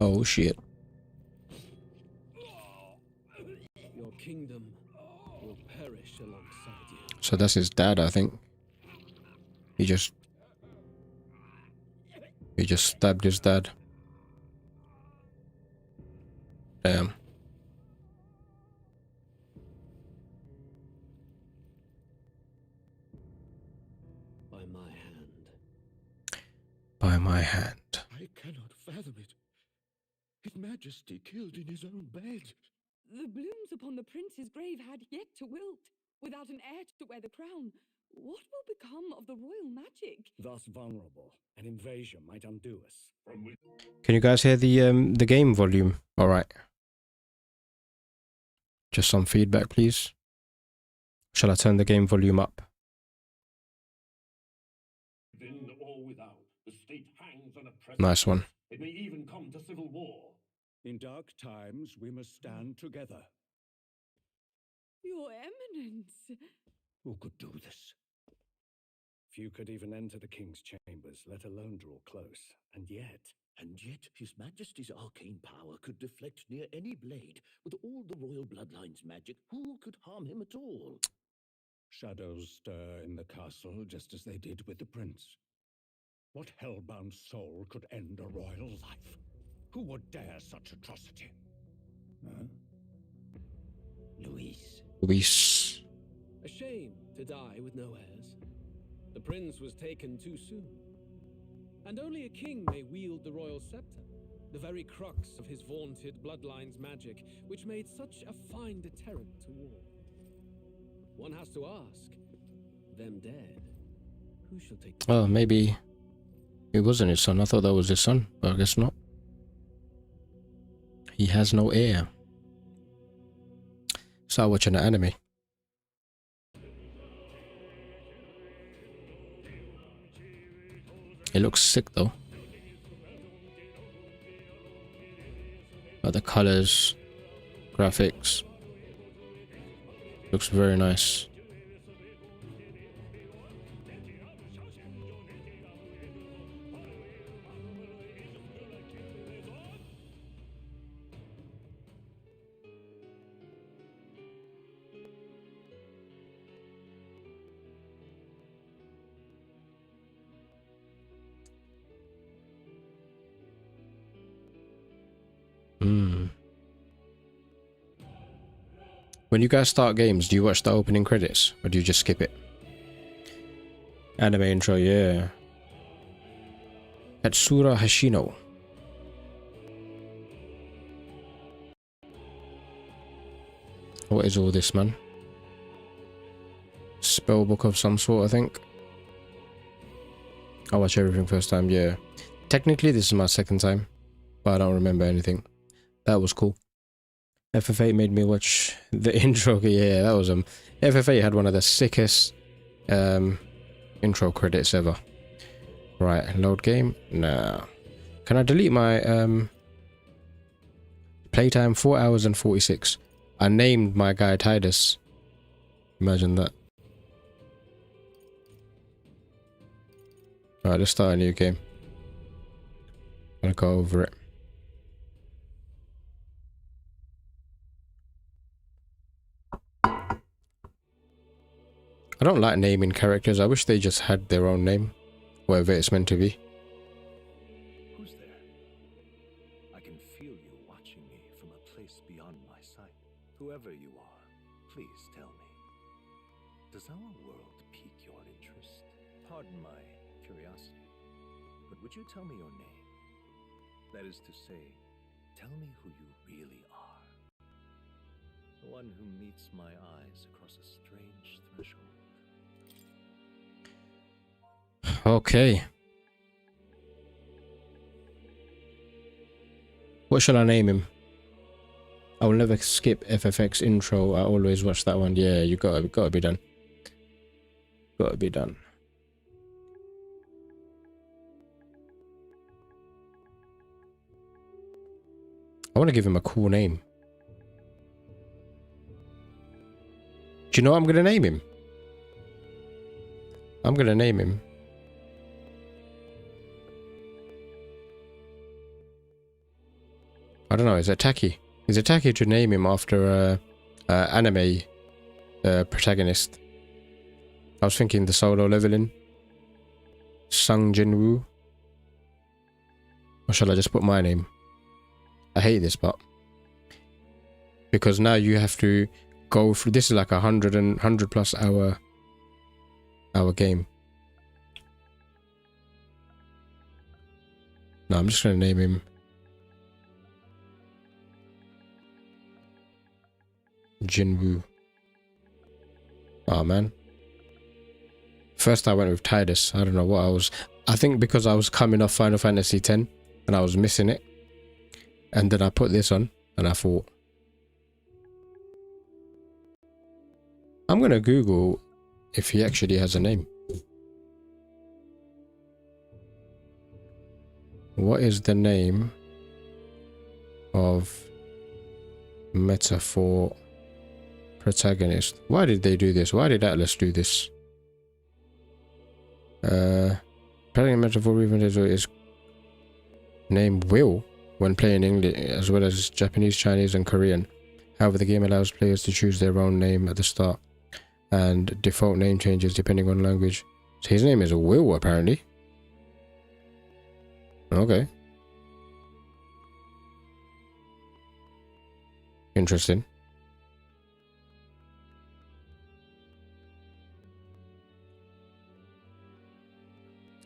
Oh shit. Your kingdom will perish alongside you. So that's his dad, I think. He just stabbed his dad. Damn. By my hand. By my hand. I cannot fathom it. His Majesty killed in his own bed. The blooms upon the prince's grave had yet to wilt. Without an heir to wear the crown, what will become of the royal magic? Thus vulnerable, an invasion might undo us. Can you guys hear the game volume? All right. Just some feedback, please. Shall I turn the game volume up? Within or without, the state hangs on a precipice. Nice one. It may even come to civil war. In dark times, we must stand together. Your Eminence. Who could do this? Few could even enter the king's chambers, let alone draw close. And yet, His Majesty's arcane power could deflect near any blade. With all the royal bloodline's magic, who could harm him at all? Shadows stir in the castle just as they did with the prince. What hellbound soul could end a royal life? Who would dare such atrocity? Huh? Luis. a shame to die with no heirs. The prince was taken too soon. And only a king may wield the royal scepter, the very crux of his vaunted bloodline's magic, which made such a fine deterrent to war. One has to ask, them dead, who shall take the Oh, maybe it wasn't his son. I thought that was his son, but I guess not. He has no heir. Start watching an anime. It looks sick though. Like the colors, graphics. Looks very nice. When you guys start games, do you watch the opening credits or do you just skip it? Anime intro, yeah. Katsura Hashino. What is all this, man? Spellbook of some sort, I think. I watch everything first time, yeah. Technically, this is my second time, but I don't remember anything. That was cool. FF8 made me watch the intro. Yeah, that was FF8 had one of the sickest intro credits ever. Right, load game. No. Can I delete my playtime? 4 hours and 46. I named my guy Titus. Imagine that. Alright, let's start a new game. I'm gonna go over it. I don't like naming characters. I wish they just had their own name, whatever it's meant to be. Who's there? I can feel you watching me from a place beyond my sight. Whoever you are, please tell me. Does our world pique your interest? Pardon my curiosity, but would you tell me your name? That is to say, tell me who you really are. The one who meets my eyes across a strange threshold. Okay. What shall I name him? I will never skip FFX intro. I always watch that one. Yeah, you gotta be done. Gotta be done. I want to give him a cool name. Do you know what I'm gonna name him? I'm gonna name him I don't know, is it tacky? Is it tacky to name him after a anime protagonist? I was thinking the Solo Leveling. Sung Jinwoo. Or shall I just put my name? I hate this part. Because now you have to go through, this is like 100 plus hour game. No, I'm just gonna name him Jinwoo. Oh man. First I went with Tidus. I don't know what I was. I think because I was coming off Final Fantasy X and I was missing it. And then I put this on and I thought, I'm gonna Google if he actually has a name. What is the name of metaphor protagonist? Why did they do this? Why did Atlas do this? Playing metaphor even is named Will when playing English as well as Japanese, Chinese and Korean. However, the game allows players to choose their own name at the start and default name changes depending on language. So his name is Will apparently. Okay. Interesting.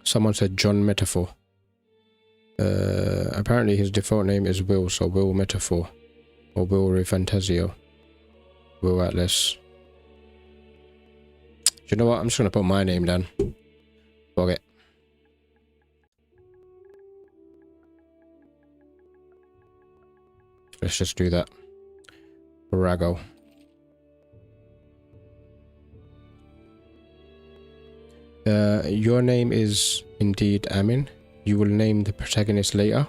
Someone said John Metaphor. Apparently his default name is Will, so Will Metaphor. Or Will Fantazio. Will Atlas. Do you know what? I'm just gonna put my name down. Fuck it. Let's just do that. Rago. Your name is indeed Amin. You will name the protagonist later.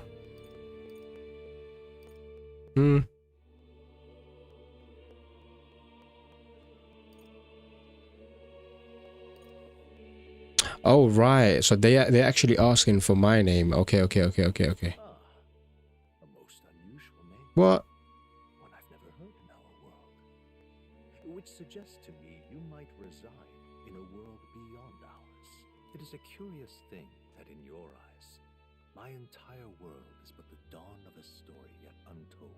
Oh right, so they're actually asking for my name. Okay. Ah, a most unusual name. What? One I've never heard in our world. Which suggests to me you might reside in a world beyond ours. It is a curious thing that in your eyes, my entire world is but the dawn of a story yet untold.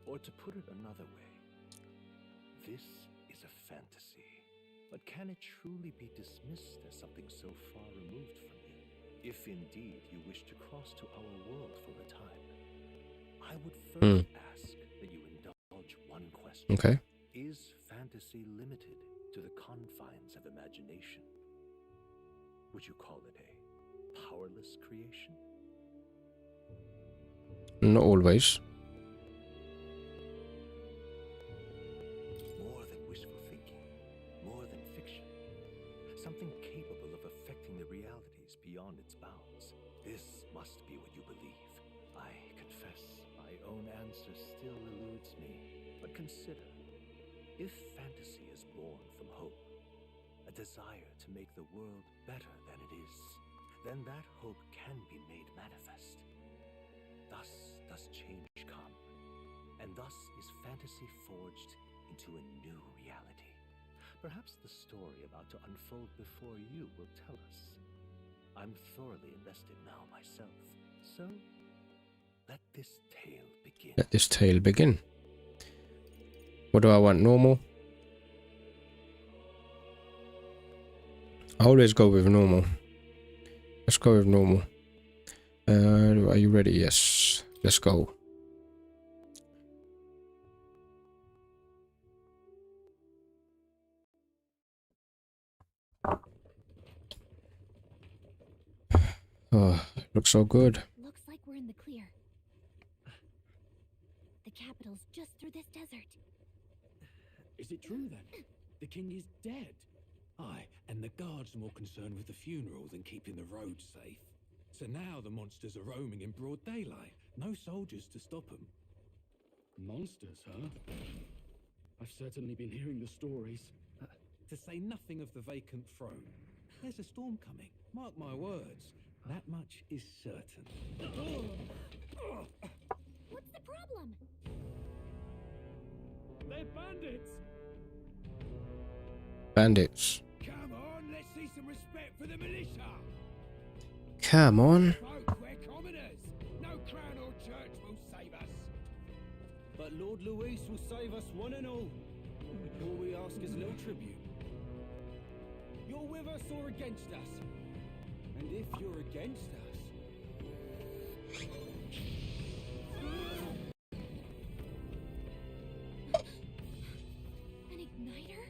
Or to put it another way, this is a fantasy. But can it truly be dismissed as something so far removed from you? If indeed you wish to cross to our world for a time, I would first ask that you indulge one question. Okay. Is fantasy limited to the confines of imagination? Would you call it a powerless creation? Not always. More than wishful thinking, more than fiction. Something capable of affecting the realities beyond its bounds. This must be what you believe. I confess, my own answer still eludes me. But consider, if fantasy is born from hope, a desire to make the world better than it is, then that hope can be made manifest. Thus does change come, and thus is fantasy forged into a new reality. Perhaps the story about to unfold before you will tell us. I'm thoroughly invested now myself, so let this tale begin. Let this tale begin. What do I want? Normal? I always go with normal. Let's go with normal. Are you ready? Yes. Let's go. Oh, looks so good. Looks like we're in the clear. The capital's just through this desert. Is it true then? The king is dead. Aye, and the guards are more concerned with the funeral than keeping the roads safe. So now the monsters are roaming in broad daylight. No soldiers to stop them. Monsters, huh? I've certainly been hearing the stories. To say nothing of the vacant throne. There's a storm coming. Mark my words. That much is certain. What's the problem? They're bandits. Bandits. Come on, let's see some respect for the militia. Come on. Folk, we're commoners. No crown or church will save us. But Lord Luis will save us one and all. All we ask is a little tribute. You're with us or against us? And if you're against us... An igniter?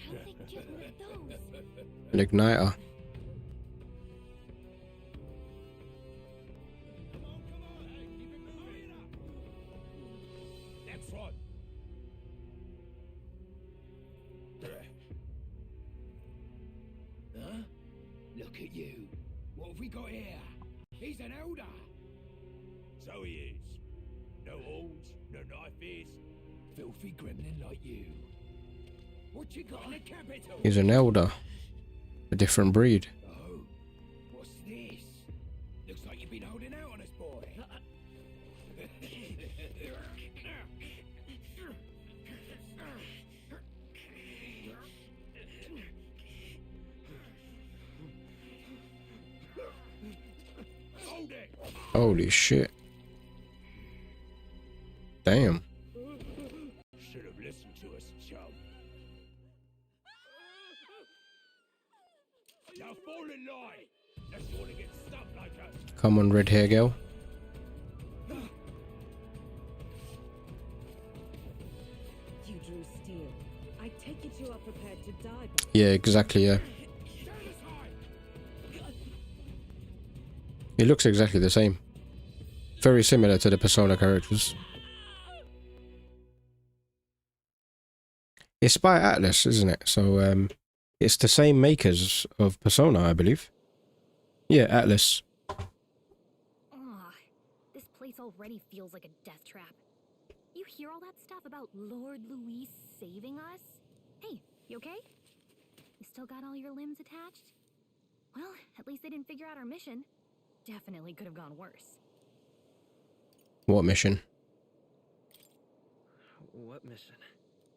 How'd they get one of those? An igniter. Come on, hey, keep it moving up. Next one. Huh? Look at you. What have we got here? He's an elder. So he is. No horns, no knife. Filthy gremlin like you. What you got in the capital? He's an elder. A different breed. Oh, what's this? Looks like you've been holding out on us, boy. Hold it! Holy shit. Damn. Should have listened to us, chum. Now fall in line. Unless you want to get stuck like us. Come on, red hair girl. You drew steel. I take it you are prepared to die, but Yeah, exactly, yeah. Stand aside. He looks exactly the same. Very similar to the Persona characters. It's by Atlas, isn't it? So, it's the same makers of Persona, I believe. Yeah, Atlas. Ugh, this place already feels like a death trap. You hear all that stuff about Lord Luis saving us? Hey, you okay? You still got all your limbs attached? Well, at least they didn't figure out our mission. Definitely could have gone worse. What mission? What mission?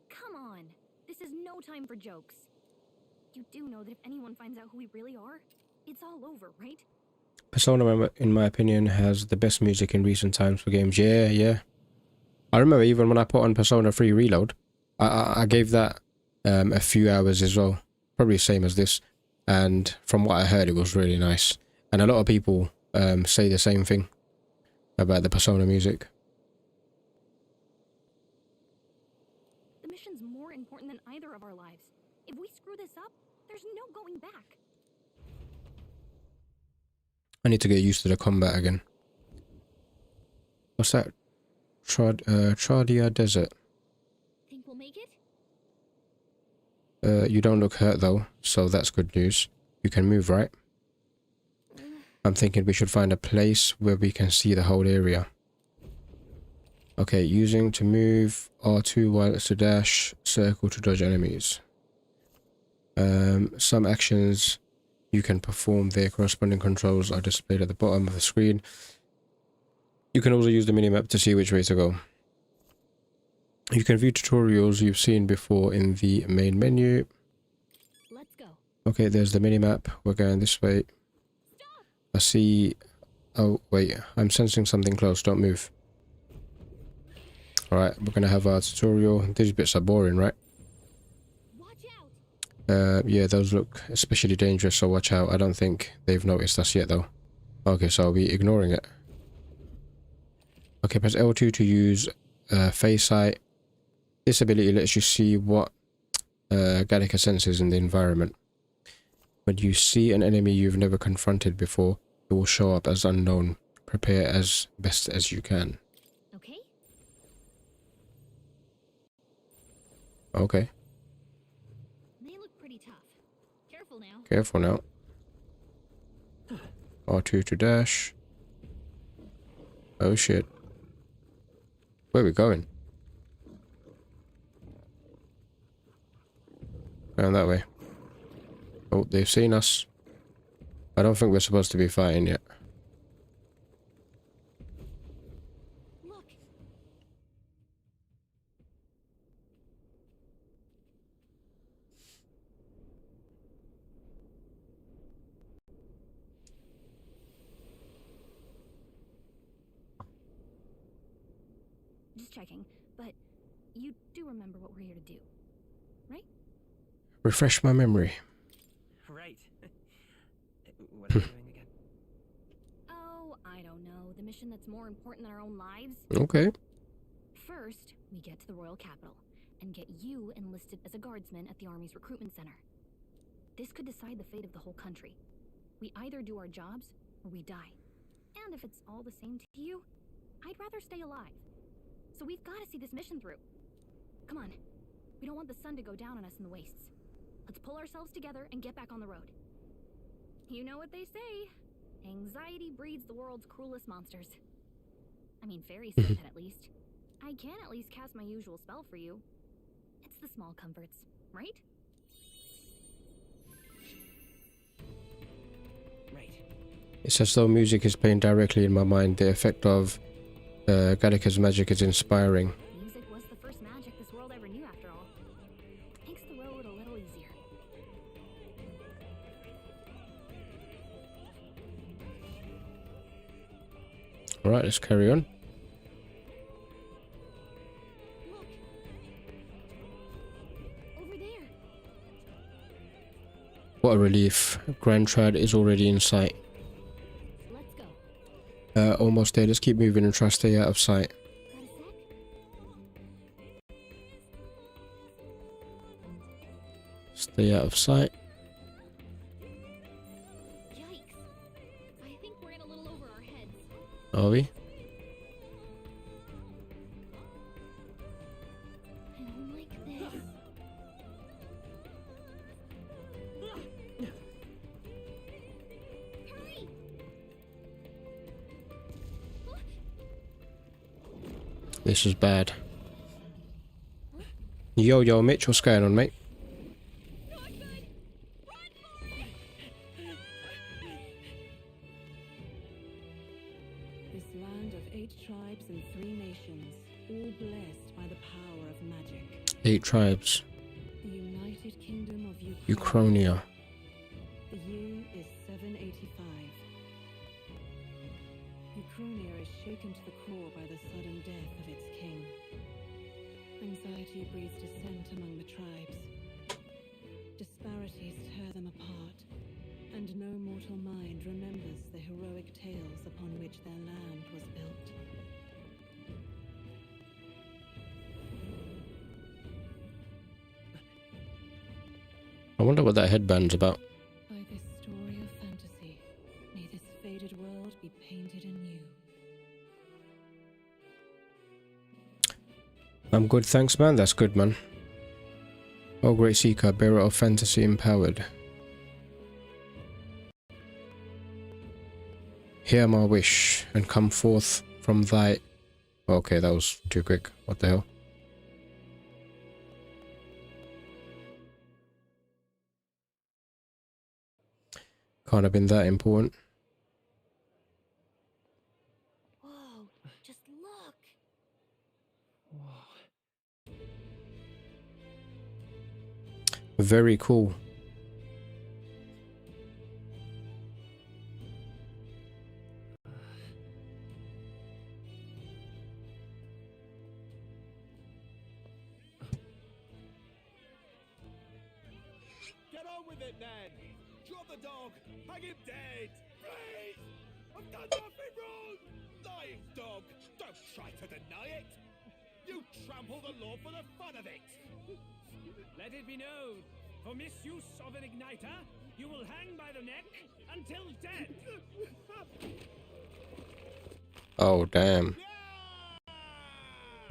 Come on, this is no time for jokes. You do know that if anyone finds out who we really are, it's all over, right? Persona, in my opinion, has the best music in recent times for games. Yeah, yeah. I remember even when I put on Persona 3 Reload, I gave that a few hours as well. Probably same as this. And from what I heard, it was really nice. And a lot of people say the same thing about the Persona music. The mission's more important than either of our lives. If we screw this up, there's no going back. I need to get used to the combat again. What's that? Tradia Desert. Think we'll make it? You don't look hurt though, so that's good news. You can move, right? I'm thinking we should find a place where we can see the whole area. Okay, using to move R2 while it's to dash, circle to dodge enemies. Some actions you can perform, their corresponding controls are displayed at the bottom of the screen. You can also use the minimap to see which way to go. You can view tutorials you've seen before in the main menu. Let's go. Okay, there's the minimap. We're going this way. I see... Oh, wait. I'm sensing something close. Don't move. Alright, we're going to have our tutorial. These bits are boring, right? Watch out. Yeah, those look especially dangerous, so watch out. I don't think they've noticed us yet, though. Okay, so I'll be ignoring it. Okay, press L2 to use Face Sight. This ability lets you see what Gallica senses in the environment. When you see an enemy you've never confronted before, it will show up as unknown. Prepare as best as you can. Okay. Okay, They look pretty tough. Careful now. careful now. R2 to dash. Oh shit. Where are we going? Going that way. Oh, they've seen us. I don't think we're supposed to be fighting yet. Look. Just checking, but you do remember what we're here to do, right? Refresh my memory. Right. What are we doing again? Oh, I don't know. The mission that's more important than our own lives? Okay. First, we get to the royal capital and get you enlisted as a guardsman at the army's recruitment center. This could decide the fate of the whole country. We either do our jobs or we die. And if it's all the same to you, I'd rather stay alive. So we've got to see this mission through. Come on. We don't want the sun to go down on us in the wastes. Let's pull ourselves together and get back on the road. You know what they say. Anxiety breeds the world's cruelest monsters. I mean, fairies say that at least. I can at least cast my usual spell for you. It's the small comforts, right? Right. It's as though music is playing directly in my mind. The effect of Gallica's magic is inspiring. Music was the first magic this world ever knew, after all. Makes the road a little easier. Alright, let's carry on. Look! Over there! What a relief. Grand Trad is already in sight. Let's go. Almost there. Let's keep moving and try to stay out of sight. Got a sec? Stay out of sight. Yikes! I think we're in a little over our heads. Are we? I don't like this. Hurry! This is bad. Yo, Mitch, what's going on, mate? Not good! Run for it! This land of 8 tribes and 3 nations, all blessed by the power of magic. 8 tribes. The United Kingdom of Ukraine. Uchronia. The year is 785. Uchronia is shaken to the core by the sudden death of its king. Anxiety breeds dissent among the tribes. Disparities tear them apart, and no mortal mind remembers the heroic tales upon which their land was built. I wonder what that headband's about. By this story of fantasy, may this faded world be painted anew. I'm good, thanks, man. That's good, man. Oh, great seeker, bearer of fantasy empowered. Hear my wish and come forth from thy... Okay, that was too quick. What the hell? Can't have been that important. Whoa, just look! Very cool. Get on with it, then! Drop the dog! Hang him dead! Please! I've done nothing wrong! Lying dog! Don't try to deny it! You trample the law for the fun of it! Let it be known, for misuse of an igniter, you will hang by the neck until dead. Oh, damn.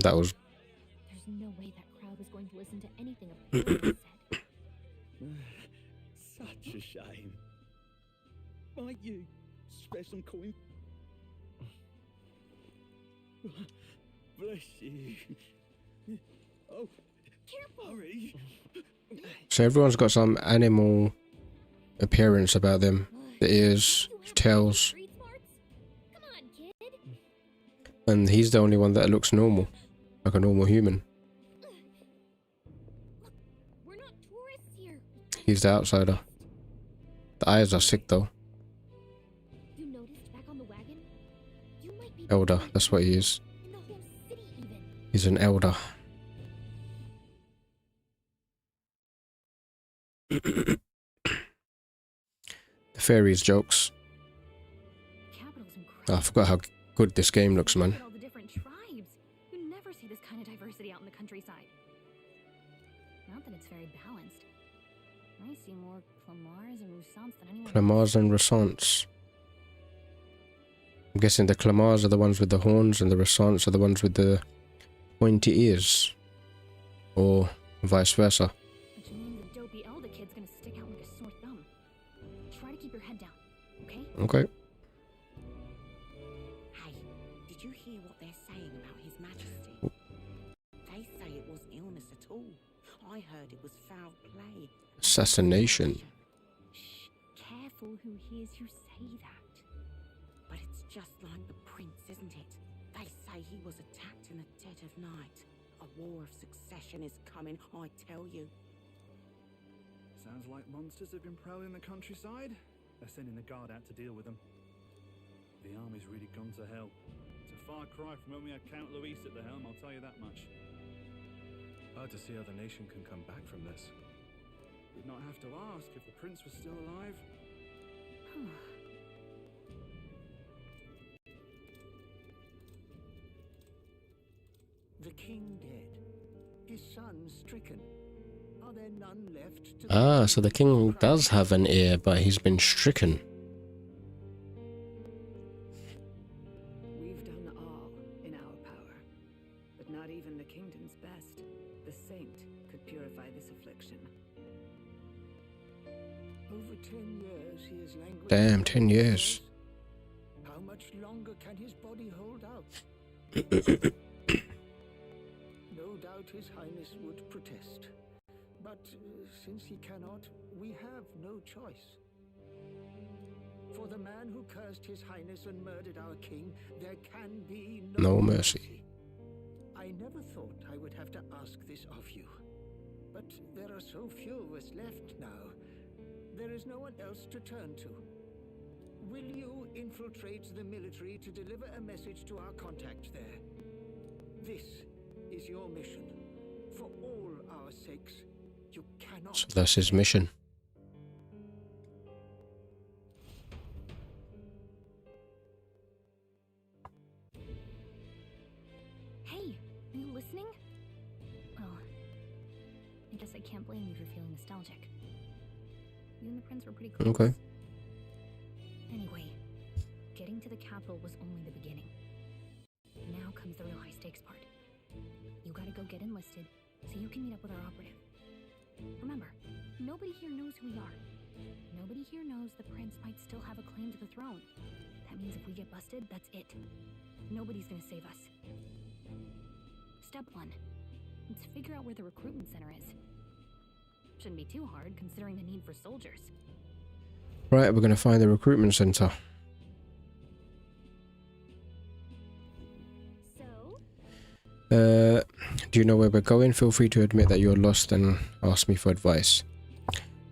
That was... There's no way that crowd was going to listen to anything a priest said. Such a shame. Might you spare some coin? Bless you. Oh, Careful! hurry. So everyone's got some animal appearance about them. The ears, tails, Street smarts? Come on, kid! and he's the only one that looks normal. Like a normal human. Look, we're not tourists here. He's the outsider. The eyes are sick though. You noticed back on the wagon? You might be Elder, that's what he is. in the whole city even. He's an elder. The fairies jokes. Capital's Oh, I forgot how good this game looks, man. all the different tribes. You never see this kind of diversity out in the countryside. Not that it's very balanced. I see more Clamars and Roussants than anyone Clamars and Ressants. I'm guessing the Clamars are the ones with the horns and the Ressants are the ones with the pointy ears. Or vice versa. Which means the dopey elder kid's gonna stick out like a sore thumb. Try to keep your head down, okay? Okay. Hey, did you hear what they're saying about His Majesty? They say it wasn't illness at all. I heard it was foul play. Assassination. Shh, careful who hears you say that. But it's just like the prince, isn't it? They say he was attacked in the dead of night. A war of succession is coming, I tell you. Sounds like monsters have been prowling the countryside. They're sending the guard out to deal with them. The army's really gone to hell. It's a far cry from when we had Count Luis at the helm, I'll tell you that much. Hard to see how the nation can come back from this. We'd not have to ask if the prince was still alive. The king dead. His son stricken. Are there none left to... Ah, so the king does have an heir, but he's been stricken. We've done all in our power, but not even the kingdom's best. The saint could purify this affliction. Over 10 years he has languished. Damn, 10 years. How much longer can his body hold out? No doubt His Highness would protest. But since he cannot, we have no choice. For the man who cursed His Highness and murdered our king, there can be No mercy. I never thought I would have to ask this of you. But there are so few of us left now. There is no one else to turn to. Will you infiltrate the military to deliver a message to our contact there? This is your mission. For all our sakes, you cannot... So that's his mission. Hey, are you listening? Well, I guess I can't blame you for feeling nostalgic. You and the prince were pretty close. Okay. Anyway, getting to the capital was only the beginning. Now comes the real high-stakes part. You gotta go get enlisted, so you can meet up with our operative. Remember, nobody here knows who we are. Nobody here knows the prince might still have a claim to the throne. That means if we get busted, that's it. Nobody's gonna save us. Step 1. Let's figure out where the recruitment center is. Shouldn't be too hard, considering the need for soldiers. Right, we're going to find the recruitment center. So? Do you know where we're going? Feel free to admit that you're lost and ask me for advice.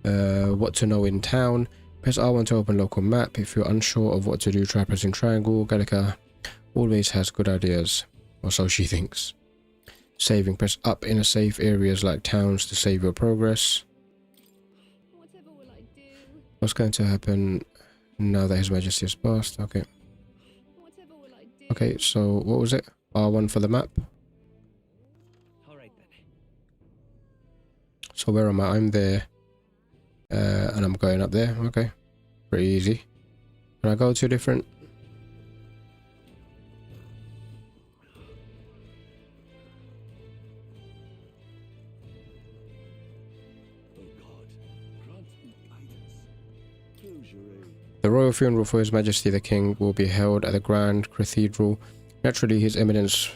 What to know in town? Press R1 to open local map. If you're unsure of what to do, try pressing triangle. Gallica always has good ideas, or so she thinks. Saving. Press up in a safe areas like towns to save your progress. Whatever will I do? What's going to happen now that His Majesty has passed? Okay. Whatever will I do? Okay, so what was it? R1 for the map. Alright then. So where am I? I'm there. And I'm going up there. Okay. Pretty easy. Can I go to different? The royal funeral for His Majesty the King will be held at the Grand Cathedral. Naturally, His Eminence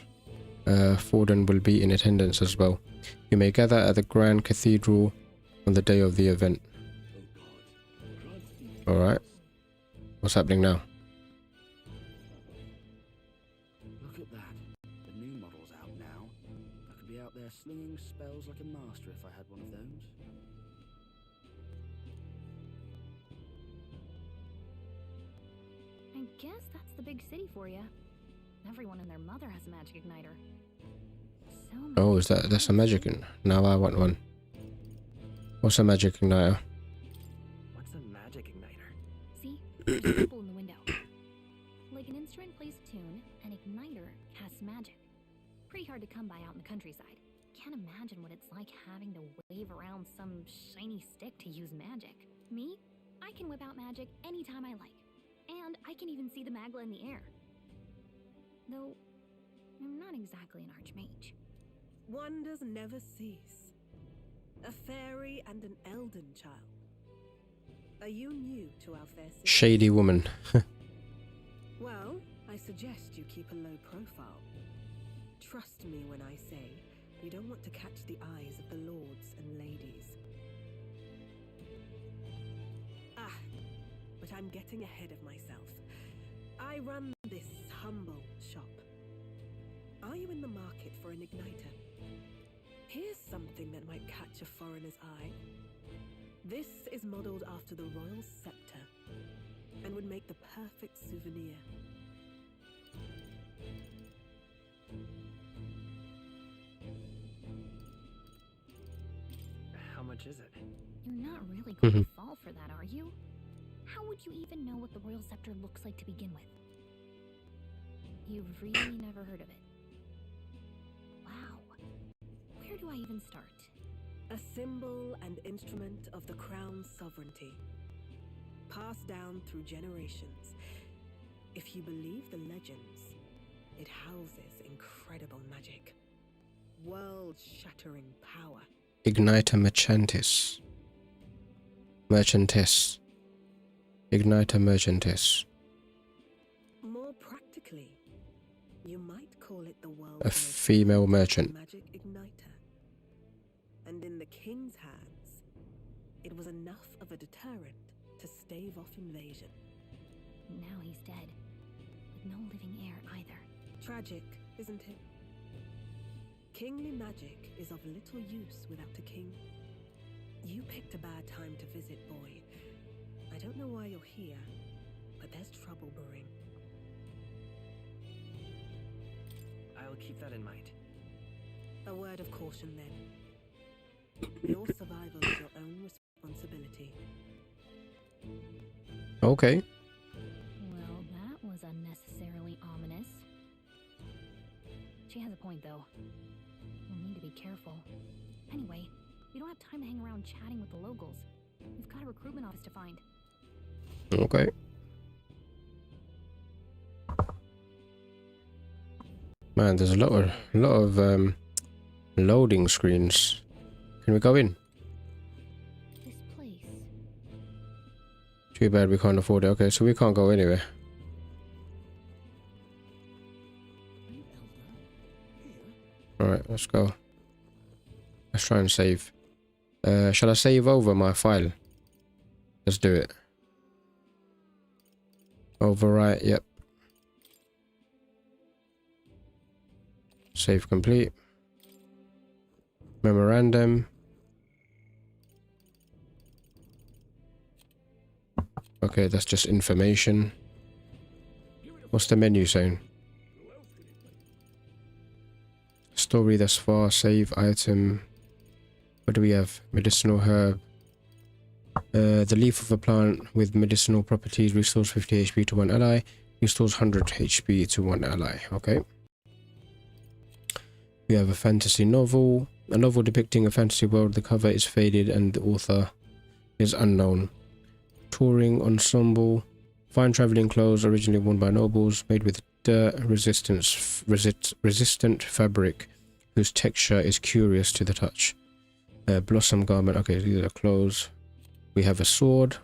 Forden will be in attendance as well. You may gather at the Grand Cathedral on the day of the event. Alright. What's happening now? Look at that. The new model's out now. I could be out there slinging spells like a master if I had one of those. I guess that's the big city for you. Everyone and their mother has a magic igniter. So many Oh, that's a magic colors. now I want one. What's a magic igniter? What's a magic igniter? See? There's a symbol in the window. Like an instrument plays a tune, an igniter casts magic. Pretty hard to come by out in the countryside. Can't imagine what it's like having to wave around some shiny stick to use magic. Me? I can whip out magic anytime I like. And I can even see the magla in the air. Though, I'm not exactly an archmage. Wonders never cease. A fairy and an elden child. Are you new to our fair city? Shady woman. Well, I suggest you keep a low profile. Trust me when I say you don't want to catch the eyes of the lords and ladies. Ah, but I'm getting ahead of myself. I run this humble shop. Are you in the market for an igniter? Here's something that might catch a foreigner's eye. This is modeled after the royal scepter and would make the perfect souvenir. How much is it? You're not really going to fall for that, are you? How would you even know what the royal scepter looks like to begin with? You've really never heard of it. Wow. Where do I even start? A symbol and instrument of the crown's sovereignty, passed down through generations. If you believe the legends, it houses incredible magic, world-shattering power. Igniter Merchantis. Merchantess. Igniter Merchantess. More practically, you might call it the world's A most female merchant. magic igniter. And in the king's hands, it was enough of a deterrent to stave off invasion. Now he's dead. With no living heir either. Tragic, isn't it? Kingly magic is of little use without a king. You picked a bad time to visit, boy. I don't know why you're here, but there's trouble brewing. I'll keep that in mind. A word of caution then. Your survival is your own responsibility. Okay. Well, that was unnecessarily ominous. She has a point, though. We'll need to be careful. Anyway, we don't have time to hang around chatting with the locals. We've got a recruitment office to find. Okay. Man, there's a lot of loading screens. Can we go in? This place. Too bad we can't afford it. Okay, so we can't go anywhere. Alright, let's go. Let's try and save. Shall I save over my file? Let's do it. Overwrite, yep. Save complete. Memorandum. Okay, that's just information. What's the menu saying? Story thus far, save item. What do we have? Medicinal herb. The leaf of a plant with medicinal properties restores 50 HP to one ally. Restores 100 HP to one ally. Okay. We have a fantasy novel. A novel depicting a fantasy world. The cover is faded and the author is unknown. Touring ensemble. Fine traveling clothes originally worn by nobles, made with dirt resistant fabric whose texture is curious to the touch. Blossom garment. Okay, these are clothes. We have a sword.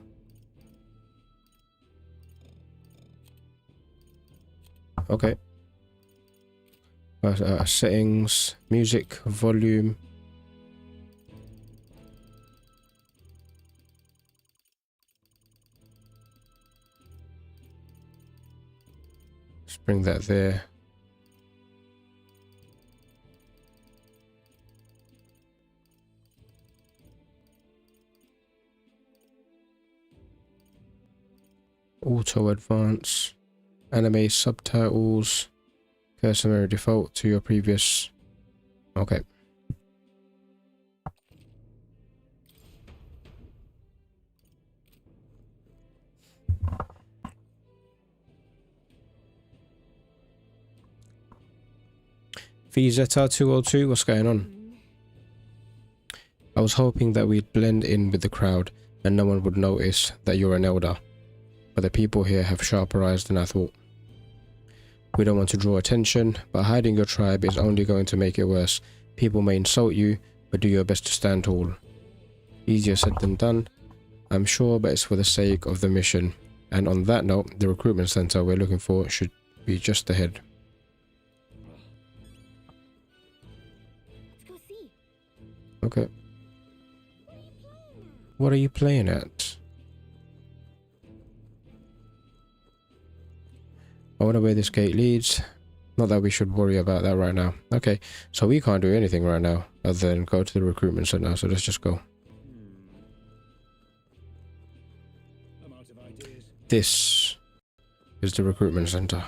Okay. Settings, music, volume. Let's bring that there. Auto advance. Anime subtitles. Customary default to your previous. Okay. VZR202, what's going on? I was hoping that we'd blend in with the crowd and no one would notice that you're an elder. But the people here have sharper eyes than I thought. We don't want to draw attention, but hiding your tribe is only going to make it worse. People may insult you, but do your best to stand tall. Easier said than done, I'm sure, but it's for the sake of the mission. And on that note, the recruitment center we're looking for should be just ahead. Let's go see. Okay. What are you playing at? I wonder where this gate leads. Not that we should worry about that right now. Okay, so we can't do anything right now other than go to the recruitment center, so let's just go. This is the recruitment center.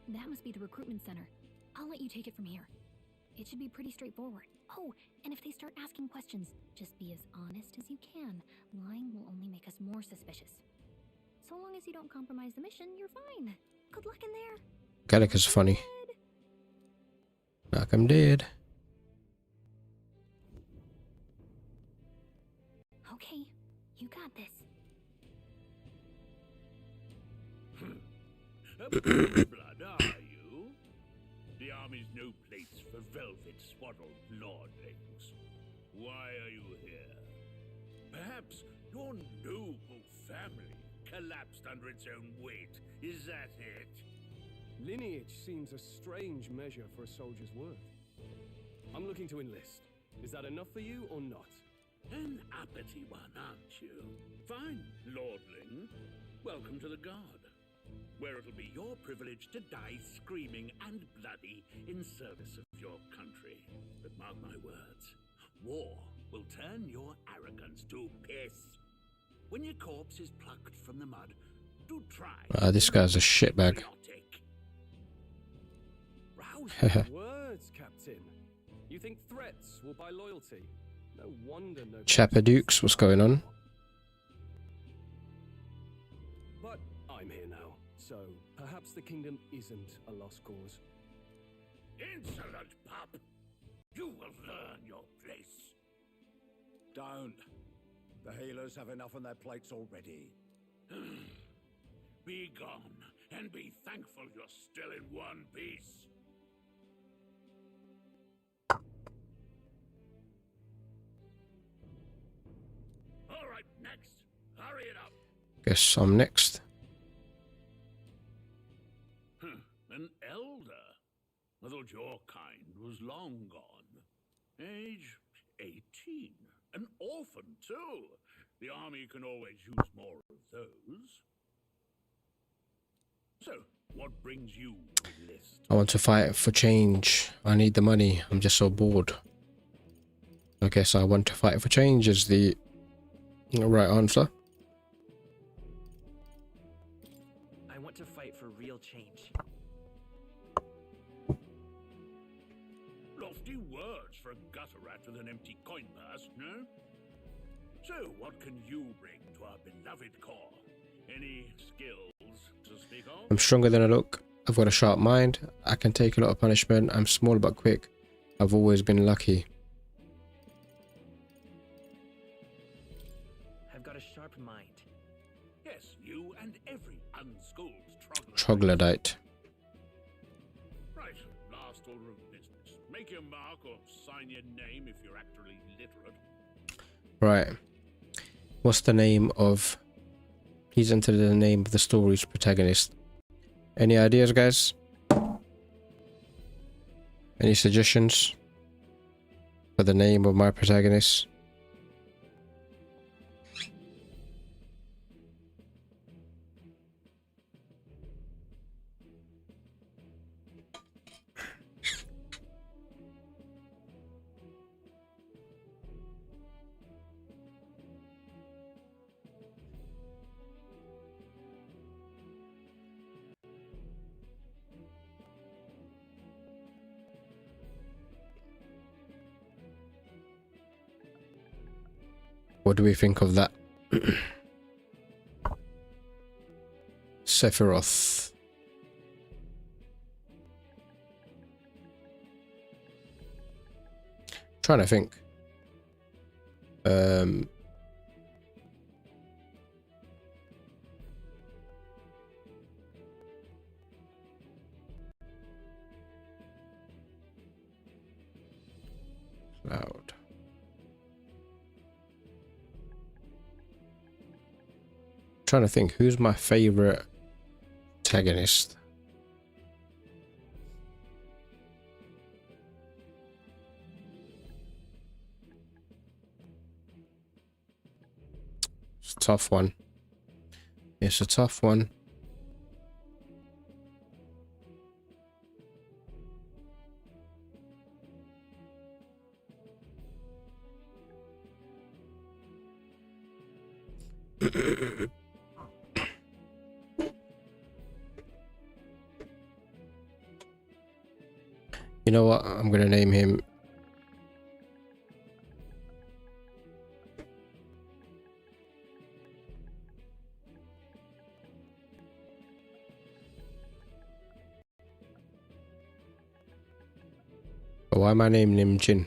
That must be the recruitment center. I'll let you take it from here. It should be pretty straightforward. Oh, and if they start asking questions, just be as honest as you can. Lying will only make us more suspicious. So long as you don't compromise the mission, you're fine. Good luck in there. Gallica's funny. Like I'm dead. Okay, you got this. Blood, are you? The army's no place for velvet-swaddled lordlings. Why are you here? Perhaps your noble family collapsed under its own weight. Is that it? Lineage seems a strange measure for a soldier's worth. I'm looking to enlist. Is that enough for you or not? An uppity one, aren't you? Fine, lordling. Welcome to the Guard, where it'll be your privilege to die screaming and bloody in service of your country. But mark my words, war will turn your arrogance to piss. When your corpse is plucked from the mud, do try. This guy's a shitbag. Rousing words, Captain. You think threats will buy loyalty? No wonder no. Chappadukes, what's going on? But I'm here now, so perhaps the kingdom isn't a lost cause. Insolent pup! You will learn your place. Don't. The healers have enough on their plates already. Be gone, and be thankful you're still in one piece. All right, next. Hurry it up. Guess I'm next. An elder. I thought your kind was long gone. Age 18. An orphan, too. The army can always use more of those. So, what brings you to enlist? I want to fight for change. I need the money. I'm just so bored. I guess I want to fight for change is the right answer. I want to fight for real change. Lofty words for a gutter rat with an empty coin purse, no? So, what can you bring to our beloved corps? Any skills to speak of? I'm stronger than I look. I've got a sharp mind. I can take a lot of punishment. I'm small but quick. I've always been lucky. I've got a sharp mind. Yes, you and every unschooled Troglodyte. Right, last order of business. Make your mark or sign your name if you're actually literate. Right. What's the name of... Please enter the name of the story's protagonist. Any ideas, guys? Any suggestions for the name of my protagonist? What do we think of that? Sephiroth. Trying to think. Cloud. Trying to think who's my favorite protagonist. It's a tough one. It's a tough one. You know what? I'm gonna name him. Why am I naming him Jin?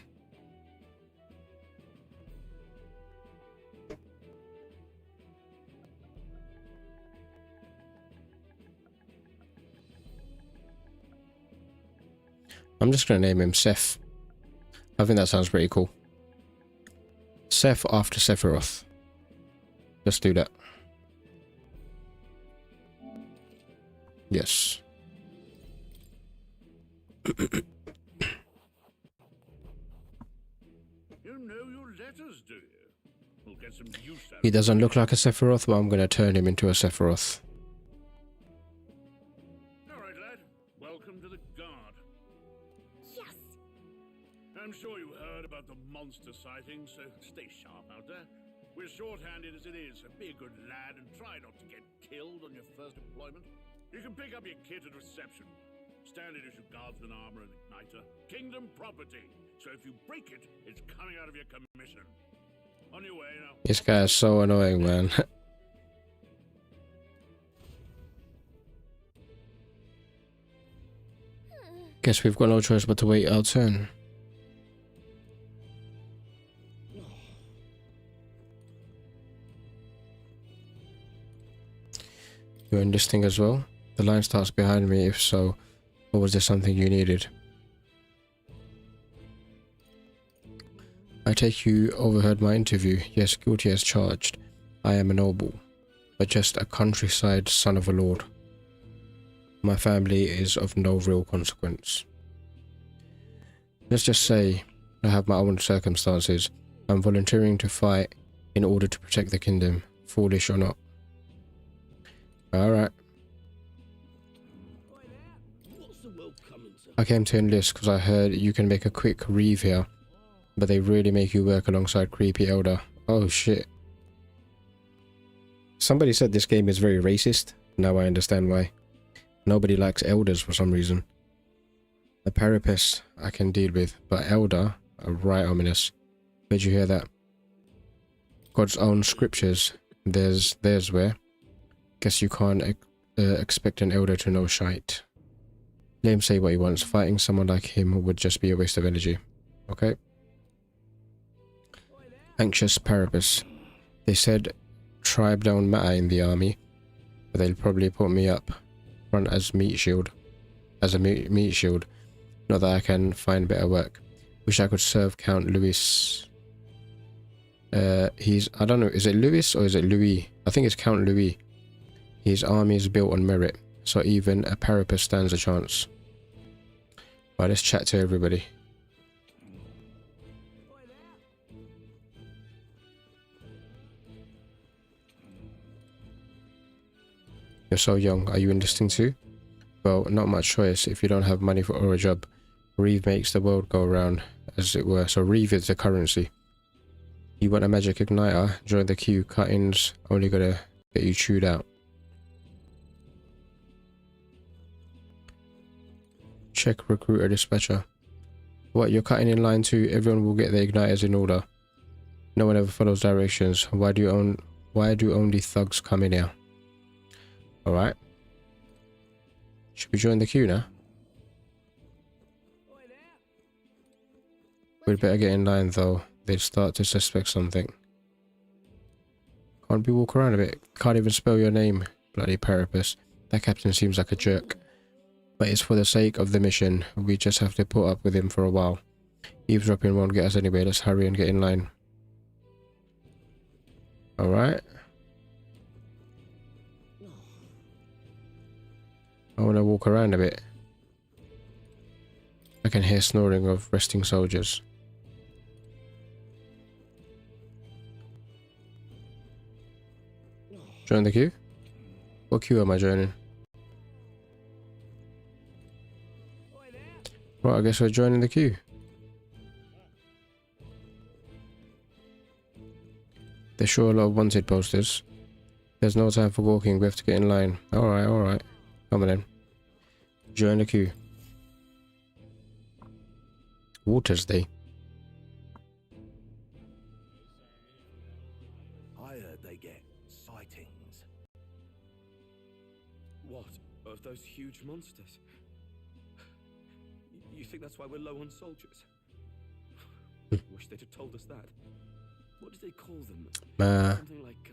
I'm just gonna name him Seth. I think that sounds pretty cool. Seth after Sephiroth. Let's do that. Yes. He doesn't look like a Sephiroth, but I'm gonna turn him into a Sephiroth. Alright, lad. Welcome to the Guard. Yes! I'm sure you heard about the monster sighting, so stay sharp out there. We're short-handed as it is, so be a good lad and try not to get killed on your first deployment. You can pick up your kit at reception. Standard issue guardsman armor and igniter. Kingdom property. So if you break it, it's coming out of your commission. On your way now. This guy is so annoying, man. Guess we've got no choice but to wait our turn. You're in this thing as well? The line starts behind me, if so, or was there something you needed? I take you overheard my interview. Yes, guilty as charged. I am a noble, but just a countryside son of a lord. My family is of no real consequence. Let's just say I have my own circumstances. I'm volunteering to fight in order to protect the kingdom, foolish or not. Alright. I came to enlist because I heard you can make a quick reeve here, but they really make you work alongside creepy elder. Oh shit. Somebody said this game is very racist. Now I understand why. Nobody likes elders for some reason. The parapest I can deal with, but elder are right ominous. Where'd you hear that? God's own scriptures. There's where. Guess you can't expect an elder to know shite. Let him say what he wants. Fighting someone like him would just be a waste of energy. Okay? Anxious parapest. They said tribe don't matter in the army, but they'll probably put me up front as meat shield. As a meat shield. Not that I can find better work. Wish I could serve Count Louis. I don't know, is it Louis or is it Louis? I think it's Count Louis. His army is built on merit, so even a parapet stands a chance. Right, let's chat to everybody. You're so young, are you enlisting too? Well, not much choice if you don't have money or a job. Reeve makes the world go around, as it were, so Reeve is the currency. You want a magic igniter? Join the queue. Cut-ins only gonna get you chewed out. Check recruiter dispatcher. What, you're cutting in line too? Everyone will get their igniters in order. No one ever follows directions. Why do only thugs come in here? Alright. Should we join the queue now? We'd better get in line though. They'd start to suspect something. Can't we walk around a bit? Can't even spell your name. Bloody Parapus. That captain seems like a jerk. But it's for the sake of the mission. We just have to put up with him for a while. Eavesdropping won't get us anywhere. Let's hurry and get in line. Alright. I want to walk around a bit. I can hear snoring of resting soldiers. Join the queue? What queue am I joining? Right, I guess we're joining the queue. There's sure a lot of wanted posters. There's no time for walking, we have to get in line. Alright, alright. Come on then. Join the queue. Waters Day. I heard they get sightings. What? Of those huge monsters? You think that's why we're low on soldiers? Wish they'd have told us that. What did they call them? Something like,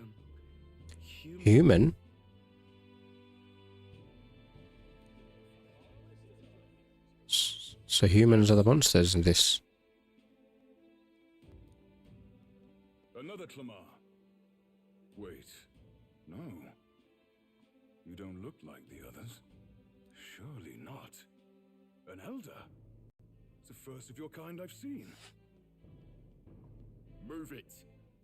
Human? So humans are the monsters in this. Another Clamar. Wait, no. You don't look like the others. Surely not. An elder? It's the first of your kind I've seen. Move it.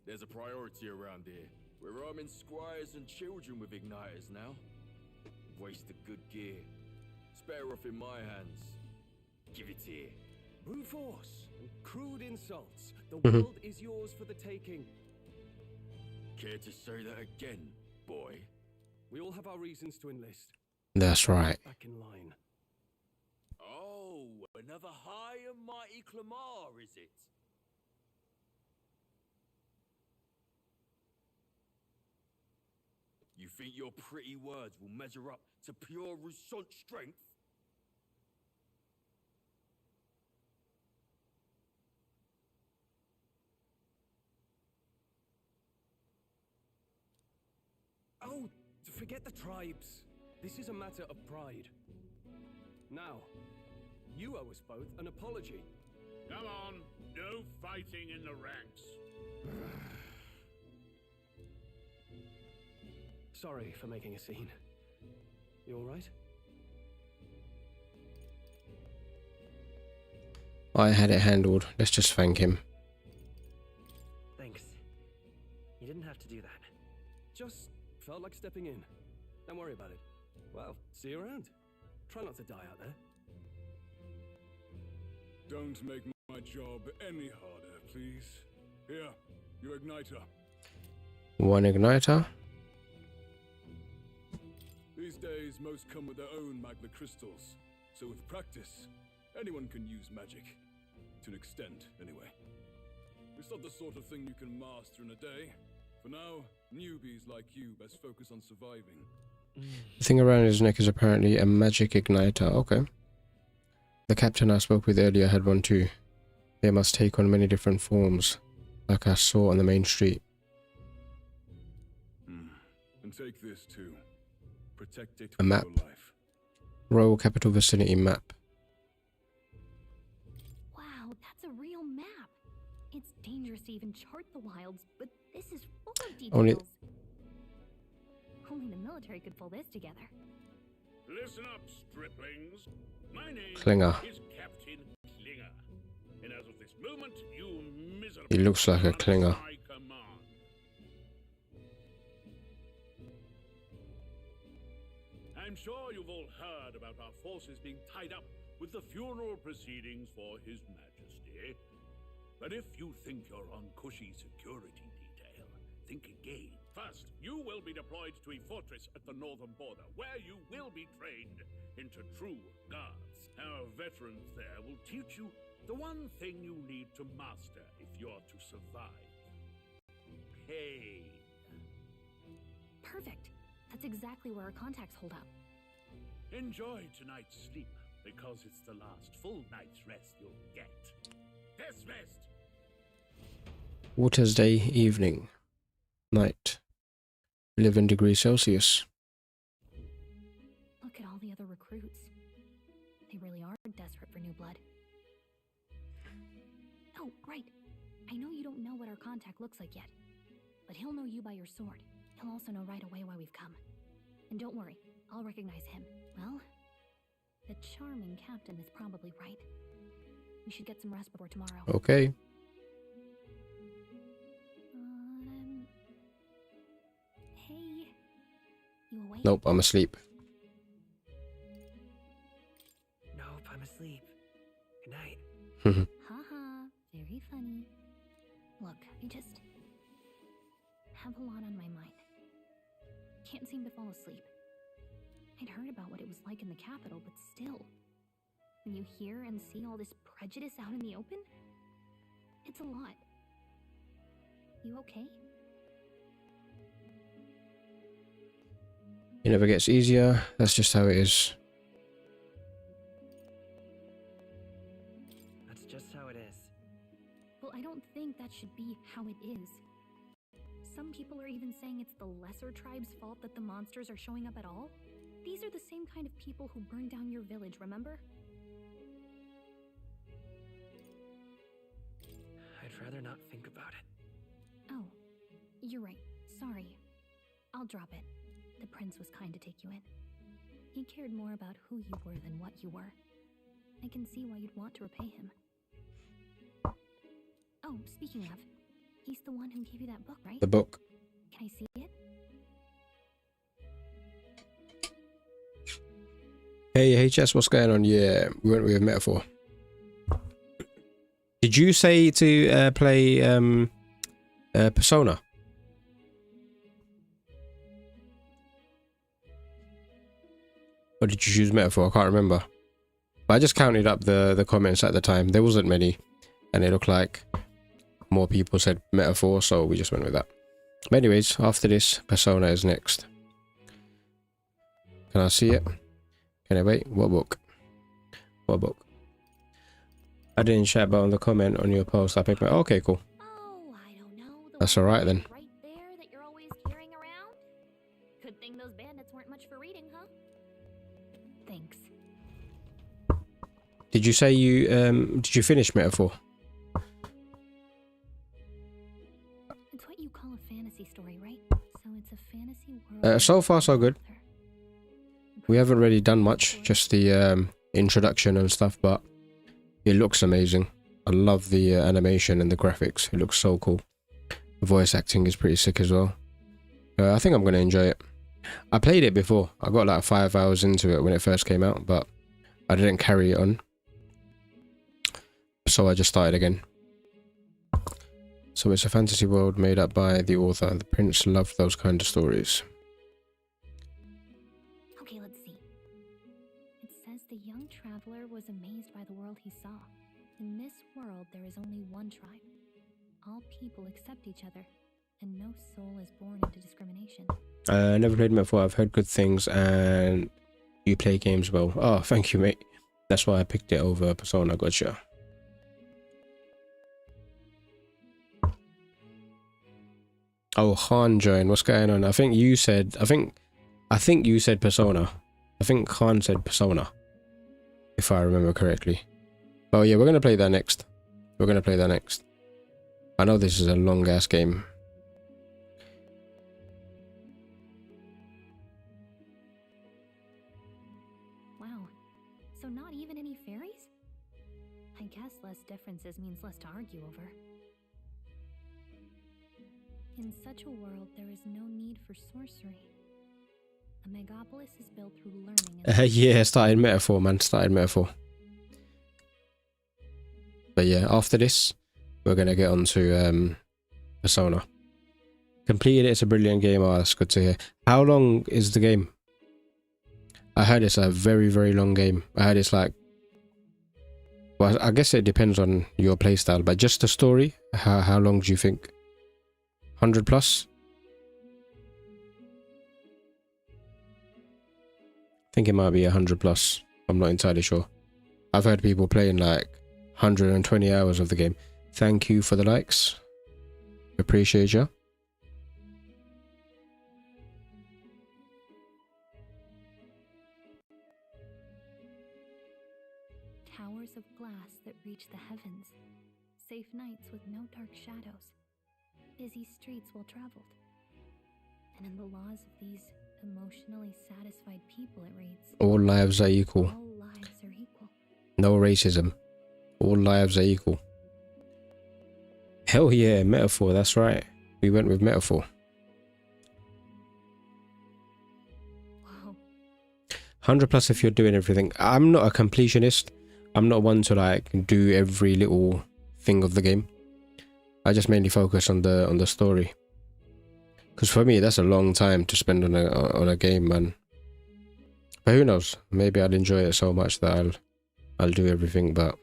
There's a priority around here. We're arming squires and children with igniters now. Waste of good gear. It's better off in my hands. Give it here. Brute force and crude insults. The world is yours for the taking. Care to say that again, boy? We all have our reasons to enlist. That's right. Back in line. Oh, another high and mighty Clamar, is it? You think your pretty words will measure up to pure Rousseau strength? Oh, forget the tribes. This is a matter of pride. Now, you owe us both an apology. Come on, no fighting in the ranks. Sorry for making a scene. You all right? I had it handled. Let's just thank him. Thanks. You didn't have to do that. Just felt like stepping in. Don't worry about it. Well, see you around. Try not to die out there. Don't make my job any harder, please. Here, your igniter. One igniter. These days, most come with their own magna crystals. So with practice, anyone can use magic. To an extent, anyway. It's not the sort of thing you can master in a day. For now, newbies like you best focus on surviving. The thing around his neck is apparently a magic igniter. Okay. The captain I spoke with earlier had one too. They must take on many different forms, like I saw on the main street. And take this too. Protect it A with map. your life. Royal Capital Vicinity map. Wow, that's a real map. It's dangerous to even chart the wilds, but this is full of details. Only the military could pull this together. Listen up, striplings. My name Klinger. is Captain Klinger. And as of this moment, you miserable... He looks like a Klinger. my command. I'm sure you've all heard about our forces being tied up with the funeral proceedings for His Majesty. But if you think you're on cushy security detail, think again. First, you will be deployed to a fortress at the northern border, where you will be trained into true guards. Our veterans there will teach you the one thing you need to master if you're to survive. pain. Perfect. That's exactly where our contacts hold up. Enjoy tonight's sleep, because it's the last full night's rest you'll get. Dismissed! Water's Day evening. Night. 11 degrees Celsius. Look at all the other recruits. They really are desperate for new blood. Oh, right. I know you don't know what our contact looks like yet, but he'll know you by your sword. He'll also know right away why we've come. And don't worry, I'll recognize him. Well, the charming captain is probably right. We should get some rest before tomorrow. Okay. Hey, you awake? Nope, I'm asleep. Nope, I'm asleep. Good night. Haha, very funny. Look, I just have a lot on my mind. Can't seem to fall asleep. I'd heard about what it was like in the capital, but still, when you hear and see all this prejudice out in the open, it's a lot. You okay? It never gets easier. That's just how it is. That's just how it is. Well, I don't think that should be how it is. Some people are even saying it's the lesser tribe's fault that the monsters are showing up at all. These are the same kind of people who burned down your village, remember? I'd rather not think about it. Oh, you're right. Sorry. I'll drop it. The prince was kind to take you in. He cared more about who you were than what you were. I can see why you'd want to repay him. Oh, speaking of, he's the one who gave you that book, right? The book. Can I see it? Hey HS, what's going on? Yeah, we went with Metaphor. Did you say to play Persona? Or did you choose Metaphor? I can't remember. But I just counted up the comments at the time. There wasn't many. And it looked like more people said Metaphor, so we just went with that. But anyways, after this, Persona is next. Can I see it? Can I wait? What book? What book? I didn't chat about on the comment on your post. I picked my... Okay, cool. Oh, I don't know. That's alright then. Right there that you're always carrying around? Good thing those bandits weren't much for reading, huh? Thanks. Did you say you did you finish Metaphor? It's what you call a fantasy story, right? So it's a fantasy world. So far so good. We haven't really done much, just the introduction and stuff, but it looks amazing. I love the animation and the graphics. It looks so cool. The voice acting is pretty sick as well. I think I'm going to enjoy it. I played it before. I got like 5 hours into it when it first came out, but I didn't carry it on. So I just started again. So it's a fantasy world made up by the author. The prince loved those kind of stories. Okay, let's see. It says the young traveler was amazed by the world he saw. In this world, there is only one tribe. All people accept each other, and no soul is born into discrimination. I never played Metaphor. I've heard good things, and you play games well. Oh, thank you, mate. That's why I picked it over Persona. Gotcha. Oh, Khan joined. What's going on? I think you said Persona. I think Khan said Persona, if I remember correctly. Oh yeah, we're gonna play that next. I know this is a long ass game. Wow. So not even any fairies? I guess less differences means less to argue over. In such a world, there is no need for sorcery. A megapolis is built through learning and Yeah, started Metaphor, man. Started Metaphor. But yeah, after this, we're gonna get on to Persona. Completed it. It's a brilliant game. Oh, that's good to hear. How long is the game? I heard it's a very, very long game. I heard it's like... Well, I guess it depends on your playstyle, but just the story, how long do you think? 100 plus. I think it might be 100 plus. I'm not entirely sure. I've heard people playing like 120 hours of the game. Thank you for the likes. Appreciate you. Towers of glass that reach the heavens. Safe nights with no dark shadows. Busy streets well traveled. And in the laws of these emotionally satisfied people, it reads, all lives are equal. all lives are equal. No racism. All lives are equal. Hell yeah, metaphor, that's right. We went with metaphor. Wow. 100 plus if you're doing everything. I'm not a completionist. I'm not one to like do every little thing of the game. I just mainly focus on the story. Because for me, that's a long time to spend on a game, man. But who knows? Maybe I'll enjoy it so much that I'll do everything. But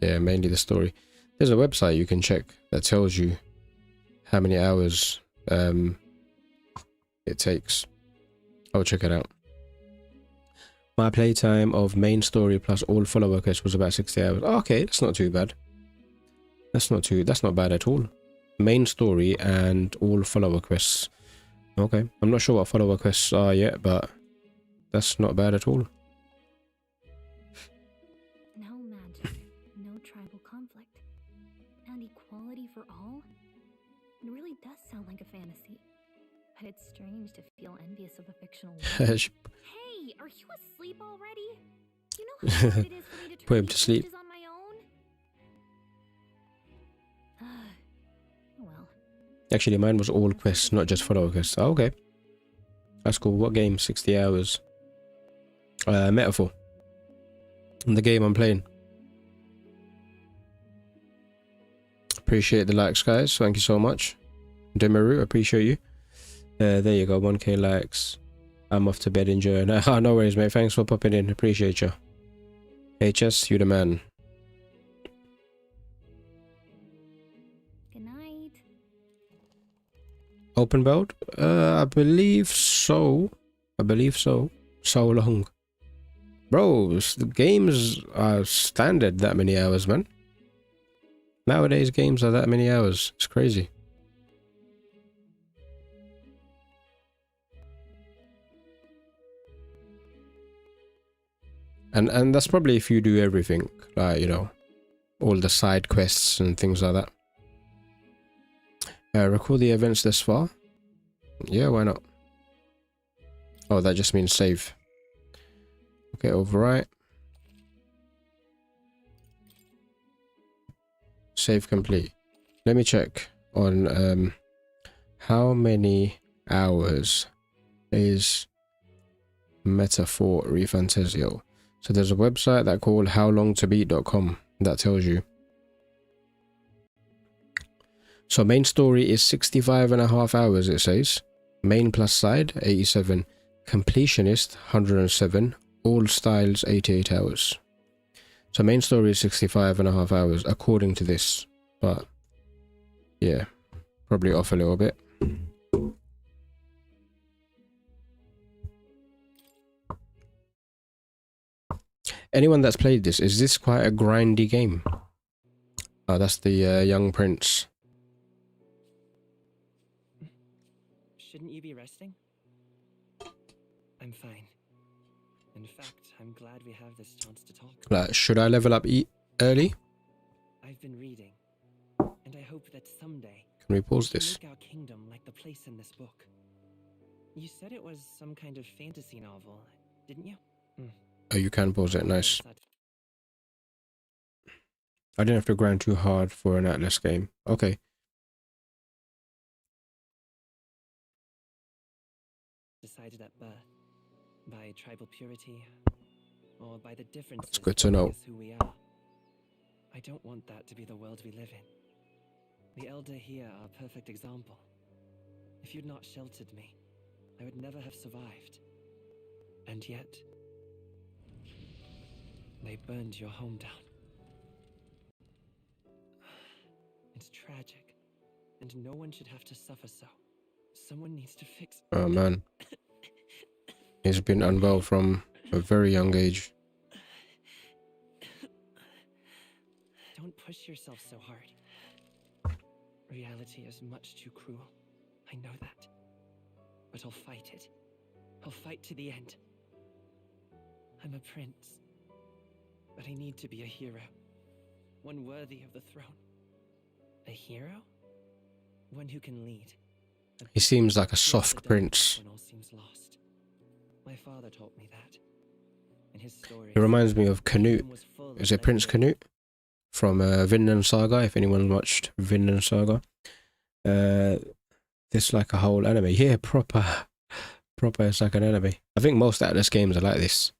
yeah, mainly the story. There's a website you can check that tells you how many hours it takes. I'll check it out. My playtime of main story plus all follower quests was about 60 hours. Oh, okay, that's not too bad. That's not bad at all. Main story and all follower quests. Okay, I'm not sure what follower quests are yet, but that's not bad at all. No magic, no tribal conflict, and equality for all? It really does sound like a fantasy. But it's strange to feel envious of a fictional world. Hey, are you asleep already? You know how hard it is for me to Put turn him these to sleep. pages on my own? Well. Actually, mine was all quests, not just follower quests. Oh, okay. That's cool. What game? 60 hours. Metaphor. And the game I'm playing. Appreciate the likes, guys. Thank you so much. Demaru, appreciate you. There you go. 1k likes. I'm off to bed enjoying. No worries, mate. Thanks for popping in. Appreciate you. HS, you the man. Good night. Open build? I believe so. So long. Bro, the games are standard that many hours, man. Nowadays, games are that many hours. It's crazy. And that's probably if you do everything, like, you know, all the side quests and things like that. Record the events this far? Yeah, why not? Oh, that just means save. Okay, overwrite. Save complete. Let me check on how many hours is Metaphor Fantazio. So there's a website that called howlongtobeat.com that tells you. So main story is 65.5 hours, it says. Main plus side, 87. Completionist, 107. All styles, 88 hours. So main story is 65.5 hours, according to this. But, yeah, probably off a little bit. Anyone that's played this, is this quite a grindy game? Oh, that's the young prince. Shouldn't you be resting? I'm fine. In fact, I'm glad we have this chance to talk. Like, should I level up early? I've been reading, and I hope that someday Can we pause this? make our kingdom like the place in this book. You said it was some kind of fantasy novel, didn't you? Oh, you can pause it. Nice. I didn't have to grind too hard for an Atlas game. Okay. Decided at birth, by tribal purity, or by the differences That's good to know. that make us who we are. I don't want that to be the world we live in. The Elder here are a perfect example. If you'd not sheltered me, I would never have survived. And yet, they burned your home down. It's tragic, And no one should have to suffer so. Someone needs to fix... Oh man. He's been unwell from a very young age. Don't push yourself so hard. Reality is much too cruel. I know that. But I'll fight it. I'll fight to the end. I'm a prince. But I need to be a hero. One worthy of the throne. A hero? One who can lead. He seems like a soft prince. When all seems lost. My father taught me that. In his stories, He reminds me of Canute. Is it Prince Canute? From Vinland Saga, if anyone watched Vinland Saga. This like a whole anime. Yeah, proper. It's like an anime. I think most Atlas games are like this.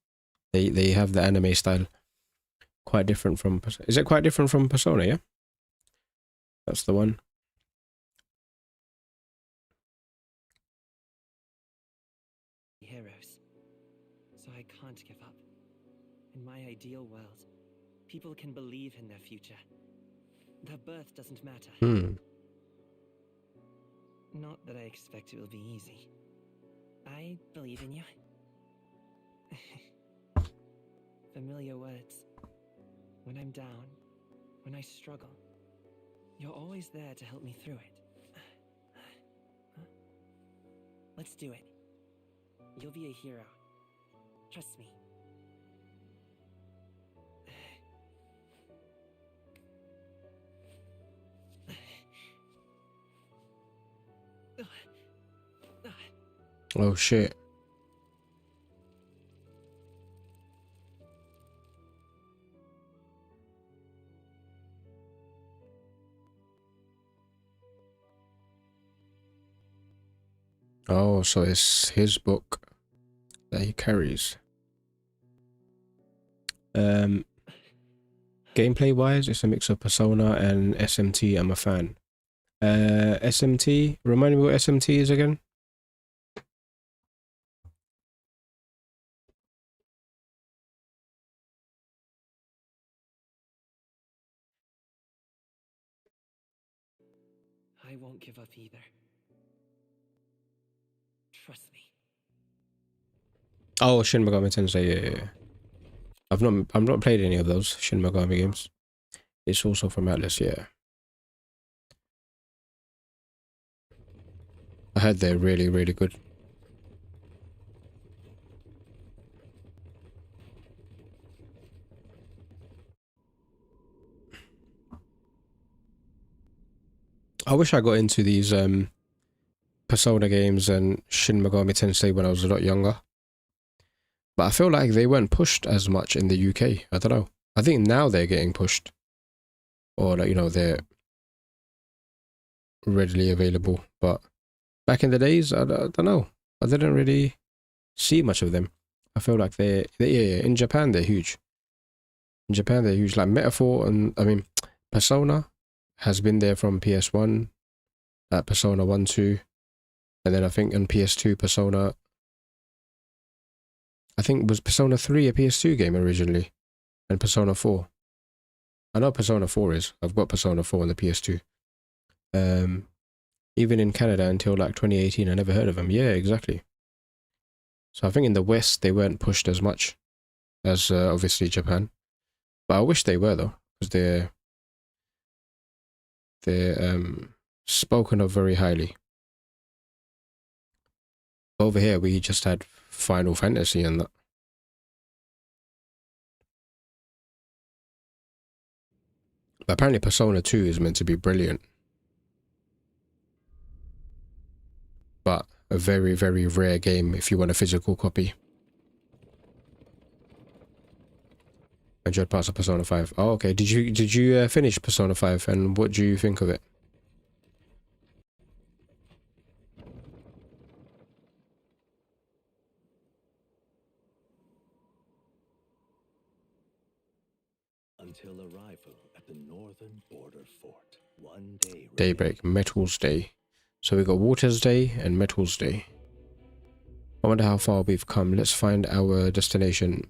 They have the anime style. Quite different from... Is it quite different from Persona, yeah? That's the one. Heroes. So I can't give up. In my ideal world, people can believe in their future. Their birth doesn't matter. Not that I expect it will be easy. I believe in you. Familiar words. When I'm down, when I struggle, you're always there to help me through it. Let's do it. You'll be a hero. Trust me. Oh shit. Oh, so it's his book that he carries. Gameplay wise, it's a mix of Persona and SMT. I'm a fan. SMT, remind me what SMT is again? I won't give up either. Trust me. Oh, Shin Megami Tensei, yeah. I've not played any of those Shin Megami games. It's also from Atlas, yeah. I heard they're really, really good. I wish I got into these Persona games and Shin Megami Tensei when I was a lot younger. But I feel like they weren't pushed as much in the UK. I don't know. I think now they're getting pushed. Or, like, you know, they're readily available. But back in the days, I don't know. I didn't really see much of them. I feel like yeah, in Japan, they're huge. In Japan, they're huge. Like Metaphor and, I mean, Persona has been there from PS1, Persona 1, 2. And then I think on PS2, Persona... I think was Persona 3 a PS2 game originally, and Persona 4. I know Persona 4 is. I've got Persona 4 on the PS2. Even in Canada until like 2018, I never heard of them. Yeah, exactly. So I think in the West, they weren't pushed as much as obviously Japan. But I wish they were though, because they're spoken of very highly. Over here, we just had Final Fantasy and that. But apparently Persona 2 is meant to be brilliant. But a very, very rare game if you want a physical copy. 100 parts of Persona 5. Oh, okay. Did you finish Persona 5 and what do you think of it? Until arrival at the northern border fort. One day. Daybreak, Metals Day. So we got Water's Day and Metals Day. I wonder how far we've come. Let's find our destination.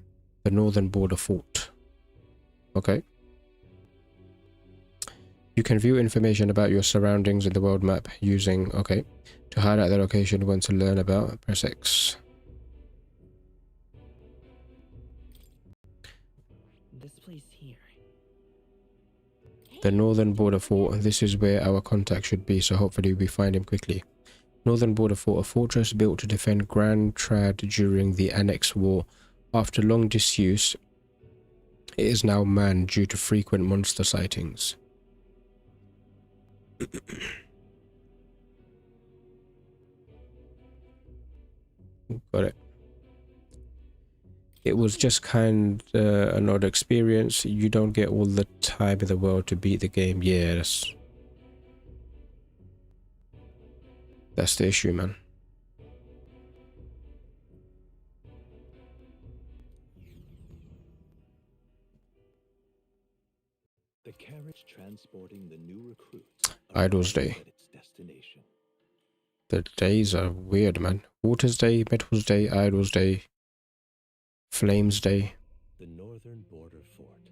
The northern border fort. Okay. You can view information about your surroundings in the world map using, okay. To highlight the location you want to learn about, press X. This place here. The Northern Border Fort. This is where our contact should be, so hopefully we find him quickly. Northern Border Fort, a fortress built to defend Grand Trad during the Annex War. After long disuse, it is now manned due to frequent monster sightings. Got it. It was just kind of an odd experience. You don't get all the time in the world to beat the game. Yeah, that's the issue, man. The carriage transporting the new recruits. Idol's Day. The days are weird, man. Water's Day, Metals Day, Idol's Day, Flames Day. The Northern Border Fort.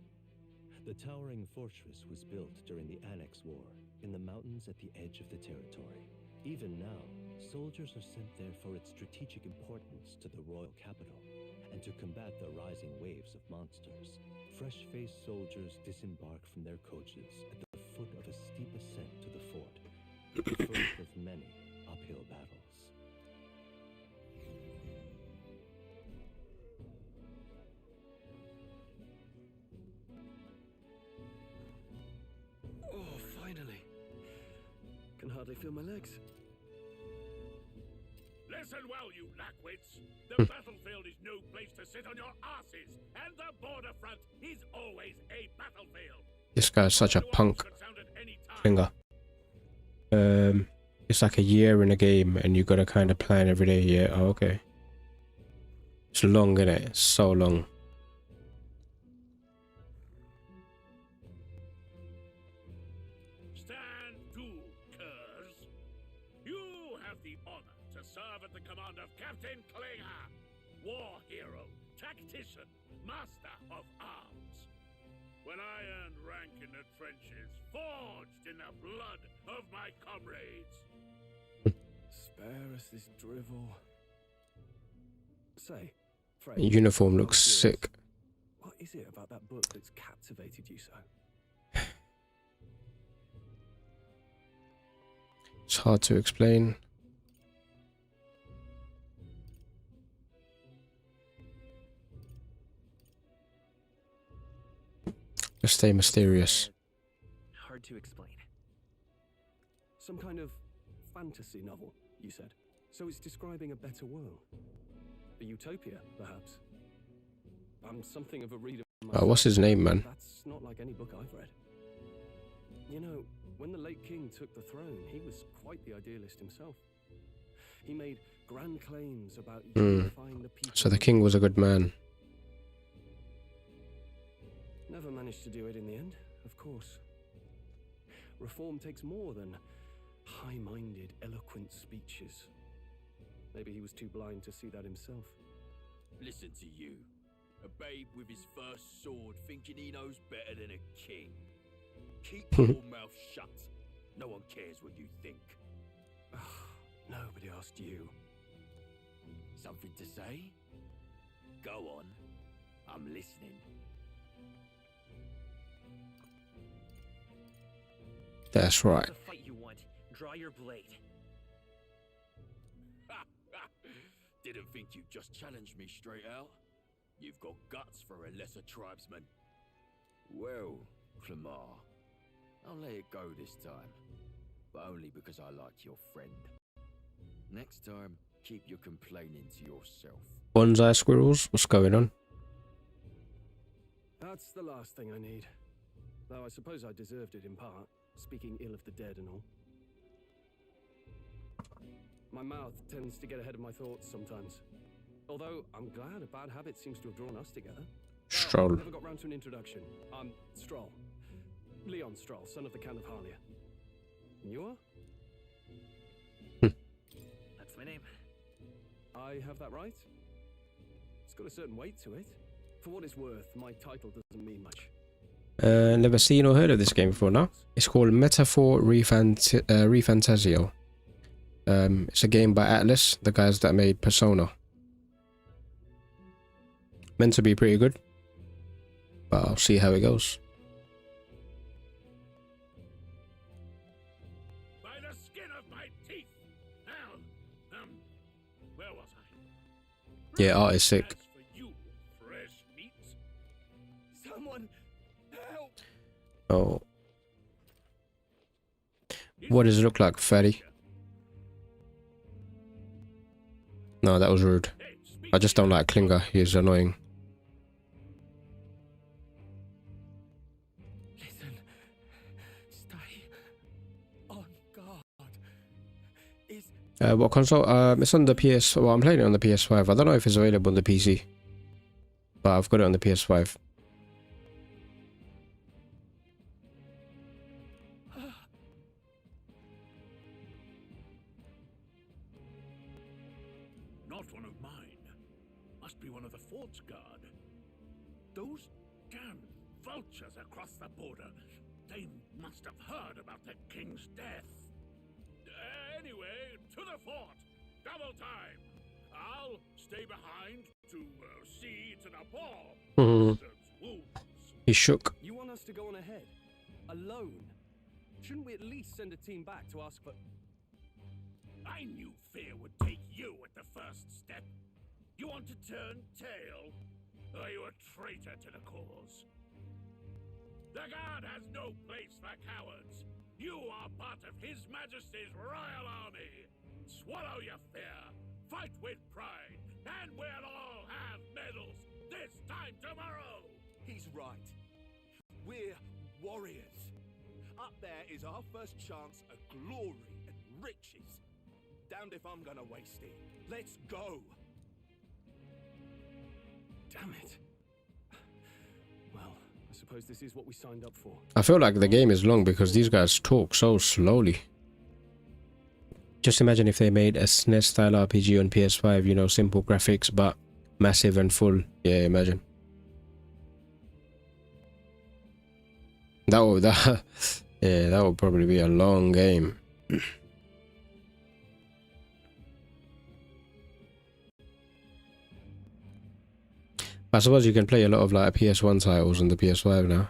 The towering fortress was built during the Annex War in the mountains at the edge of the territory. Even now, soldiers are sent there for its strategic importance to the royal capital and to combat the rising waves of monsters. Fresh-faced soldiers disembark from their coaches at the foot of a steep ascent to the fort, the first of many uphill battles. Oh, finally. Can hardly feel my legs. Listen well, you lackwits. The battlefield is no place to sit on your asses, and the border front is always a battlefield. This guy's such a punk finger. It's like a year in a game and you gotta kind of plan every day. Yeah, oh, okay. It's long, isn't it? It's so long. Stand to, curs. You have the honor to serve at the command of Captain Klinger, war hero, tactician, master of arms. When I earned rank in the trenches, forged in the blood of my comrades. Spare us this drivel. Say, Fred, The uniform looks sick. what is it about that book that's captivated you so? It's hard to explain. Just stay mysterious. Hard to explain. Some kind of fantasy novel, you said. So it's describing a better world. A utopia, perhaps. I'm something of a reader myself. What's his name, man? That's not like any book I've read. You know, when the late king took the throne, he was quite the idealist himself. He made grand claims about unifying the people. So the king was a good man. Never managed to do it in the end, of course. Reform takes more than high-minded, eloquent speeches. Maybe he was too blind to see that himself. Listen to you. A babe with his first sword thinking he knows better than a king. Keep your mouth shut. No one cares what you think. Nobody asked you. Something to say? Go on. I'm listening. That's right. The fight you want. Draw your blade. Didn't think you'd just challenge me straight out. You've got guts for a lesser tribesman. Well, Clemar, I'll let it go this time. But only because I like your friend. Next time, keep your complaining to yourself. Bonsai squirrels? What's going on? That's the last thing I need. Though I suppose I deserved it in part, speaking ill of the dead and all. My mouth tends to get ahead of my thoughts sometimes. Although, I'm glad a bad habit seems to have drawn us together. Stroll. Never got round to an introduction. I'm Stroll. Leon Stroll, son of the Count of Harlia. And you are? That's my name. I have that right? It's got a certain weight to it. For what it's worth, my title doesn't mean much. Never seen or heard of this game before, no? It's called Metaphor Refantazio. It's a game by Atlas, the guys that made Persona. Meant to be pretty good, but I'll see how it goes. By the skin of my teeth. Now, where was I? Yeah, art is sick. As for you, fresh meat. Someone help! Oh. What does it look like, fatty? No, that was rude. I just don't like Klinger. He's annoying. Listen. Stay on guard. What console? It's on the PS. Well, I'm playing it on the PS5. I don't know if it's available on the PC, but I've got it on the PS5. Not one of mine. Must be one of the fort's guard. Those damn vultures across the border. They must have heard about the king's death. Anyway, to the fort. Double time. I'll stay behind to see to the ball. He shook. You want us to go on ahead? Alone? Shouldn't we at least send a team back to ask for... I knew fear would take you at the first step. You want to turn tail? Are you a traitor to the cause? The guard has no place for cowards. You are part of His Majesty's Royal Army. Swallow your fear. Fight with pride. And we'll all have medals this time tomorrow. He's right. We're warriors. Up there is our first chance at glory and riches. Damned if I'm gonna waste it. Let's go. Damn it. Well, I suppose this is what we signed up for. I feel like the game is long because these guys talk so slowly. Just imagine if they made a SNES style RPG on PS5, you know, simple graphics but massive and full. Yeah, imagine. That would probably be a long game. I suppose you can play a lot of like PS1 titles on the PS5 now.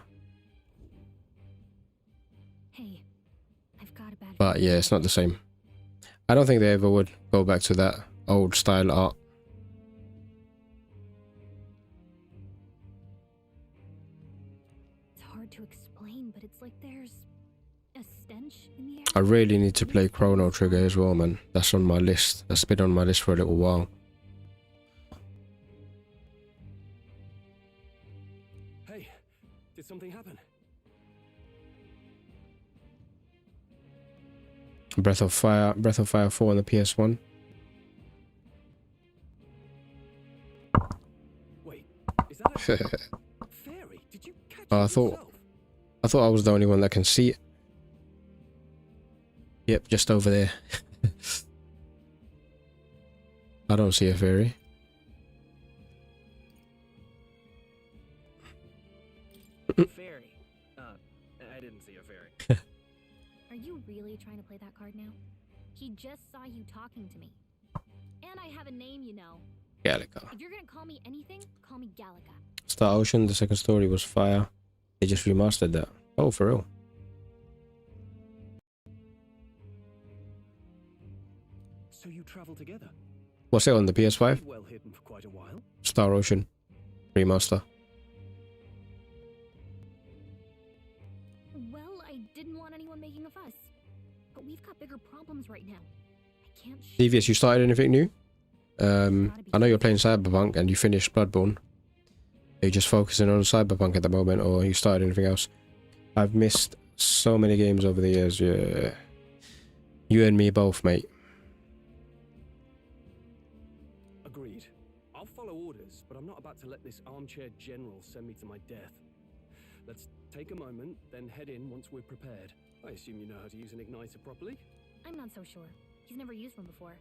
Hey, I've got a bad But yeah, it's not the same. I don't think they ever would go back to that old style art. It's hard to explain, but it's like there's a stench in the air. I really need to play Chrono Trigger as well, man. That's on my list. That's been on my list for a little while. Hey, did something happen? Breath of Fire 4 on the PS1. Wait, is that a fairy? Did you catch it yourself? I thought I was the only one that can see it. Yep, just over there. I don't see a fairy. Fairy. I didn't see a fairy. Are you really trying to play that card now? He just saw you talking to me. And I have a name, you know. Gallica. If you're gonna call me anything, call me Gallica. Star Ocean, the second story was Fire. They just remastered that. Oh, for real? So you travel together? What's it on the PS5? Well hidden for quite a while. Star Ocean remaster. Well, I didn't want anyone making a fuss. But we've got bigger problems right now. I can't Devious, you started anything new? I know you're playing Cyberpunk and you finished Bloodborne. Are you just focusing on Cyberpunk at the moment, or you started anything else? I've missed so many games over the years. Yeah, you and me both, mate. Agreed. I'll follow orders, but I'm not about to let this armchair general send me to my death. Let's take a moment, then head in once we're prepared. I assume you know how to use an igniter properly? I'm not so sure. He's never used one before.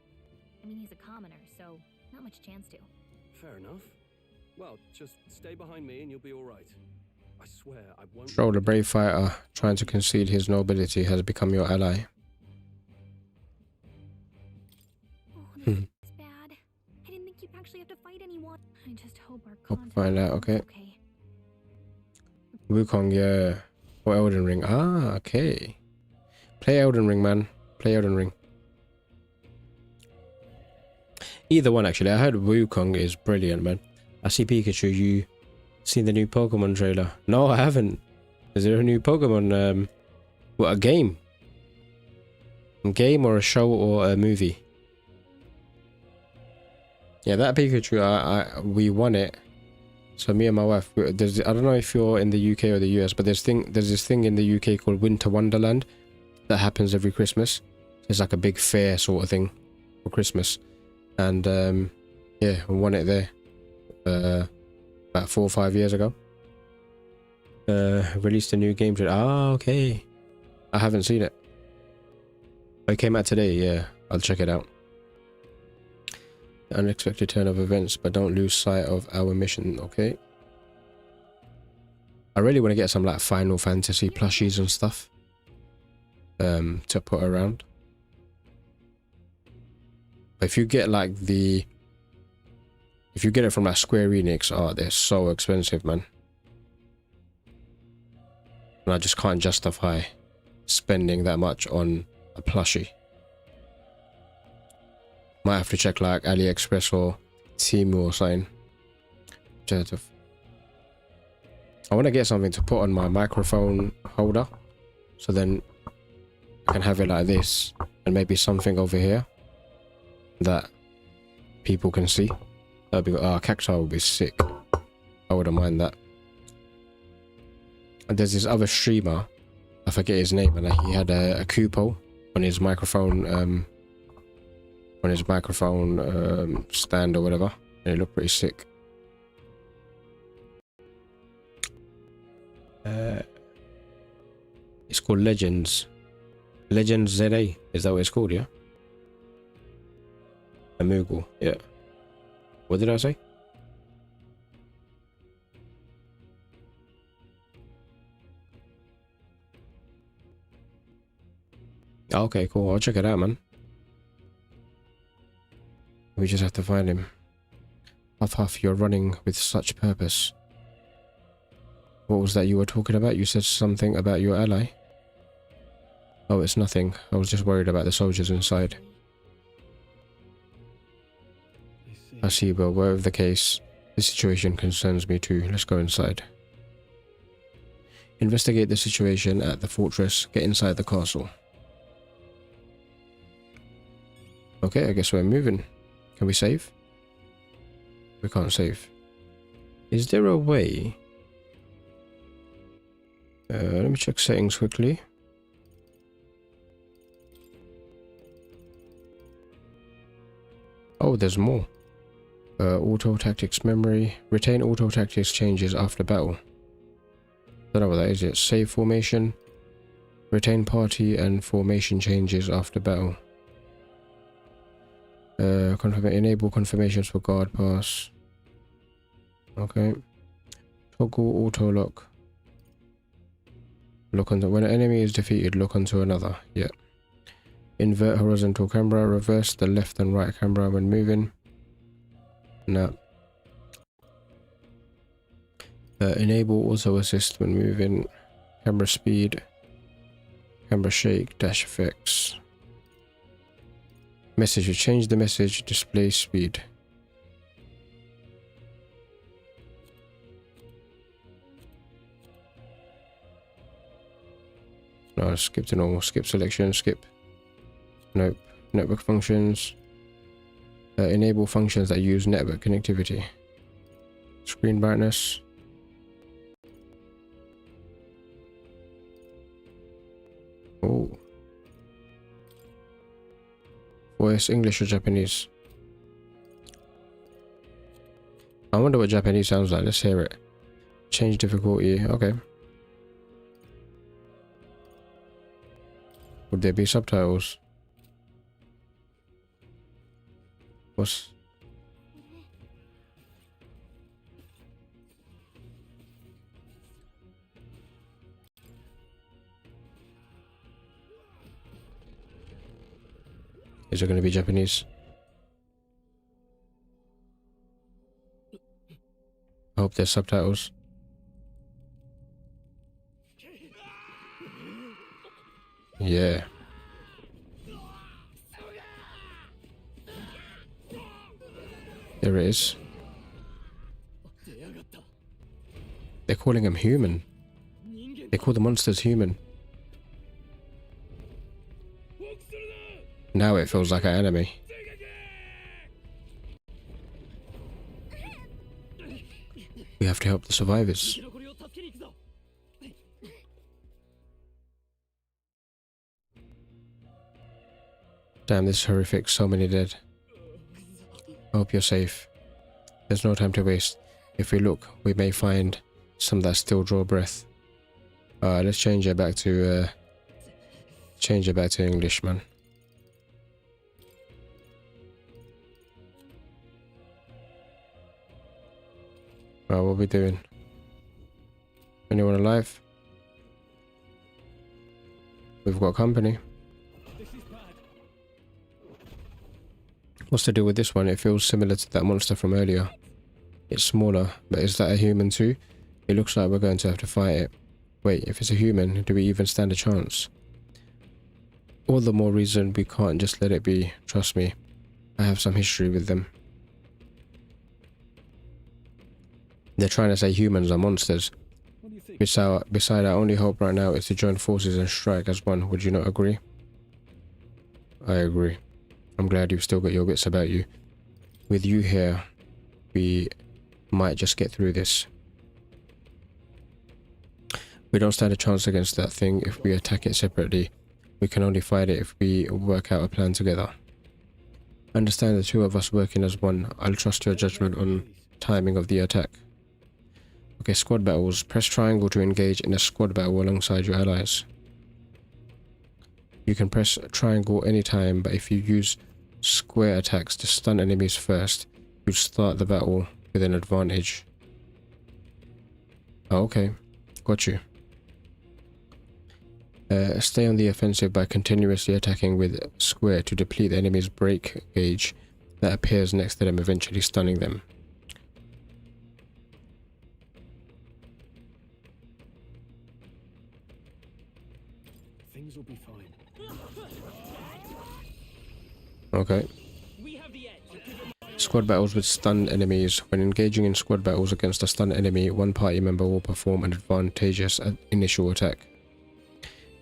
I mean, he's a commoner, so not much chance to. Fair enough. Well, just stay behind me and you'll be all right. I swear I won't. Stroll, the brave fighter trying to conceal his nobility, has become your ally. Oh, this is bad. I didn't think you'd actually have to fight anyone. I just hope our Hope contact find out, is okay. okay. Wukong, yeah. Or Elden Ring. Ah, okay. Play Elden Ring, man. Play Elden Ring. Either one, actually. I heard Wukong is brilliant, man. I see Pikachu. You seen the new Pokemon trailer? No, I haven't. Is there a new Pokemon? What, a game? A game or a show or a movie? Yeah, that Pikachu, we won it. So me and my wife, I don't know if you're in the UK or the US, but there's this thing in the UK called Winter Wonderland that happens every Christmas. It's like a big fair sort of thing for Christmas. And yeah, we won it there about 4 or 5 years ago. Released a new game. Ah, okay. I haven't seen it. It came out today, yeah. I'll check it out. Unexpected turn of events, but don't lose sight of our mission, okay? I really want to get some like Final Fantasy plushies and stuff to put around. But if you get like if you get it from like Square Enix, oh, they're so expensive, man. And I just can't justify spending that much on a plushie. Might have to check like AliExpress or Temu or something. I want to get something to put on my microphone holder, so then I can have it like this, and maybe something over here that people can see. That'd be cacti would be sick. I wouldn't mind that. And there's this other streamer, I forget his name, and he had a Kupo on his microphone stand or whatever, and it looked pretty sick. It's called Legends ZA, is that what it's called? Yeah, a Moogle. Yeah, what did I say? Okay, cool, I'll check it out, man. We just have to find him. Huff, you're running with such purpose. What was that you were talking about? You said something about your ally? Oh, it's nothing. I was just worried about the soldiers inside. I see, but whatever the case, this situation concerns me too. Let's go inside. Investigate the situation at the fortress. Get inside the castle. Okay, I guess we're moving. Can we save? We can't save. Is there a way? Let me check settings quickly. Oh, there's more. Auto tactics memory. Retain auto tactics changes after battle. Don't know what that is yet. Save formation. Retain party and formation changes after battle. Enable confirmations for guard pass. Okay. Toggle auto lock. Look onto when an enemy is defeated, look onto another. Yeah. Invert horizontal camera. Reverse the left and right camera when moving. No. Enable auto assist when moving. Camera speed. Camera shake. Dash effects. Message. You change the message. Display speed. No, skip to normal. Skip selection. Skip. Nope. Network functions. Enable functions that use network connectivity. Screen brightness. Oh. Voice English or Japanese? I wonder what Japanese sounds like. Let's hear it. Change difficulty. Okay. Would there be subtitles? What's... Is it going to be Japanese? I hope there's subtitles. Yeah. There it is. They're calling him human. They call the monsters human. Now it feels like an anime. We have to help the survivors. Damn, this is horrific. So many dead. I hope you're safe. There's no time to waste. If we look, we may find some that still draw breath. Let's change it back to English, man. What are we doing? Anyone alive? We've got company. What's the deal with this one? It feels similar to that monster from earlier. It's smaller, but is that a human too? It looks like we're going to have to fight it. Wait, if it's a human, do we even stand a chance? All the more reason we can't just let it be. Trust me, I have some history with them. They're trying to say humans are monsters. Beside, our only hope right now is to join forces and strike as one. Would you not agree? I agree. I'm glad you've still got your wits about you. With you here, we might just get through this. We don't stand a chance against that thing if we attack it separately. We can only fight it if we work out a plan together. Understand the two of us working as one. I'll trust your judgment on timing of the attack. Okay, squad battles. Press triangle to engage in a squad battle alongside your allies. You can press triangle anytime, but if you use square attacks to stun enemies first, you start the battle with an advantage. Oh, okay. Got you. Stay on the offensive by continuously attacking with square to deplete the enemy's break gauge that appears next to them, eventually stunning them. Things will be fine. Okay. Squad battles with stunned enemies. When engaging in squad battles against a stunned enemy, one party member will perform an advantageous initial attack.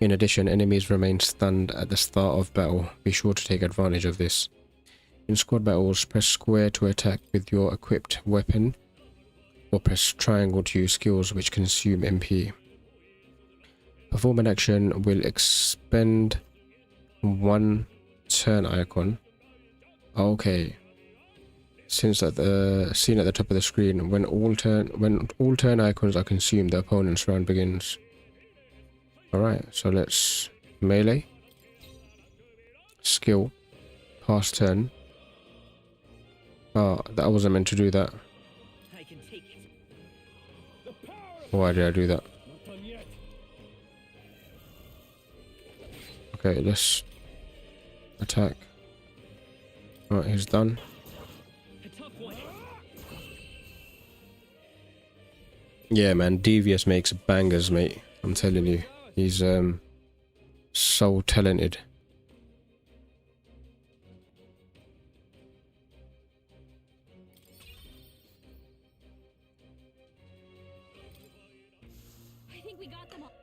In addition, enemies remain stunned at the start of battle. Be sure to take advantage of this. In squad battles, press square to attack with your equipped weapon, or press triangle to use skills which consume MP. Perform an action will expend one turn icon. Okay. Since at the scene at the top of the screen, when all turn icons are consumed, the opponent's round begins. Alright, so let's melee, skill, pass turn. Oh, I wasn't meant to do that. Why did I do that? Okay, let's attack. Alright, he's done. Yeah, man, Devious makes bangers, mate. I'm telling you. He's so talented.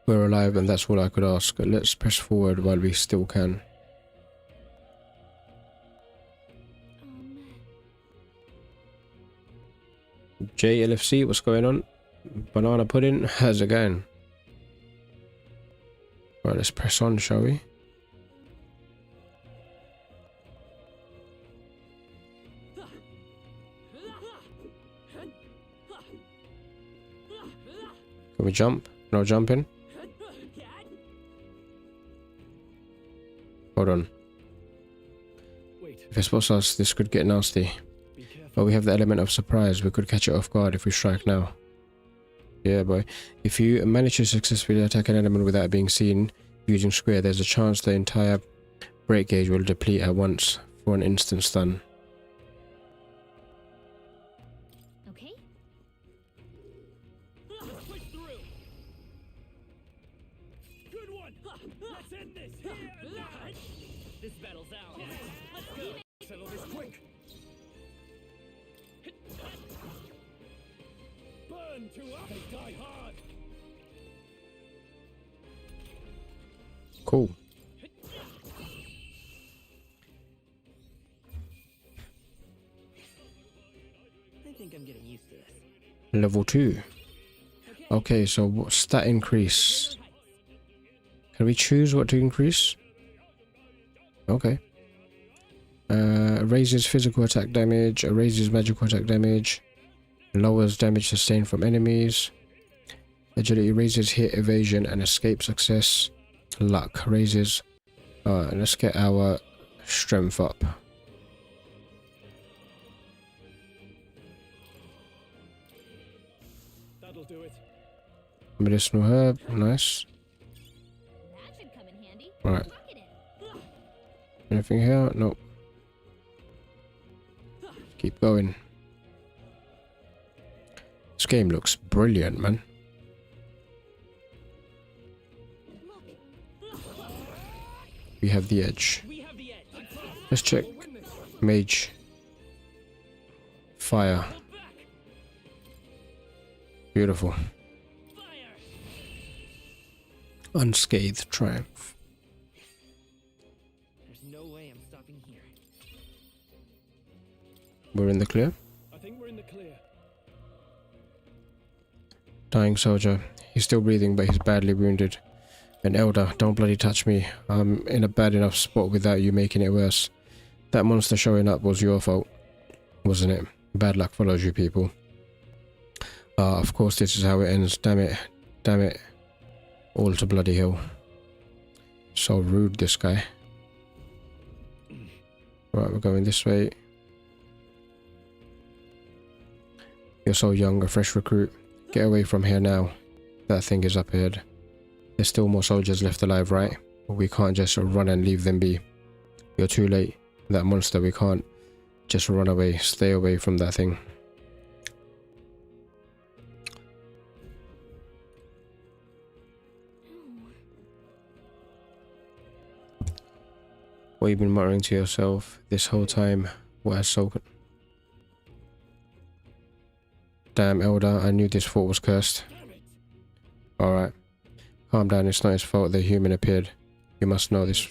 We're alive and that's all I could ask. Let's press forward while we still can. JLFC, what's going on? Banana pudding, how's it going? Right, let's press on, shall we? Can we jump? No jumping? Hold on. If it spots us, this could get nasty. But we have the element of surprise. We could catch it off guard if we strike now. Yeah, boy. If you manage to successfully attack an enemy without being seen using square, there's a chance the entire Break gauge will deplete at once for an instant stun. Okay. Let's push through. Good one. Let's end this here and now. This battle's ours. Let's go. Settle this quick. Burn to us. They die hard. Cool. I think I'm getting used to this. Level 2. Okay, so what stat increase? Can we choose what to increase? Okay. Raises physical attack damage, raises magical attack damage, lowers damage sustained from enemies. Agility raises hit evasion and escape success. Luck raises. Let's get our strength up. That'll do it. Medicinal herb, nice. That should come in handy. Right. Lock it in. Anything here? Nope. Keep going. This game looks brilliant, man. We have the edge. Let's check. Mage. Fire. Beautiful. Unscathed triumph. There's no way I'm stopping here. We're in the clear. I think we're in the clear. Dying soldier. He's still breathing, but he's badly wounded. An elder, don't bloody touch me. I'm in a bad enough spot without you making it worse. That monster showing up was your fault, wasn't it? Bad luck follows you, people. Of course this is how it ends. Damn it. Damn it. All to bloody hell. So rude, this guy. Right, we're going this way. You're so young, a fresh recruit. Get away from here now. That thing is up ahead. There's still more soldiers left alive, right? But we can't just run and leave them be. You're too late. That monster, we can't just run away. Stay away from that thing. What have you been muttering to yourself this whole time? What has spoken? Damn, Elder, I knew this fort was cursed. Alright. Calm down, it's not his fault the human appeared. You must know this.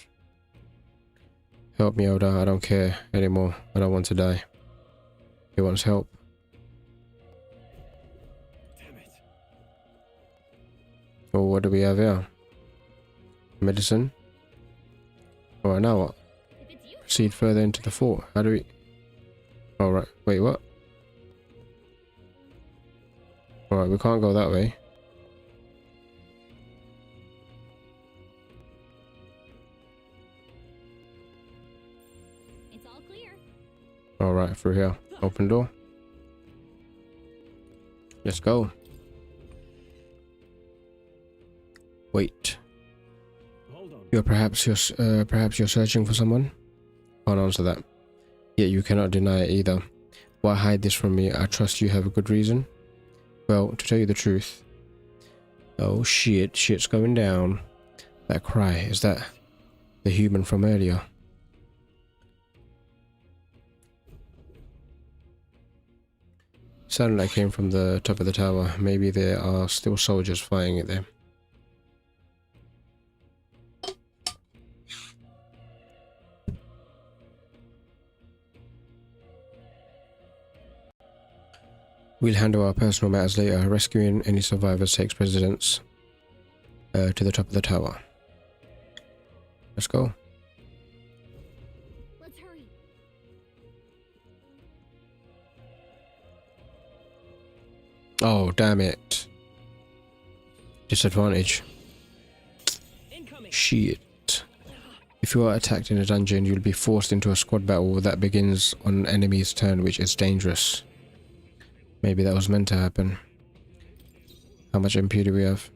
Help me, Elder, I don't care anymore. I don't want to die. He wants help. Damn it. Oh, what do we have here? Medicine? Alright, now what? Proceed further into the fort. How do we... Alright, wait, what? Alright, we can't go that way. It's all clear. Alright, through here. Open door. Let's go. Wait. Perhaps you're searching for someone? Can't answer that. Yet you cannot deny it either. Why hide this from me? I trust you have a good reason. Well, to tell you the truth. Oh shit, shit's going down. That cry, is that the human from earlier? Sounded like it came from the top of the tower. Maybe there are still soldiers fighting it there. We'll handle our personal matters later. Rescuing any survivors takes precedence. To the top of the tower. Let's go. Let's hurry. Oh, damn it. Disadvantage. Shit. If you are attacked in a dungeon, you'll be forced into a squad battle that begins on an enemy's turn, which is dangerous. Maybe that was meant to happen. How much MP do we have?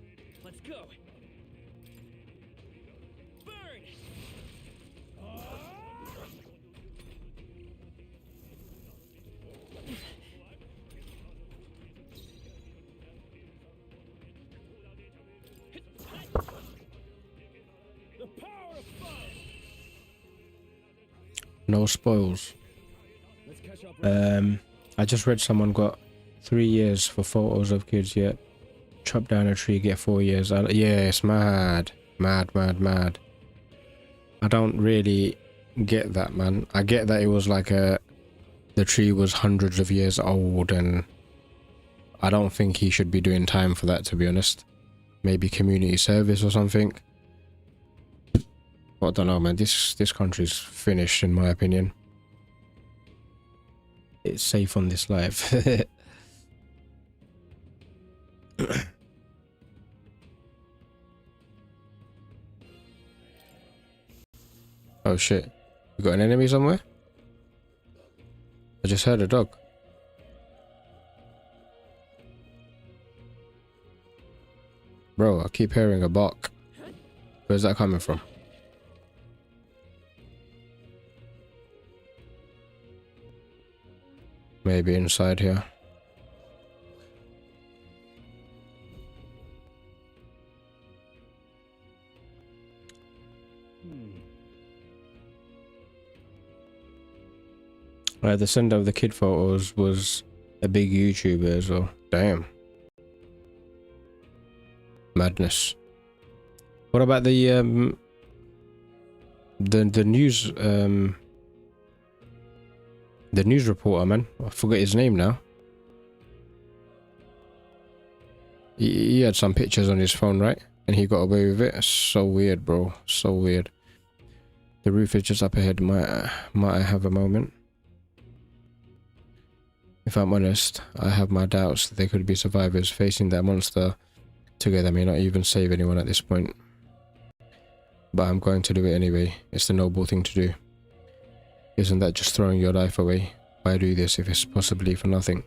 Let's go. Burn. No spoils. I just read someone got 3 years for photos of kids yet. Chop down a tree, get 4 years. Yeah, it's mad. Mad. I don't really get that, man. I get that it was like the tree was hundreds of years old, and I don't think he should be doing time for that, to be honest. Maybe community service or something. I don't know, man. This country's finished, in my opinion. It's safe on this life. Oh shit. You got an enemy somewhere? I just heard a dog. Bro, I keep hearing a bark. Where's that coming from? Maybe inside here. The sender of the kid photos was a big YouTuber as well. Damn. Madness. What about the news the news reporter, man? I forget his name now. He had some pictures on his phone, right? And he got away with it. So weird, bro. So weird. The roof is just up ahead. Might I have a moment? If I'm honest, I have my doubts that they could be survivors. Facing that monster together may not even save anyone at this point. But I'm going to do it anyway. It's the noble thing to do. Isn't that just throwing your life away? Why do this if it's possibly for nothing?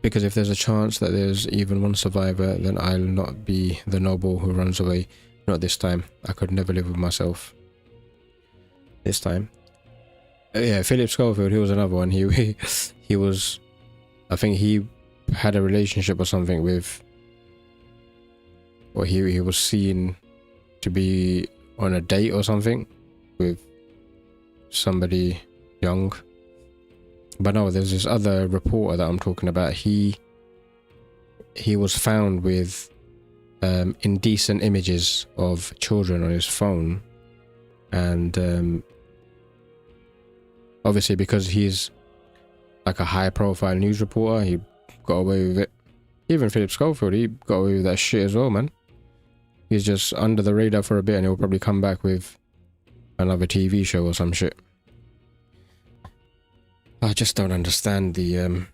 Because if there's a chance that there's even one survivor, then I'll not be the noble who runs away. Not this time. I could never live with myself. This time. Yeah, Philip Schofield, he was another one. He was, I think he had a relationship or something with, or he was seen to be on a date or something with somebody young. But no, there's this other reporter that I'm talking about. He was found with indecent images of children on his phone, and obviously because he's like a high profile news reporter, he got away with it. Even Philip Schofield, he got away with that shit as well, man. He's just under the radar for a bit, and he'll probably come back with another TV show or some shit. I just don't understand the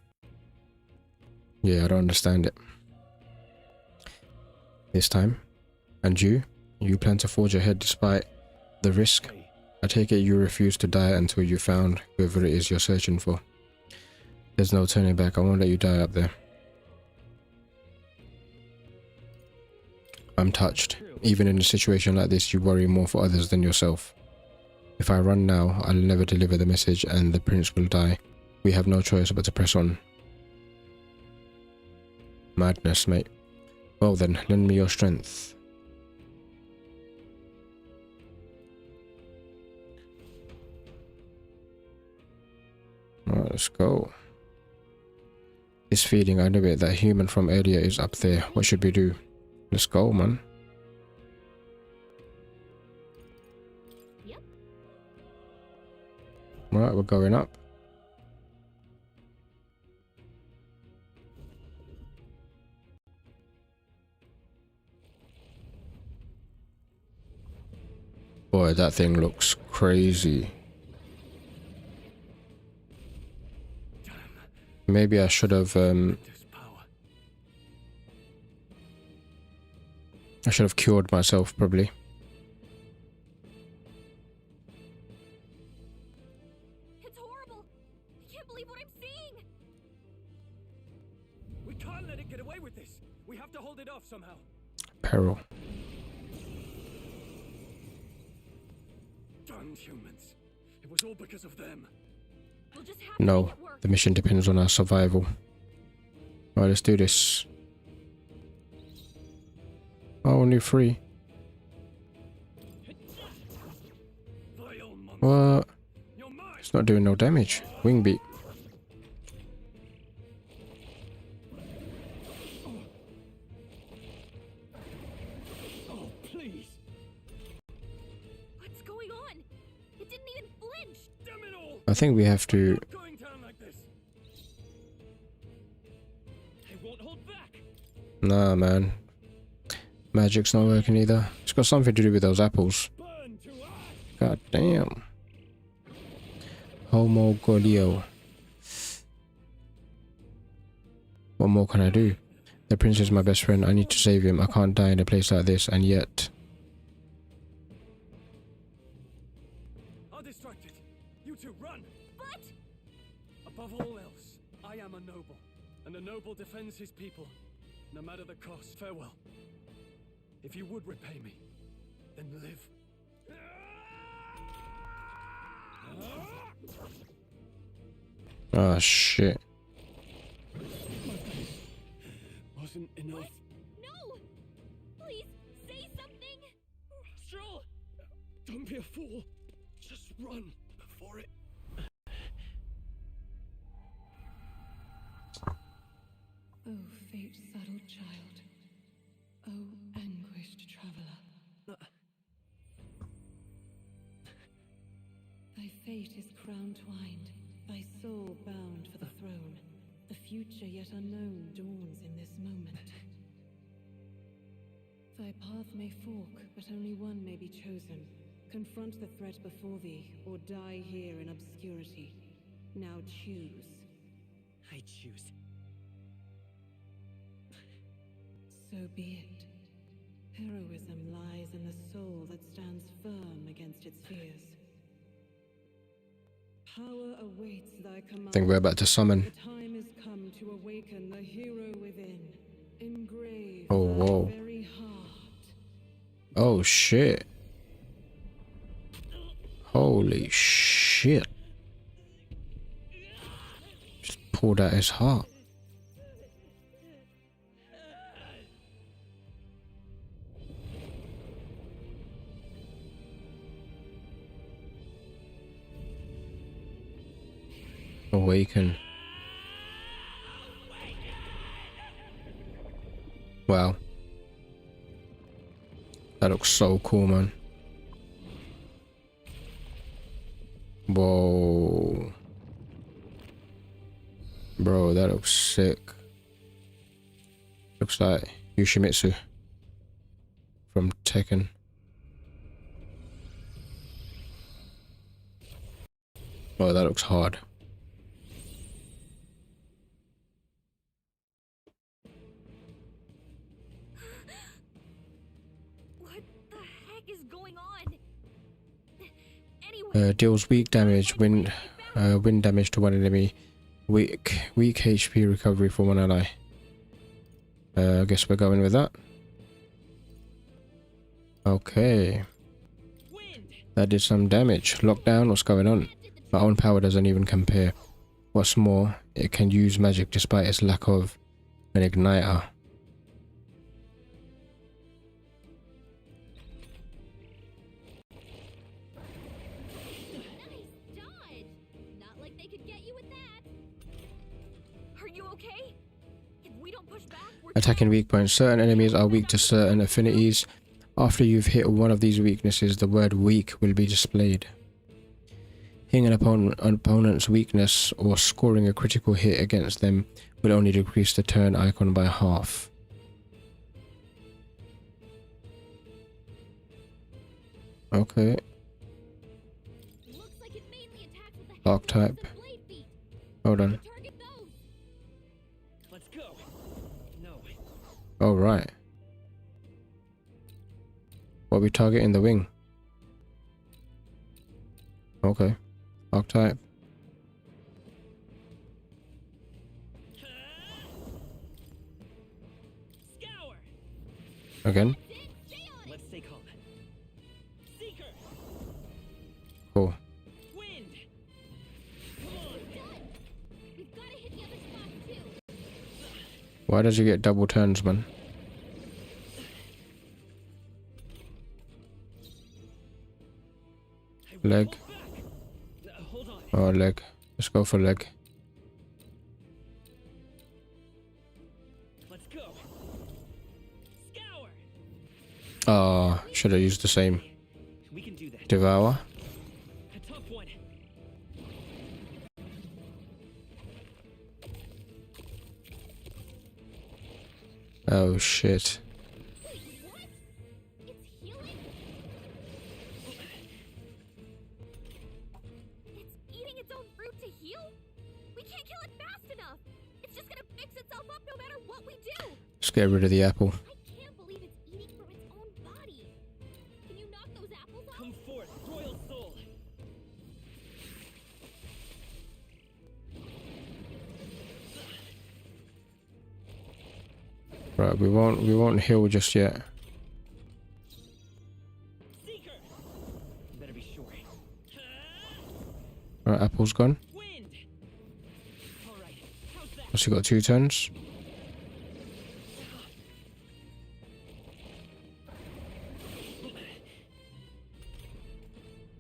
yeah, I don't understand it this time. And you plan to forge ahead despite the risk. I take it you refuse to die until you found whoever it is you're searching for. There's no turning back. I won't let you die up there. I'm touched. Even in a situation like this, you worry more for others than yourself. If I run now, I'll never deliver the message and the prince will die. We have no choice but to press on. Madness, mate. Well then, lend me your strength. Alright, let's go. This feeling, I know it, that human from earlier is up there. What should we do? Let's go, man. Yep. Alright, we're going up. Boy, that thing looks crazy. Maybe I should have cured myself, probably. It's horrible. I can't believe what I'm seeing. We can't let it get away with this. We have to hold it off somehow. Peril. Damn humans. It was all because of them. We'll just have No, the mission depends on our survival. Alright, let's do this. Oh, only 3. What? It's not doing no damage. Wing beat. Oh, please. What's going on? It didn't even flinch. Damn it all. I think we have to. Going down like this. I won't hold back. Nah, man. Magic's not working either. It's got something to do with those apples. God damn. Homo Golio. What more can I do? The prince is my best friend. I need to save him. I can't die in a place like this, and yet. Are distracted. You two run! But Above all else, I am a noble, and a noble defends his people, no matter the cost. Farewell. If you would repay me, then live. Oh shit. Wasn't enough. no! Please say something. Stroll. Don't be a fool. Just run before it. Oh, fate-saddled child. Oh, anguished traveler. Thy fate is crown-twined, thy soul bound for the throne. The future yet unknown dawns in this moment. Thy path may fork, but only one may be chosen. Confront the threat before thee, or die here in obscurity. Now choose. I choose. So be it. Heroism lies in the soul that stands firm against its fears. Power awaits thy command. I think we're about to summon. The time is come to awaken the hero within. Engrave Oh, thy whoa. very heart. Oh shit. Holy shit. Just pulled out his heart. Awaken. Wow. That looks so cool, man. Whoa. Bro, that looks sick. Looks like Yoshimitsu from Tekken. Oh, that looks hard. What the heck is going on? Anyway, Deals weak damage, wind damage to one enemy. Weak HP recovery for one ally. I guess we're going with that. Okay. That did some damage. Lockdown, what's going on? My own power doesn't even compare. What's more, it can use magic despite its lack of an igniter. not like they could get you with that. Are you okay? If we don't push back, we're Attacking weak points. Certain enemies are weak to certain affinities. After you've hit one of these weaknesses, the word weak will be displayed. Hitting an opponent's weakness or scoring a critical hit against them will only decrease the turn icon by half. Okay. Dark type. Hold on. Let's go. No. Oh, right. What are we targeting? The wing? Okay. Archetype. Again? Let's stay calm. Seeker. Cool. Wind. We've got to hit the other spots too. Why does he get double turns, man? Leg. Oh, leg. Let's go for leg. Let's go. Scour. Oh, should have used the same. We can do that. Devour. A tough one. Oh shit. It's eating its own fruit to heal? We can't kill it fast enough! It's just gonna fix itself up no matter what we do! Let's get rid of the apple. I can't believe it's eating from its own body! Can you knock those apples off? Come forth, royal soul. Right, we won't heal just yet. Seeker. Better be sure. Right, apple's gone. Wind. All right. How's that? What's he got? 2 turns.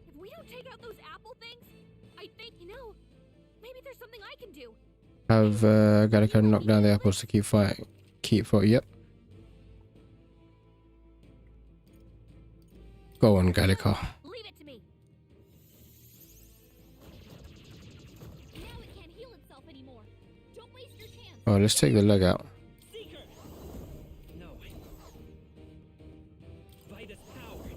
If we don't take out those apple things, I think, maybe there's something I can do. Have Gallica knock down the apples to keep fighting. Keep fighting. Yep. Go on, Gallica. Leave it to me. Now it can't heal itself anymore. Don't waste your chance. Oh, let's take the leg out. Seeker. No. Vitus power.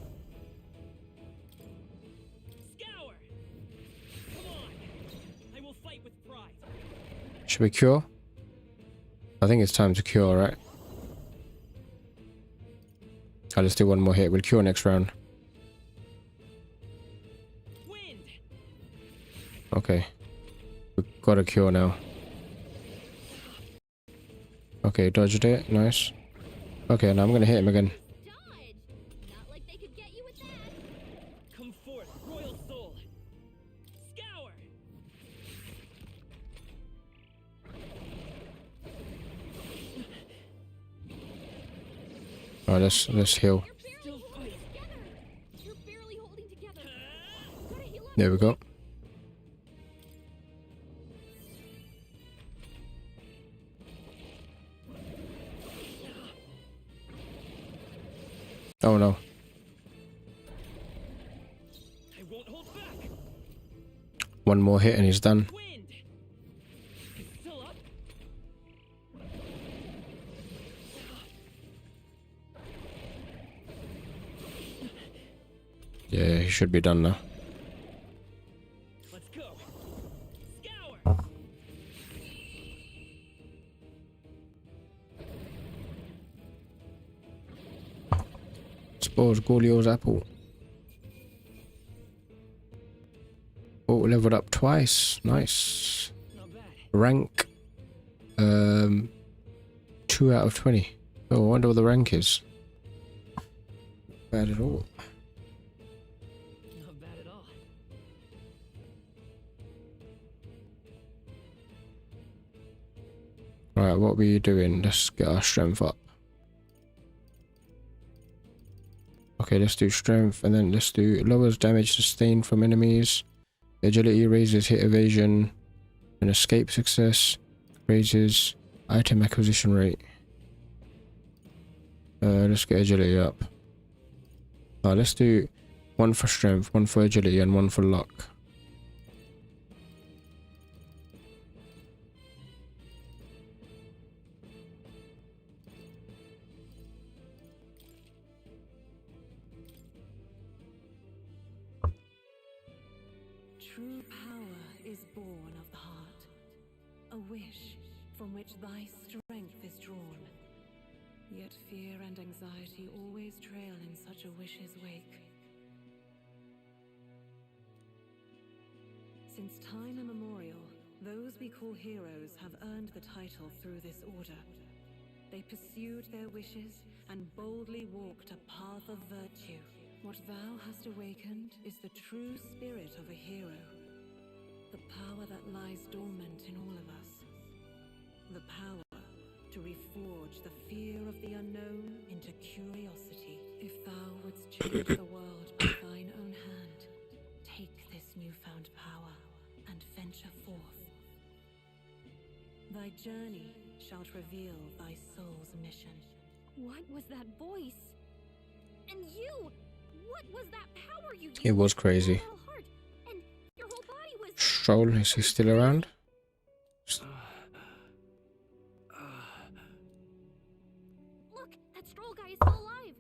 Scour. Come on. I will fight with pride. Should we cure? I think it's time to cure, right? Oh, let's do one more hit. We'll cure next round. Wind. Okay. We've got a cure now. Okay, dodged it. Nice. Okay, now I'm gonna hit him again. Dodge. Not like they could get you with that. Come forth, royal soul. Scour. Alright, let's heal. You're barely holding together. Gotta heal up. There we go. Oh no. I won't hold back. One more hit and he's done. Wind. It's still up. Yeah, he should be done now. Let's go. Scour. Suppose Gorlio's apple. Oh, leveled up twice. Nice. Rank 2 out of 20. Oh, I wonder what the rank is. Bad at all. Not bad at all. Right, what were you doing? Let's get our strength up. Okay, let's do strength and then let's do lowers damage sustained from enemies. Agility raises hit evasion and escape success. Raises item acquisition rate. Let's get agility up. Let's do 1 for strength, 1 for agility and 1 for luck. True power is born of the heart, a wish from which thy strength is drawn. Yet fear and anxiety always trail in such a wish's wake. Since time immemorial, those we call heroes have earned the title through this order. They pursued their wishes and boldly walked a path of virtue. What thou hast awakened is the true spirit of a hero. The power that lies dormant in all of us. The power to reforge the fear of the unknown into curiosity. If thou wouldst change the world by thine own hand, take this newfound power and Thy journey shalt reveal thy soul's mission. What was that voice? And you! What was that power you used? It was crazy. Your heart, and your whole body was... Stroll, is he still around? Look, that Stroll guy is still alive.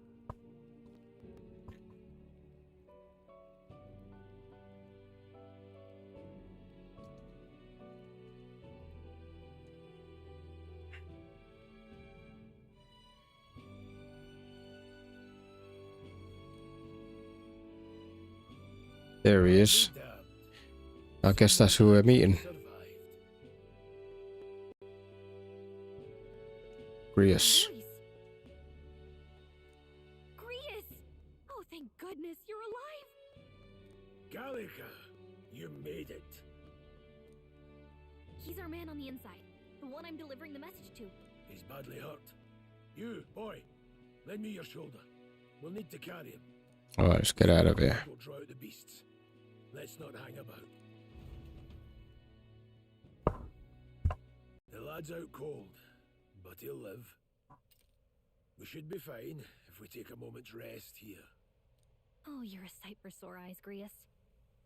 There he is. I guess that's who we're meeting. Grius. Grius! Oh, thank goodness you're alive! Gallica, you made it. He's our man on the inside. The one I'm delivering the message to. He's badly hurt. You, boy, lend me your shoulder. We'll need to carry him. Alright, let's get out of here. We'll draw out the beasts. Let's not hang about. The lad's out cold, but he'll live. We should be fine if we take a moment's rest here. Oh, you're a sight for sore eyes, Grius.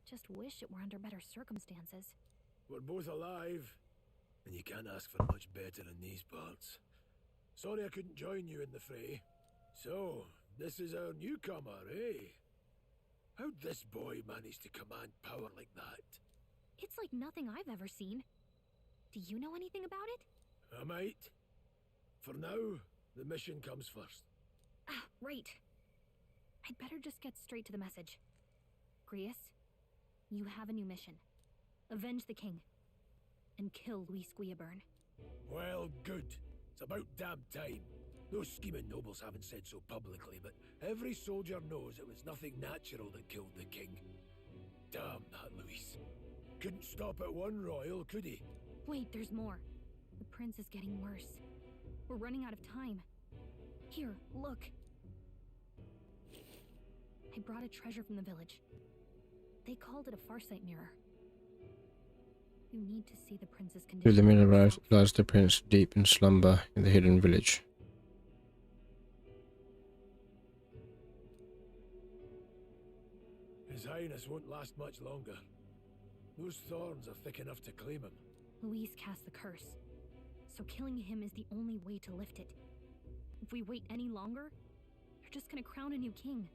Just wish it were under better circumstances. We're both alive, and you can't ask for much better in these parts. Sorry I couldn't join you in the fray. So, this is our newcomer, eh? How'd this boy manage to command power like that? It's like nothing I've ever seen. Do you know anything about it? I might. For now, the mission comes first. Ah, right. I'd better just get straight to the message. Grius, you have a new mission. Avenge the king. And kill Luis Guillaburn. Well, good. It's about damn time. Those scheming nobles haven't said so publicly, but every soldier knows it was nothing natural that killed the king. Damn that Luis. Couldn't stop at one royal, could he? Wait, there's more. The prince is getting worse. We're running out of time. Here, look. I brought a treasure from the village. They called it a farsight mirror. You need to see the prince's condition. Through the mirror lies the prince deep in slumber in the hidden village. His Highness won't last much longer. Those thorns are thick enough to claim him. Luis cast the curse, so killing him is the only way to lift it. If we wait any longer, they're just gonna crown a new king.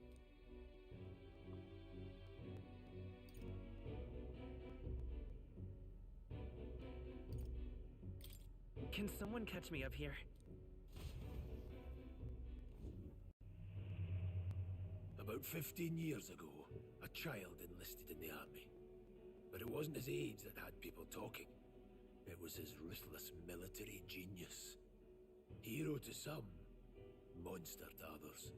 Can someone catch me up here? About 15 years ago, a child enlisted in the army. But it wasn't his age that had people talking. It was his ruthless military genius. Hero to some, monster to others.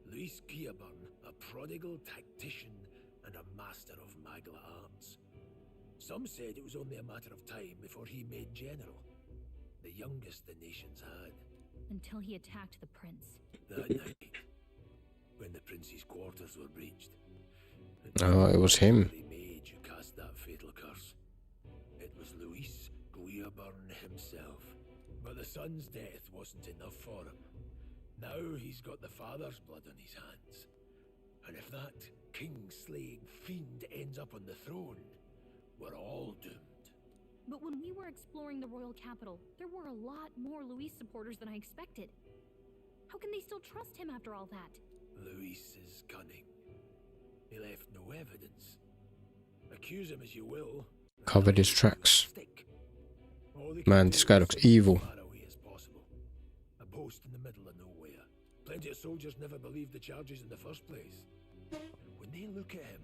Luis Guillaburn, a prodigal tactician and a master of Magla arts. Some said it was only a matter of time before he made general. The youngest the nations had. Until he attacked the prince. That night, when the prince's quarters were breached. Oh, it was him. The mage who cast that fatal curse. It was Luis Guillaburn himself. But the son's death wasn't enough for him. Now he's got the father's blood on his hands. And if that king-slaying fiend ends up on the throne, we're all doomed. But when we were exploring the royal capital, there were a lot more Luis supporters than I expected. How can they still trust him after all that? Luis is cunning. He left no evidence. Accuse him as you will. Covered his tracks. Man, this guy looks evil. A post in the middle of nowhere. Plenty of soldiers never believed the charges in the first place. When they look at him,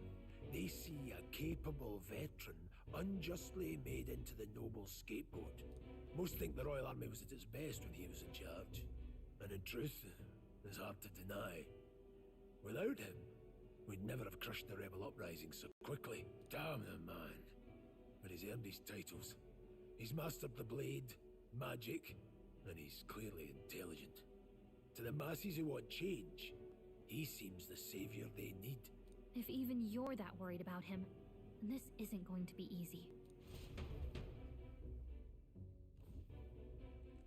they see a capable veteran unjustly made into the noble scapegoat. Most think the Royal Army was at its best when he was in charge. And in truth, it's hard to deny. Without him, we'd never have crushed the rebel uprising so quickly. Damn the man. But he's earned his titles. He's mastered the blade, magic, and he's clearly intelligent. To the masses who want change, he seems the savior they need. If even you're that worried about him, this isn't going to be easy.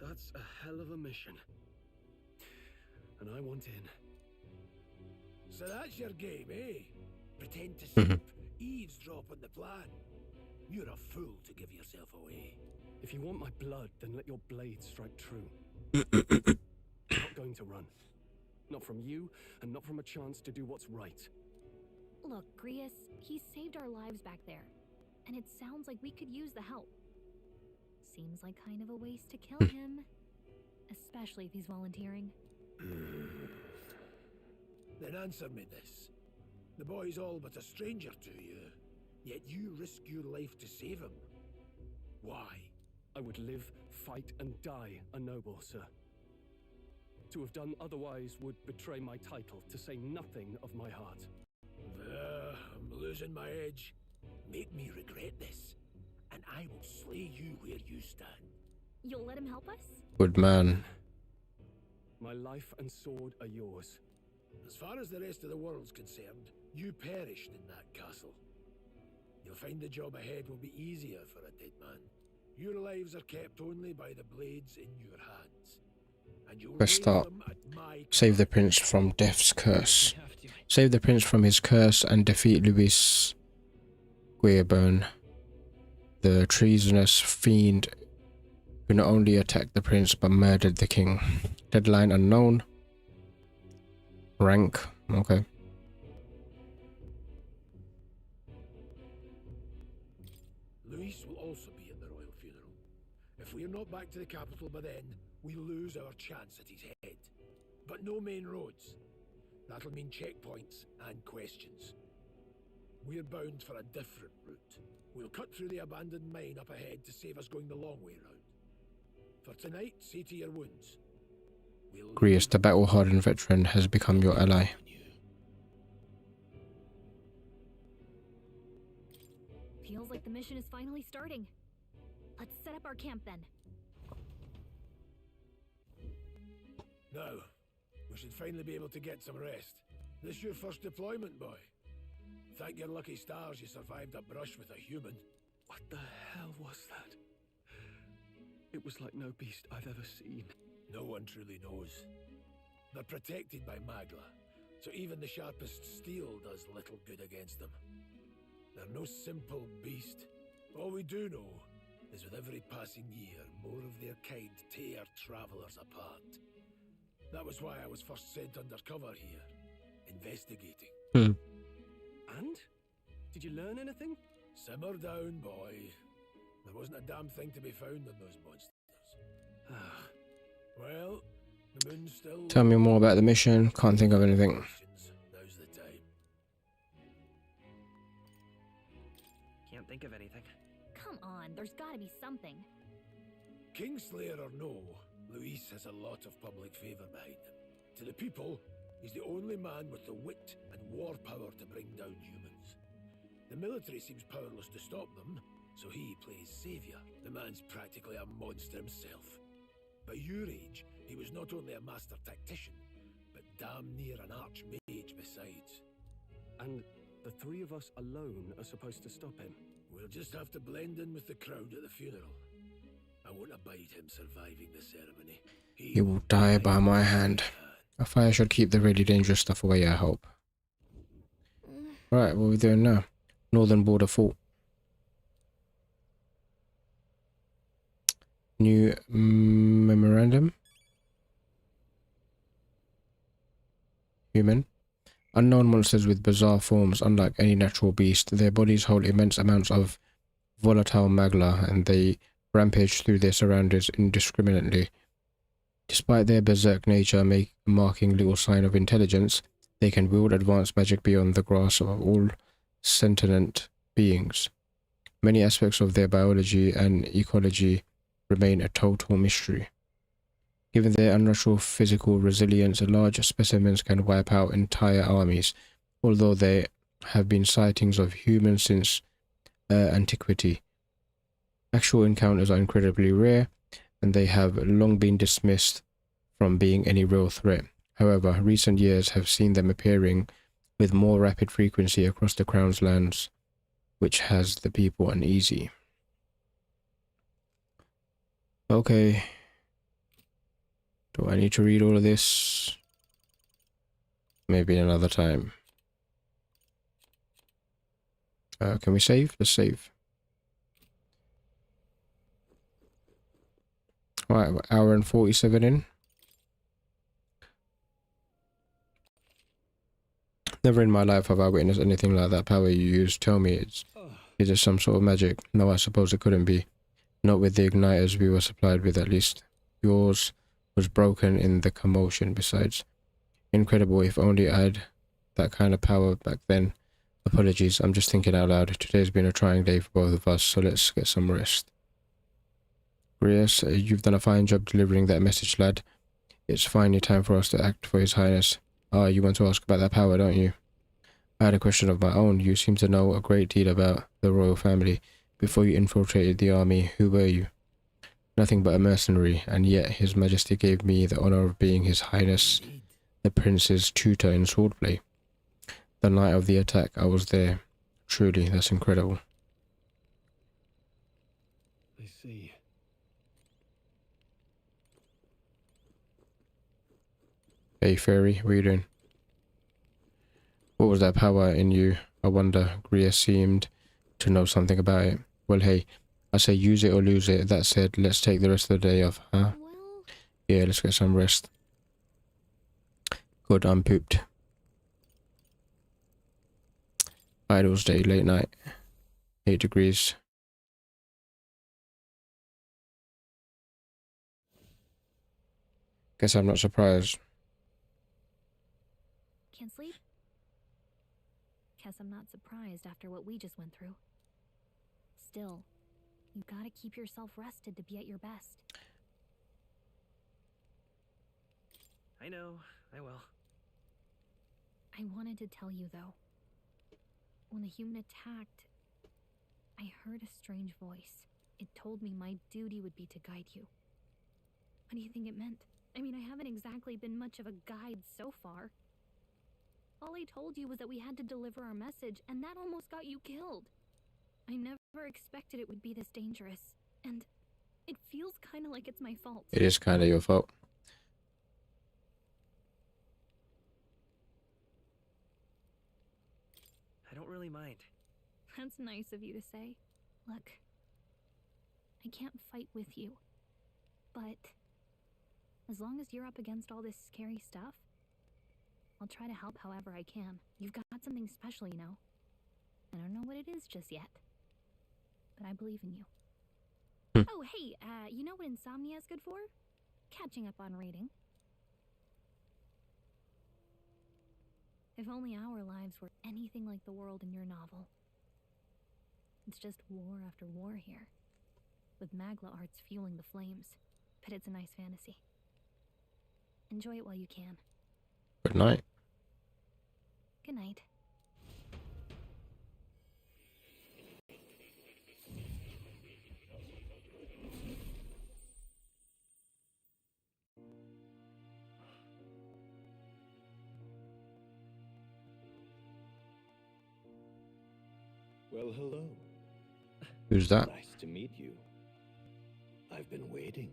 That's a hell of a mission. And I want in. So that's your game, eh? Pretend to slip, eavesdrop on the plan. You're a fool to give yourself away. If you want my blood, then let your blade strike true. I'm not going to run. Not from you, and not from a chance to do what's right. Look, Grius, he saved our lives back there. And it sounds like we could use the help. Seems like kind of a waste to kill him. Especially if he's volunteering. Then answer me this. The boy's all but a stranger to you, yet you risk your life to save him. Why? I would live, fight, and die a noble, sir. To have done otherwise would betray my title, to say nothing of my heart. I'm losing my edge. Make me regret this, and I will slay you where you stand. You'll let him help us? Good man. My life and sword are yours. As far as the rest of the world's concerned, you perished in that castle. You'll find the job ahead will be easier for a dead man. Your lives are kept only by the blades in your hands. And you'll Press raise start. them at my Save the prince from death's curse. Save the prince from his curse and defeat Louis Guilbert, the treasonous fiend who not only attacked the prince but murdered the king. Deadline unknown. Rank. Okay. Louis will also be at the royal funeral. If we are not back to the capital by then, we lose our chance at his head. But no main roads. That'll mean checkpoints and questions. We're bound for a different route. We'll cut through the abandoned mine up ahead to save us going the long way round. For tonight, see to your wounds. Grius, the battle-hardened veteran, has become your ally. Feels like the mission is finally starting. Let's set up our camp then. Now, we should finally be able to get some rest. This your first deployment, boy? Thank your lucky stars you survived a brush with a human. What the hell was that? It was like no beast I've ever seen. No one truly knows. They're protected by Magla, so even the sharpest steel does little good against them. They're no simple beast. All we do know is with every passing year, more of their kind tear travelers apart. That was why I was first sent undercover here, investigating. And? Did you learn anything? Simmer down, boy. There wasn't a damn thing to be found in those monsters. Well, the moon's still... Tell me more about the mission. Can't think of anything. Now's the time. Can't think of anything. Come on, there's gotta be something. Kingslayer or no, Luis has a lot of public favor behind him. To the people, he's the only man with the wit and war power to bring down humans. The military seems powerless to stop them, so he plays savior. The man's practically a monster himself. By your age, he was not only a master tactician, but damn near an archmage besides. And the three of us alone are supposed to stop him? We'll just have to blend in with the crowd at the funeral. I won't abide him surviving the ceremony. He will die by my hand. A fire should keep the really dangerous stuff away, I hope. Right, what are we doing now? Northern Border Fort. New memorandum. Human. Unknown monsters with bizarre forms, unlike any natural beast. Their bodies hold immense amounts of volatile magla, and they rampage through their surroundings indiscriminately. Despite their berserk nature marking little sign of intelligence, they can wield advanced magic beyond the grasp of all sentient beings. Many aspects of their biology and ecology remain a total mystery. Given their unnatural physical resilience, large specimens can wipe out entire armies, although there have been sightings of humans since antiquity. Actual encounters are incredibly rare, and they have long been dismissed from being any real threat. However, recent years have seen them appearing with more rapid frequency across the Crown's lands, which has the people uneasy. Okay, Do I need to read all of this? Maybe another time. Can we save? Let's save. Alright, we're hour and 47 in. Never in my life have I witnessed anything like that power you use. Tell me is it some sort of magic? No, I suppose it couldn't be. Not with the igniters we were supplied with, at least. Yours was broken in the commotion, besides. Incredible, if only I had that kind of power back then. Apologies, I'm just thinking out loud. Today's been a trying day for both of us, so let's get some rest. Grias, you've done a fine job delivering that message, lad. It's finally time for us to act for His Highness. Ah, you want to ask about that power, don't you? I had a question of my own. You seem to know a great deal about the royal family. Before you infiltrated the army, who were you? Nothing but a mercenary, and yet His Majesty gave me the honor of being His Highness, the Prince's tutor in swordplay. The night of the attack, I was there. Truly, that's incredible. I see. Hey, fairy, what are you doing? What was that power in you? I wonder. Gria seemed to know something about it. Well, hey, I say use it or lose it. That said, let's take the rest of the day off, huh? Yeah, let's get some rest. Good, I'm pooped. Idles day, late night. 8 degrees. Guess I'm not surprised. Can't sleep? Guess I'm not surprised after what we just went through. Still, you gotta keep yourself rested to be at your best. I know, I will. I wanted to tell you, though. When the human attacked, I heard a strange voice. It told me my duty would be to guide you. What do you think it meant? I mean, I haven't exactly been much of a guide so far. All I told you was that we had to deliver our message, and that almost got you killed. I never expected it would be this dangerous, and it feels kind of like it's my fault. It is kind of your fault. I don't really mind. That's nice of you to say. Look, I can't fight with you, but as long as you're up against all this scary stuff, I'll try to help however I can. You've got something special, you know. I don't know what it is just yet, but I believe in you. Oh, hey, you know what insomnia is good for? Catching up on reading. If only our lives were anything like the world in your novel. It's just war after war here, with Magla arts fueling the flames. But it's a nice fantasy. Enjoy it while you can. Good night. Good night. Well, hello. Who's that? Nice to meet you. I've been waiting.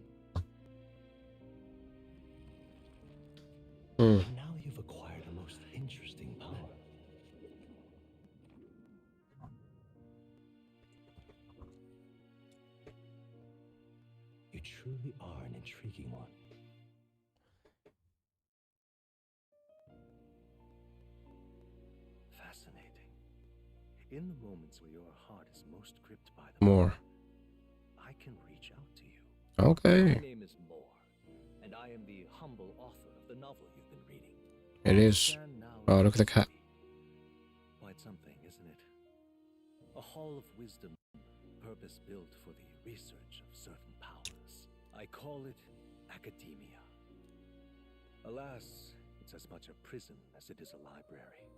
And now you've acquired a most interesting power. You truly are an intriguing one. Fascinating. In the moments where your heart is most gripped by the More. I can reach out to you. Okay. My name is Moore, and I am the humble author of the novel you've been reading. It is. Oh, look at the cat. Quite something, isn't it? A hall of wisdom, purpose-built for the research of certain powers. I call it academia. Alas, it's as much a prison as it is a library.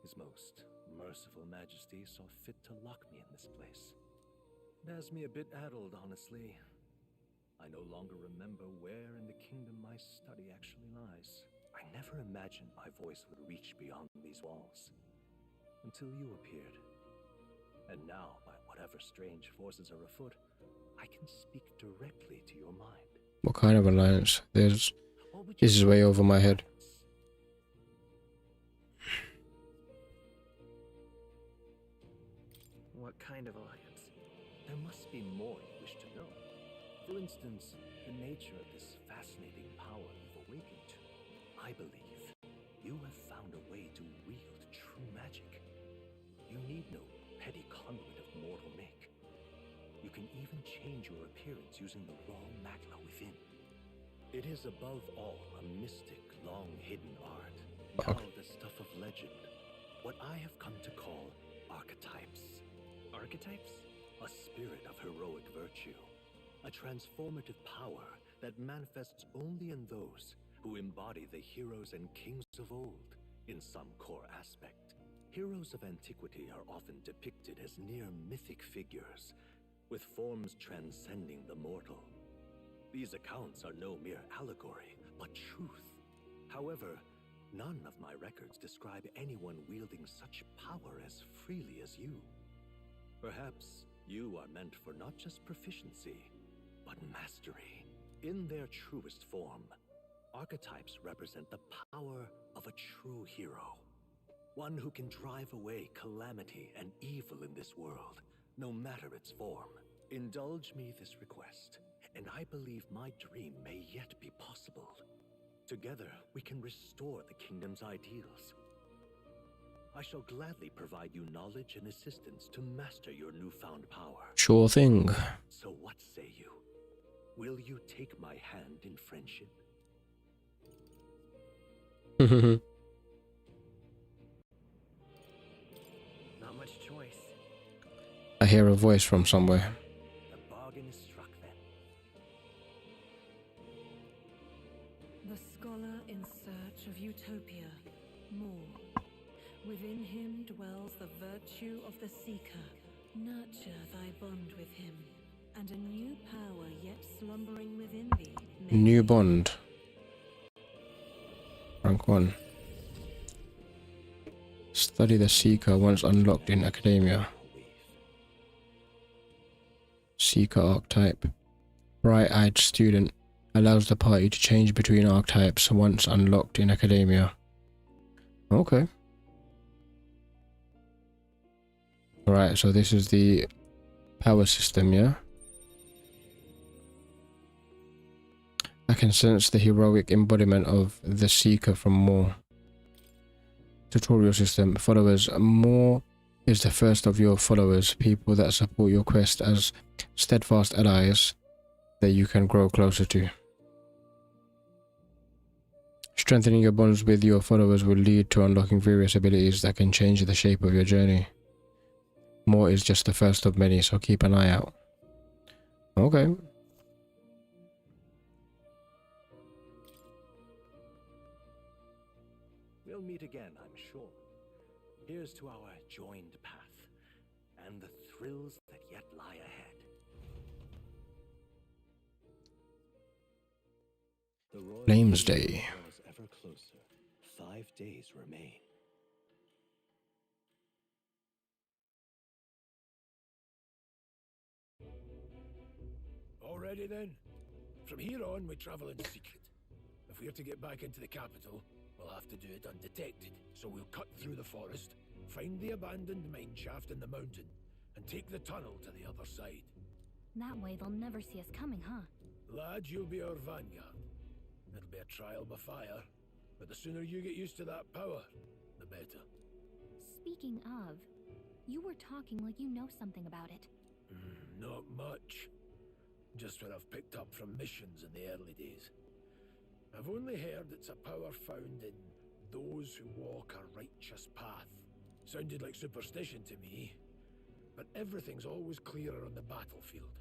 His most merciful majesty saw fit to lock me in this place. It has me a bit addled, honestly. I no longer remember where in the kingdom my study actually lies. I never imagined my voice would reach beyond these walls. Until you appeared. And now, by whatever strange forces are afoot, I can speak directly to your mind. What kind of alliance? There's This is way over my head. What kind of alliance? There must be more you wish to know. For instance, the nature of this fascinating power you've awakened to. I believe you have found a way to wield true magic. You need no petty conduit of mortal make. You can even change your appearance using the raw magma within. It is above all a mystic, long-hidden art, now the stuff of legend. What I have come to call archetypes. Archetypes? A spirit of heroic virtue. A transformative power that manifests only in those who embody the heroes and kings of old in some core aspect. Heroes of antiquity are often depicted as near mythic figures, with forms transcending the mortal. These accounts are no mere allegory, but truth. However, none of my records describe anyone wielding such power as freely as you. Perhaps you are meant for not just proficiency, but mastery. In their truest form, archetypes represent the power of a true hero. One who can drive away calamity and evil in this world, no matter its form. Indulge me this request, and I believe my dream may yet be possible. Together, we can restore the kingdom's ideals. I shall gladly provide you knowledge and assistance to master your newfound power. Sure thing. So what say you? Will you take my hand in friendship? Not much choice. I hear a voice from somewhere. The bargain is struck then. The scholar in search of utopia. More. Within him dwells the virtue of the seeker. Nurture thy bond with him, and a new power yet slumbering within thee. New bond. Rank 1. Study the Seeker once unlocked in Academia. Seeker archetype. Bright-eyed student. Allows the party to change between archetypes once unlocked in Academia. Okay. Alright, so this is the power system, yeah? I can sense the heroic embodiment of the Seeker from More. Tutorial system. Followers. More is the first of your followers, people that support your quest as steadfast allies that you can grow closer to. Strengthening your bonds with your followers will lead to unlocking various abilities that can change the shape of your journey. More is just the first of many, so keep an eye out. Okay. We'll meet again, I'm sure. Here's to our joined path, and the thrills that yet lie ahead. The Royal Names Day. draws ever closer. 5 days remain. Already then? From here on, we travel in secret. If we're to get back into the capital, we'll have to do it undetected. So we'll cut through the forest, find the abandoned mine shaft in the mountain, and take the tunnel to the other side. That way they'll never see us coming, huh? Lad, you'll be our vanguard. It'll be a trial by fire, but the sooner you get used to that power, the better. Speaking of, you were talking like you know something about it. Not much. Just what I've picked up from missions in the early days. I've only heard it's a power found in those who walk a righteous path. Sounded like superstition to me, but everything's always clearer on the battlefield.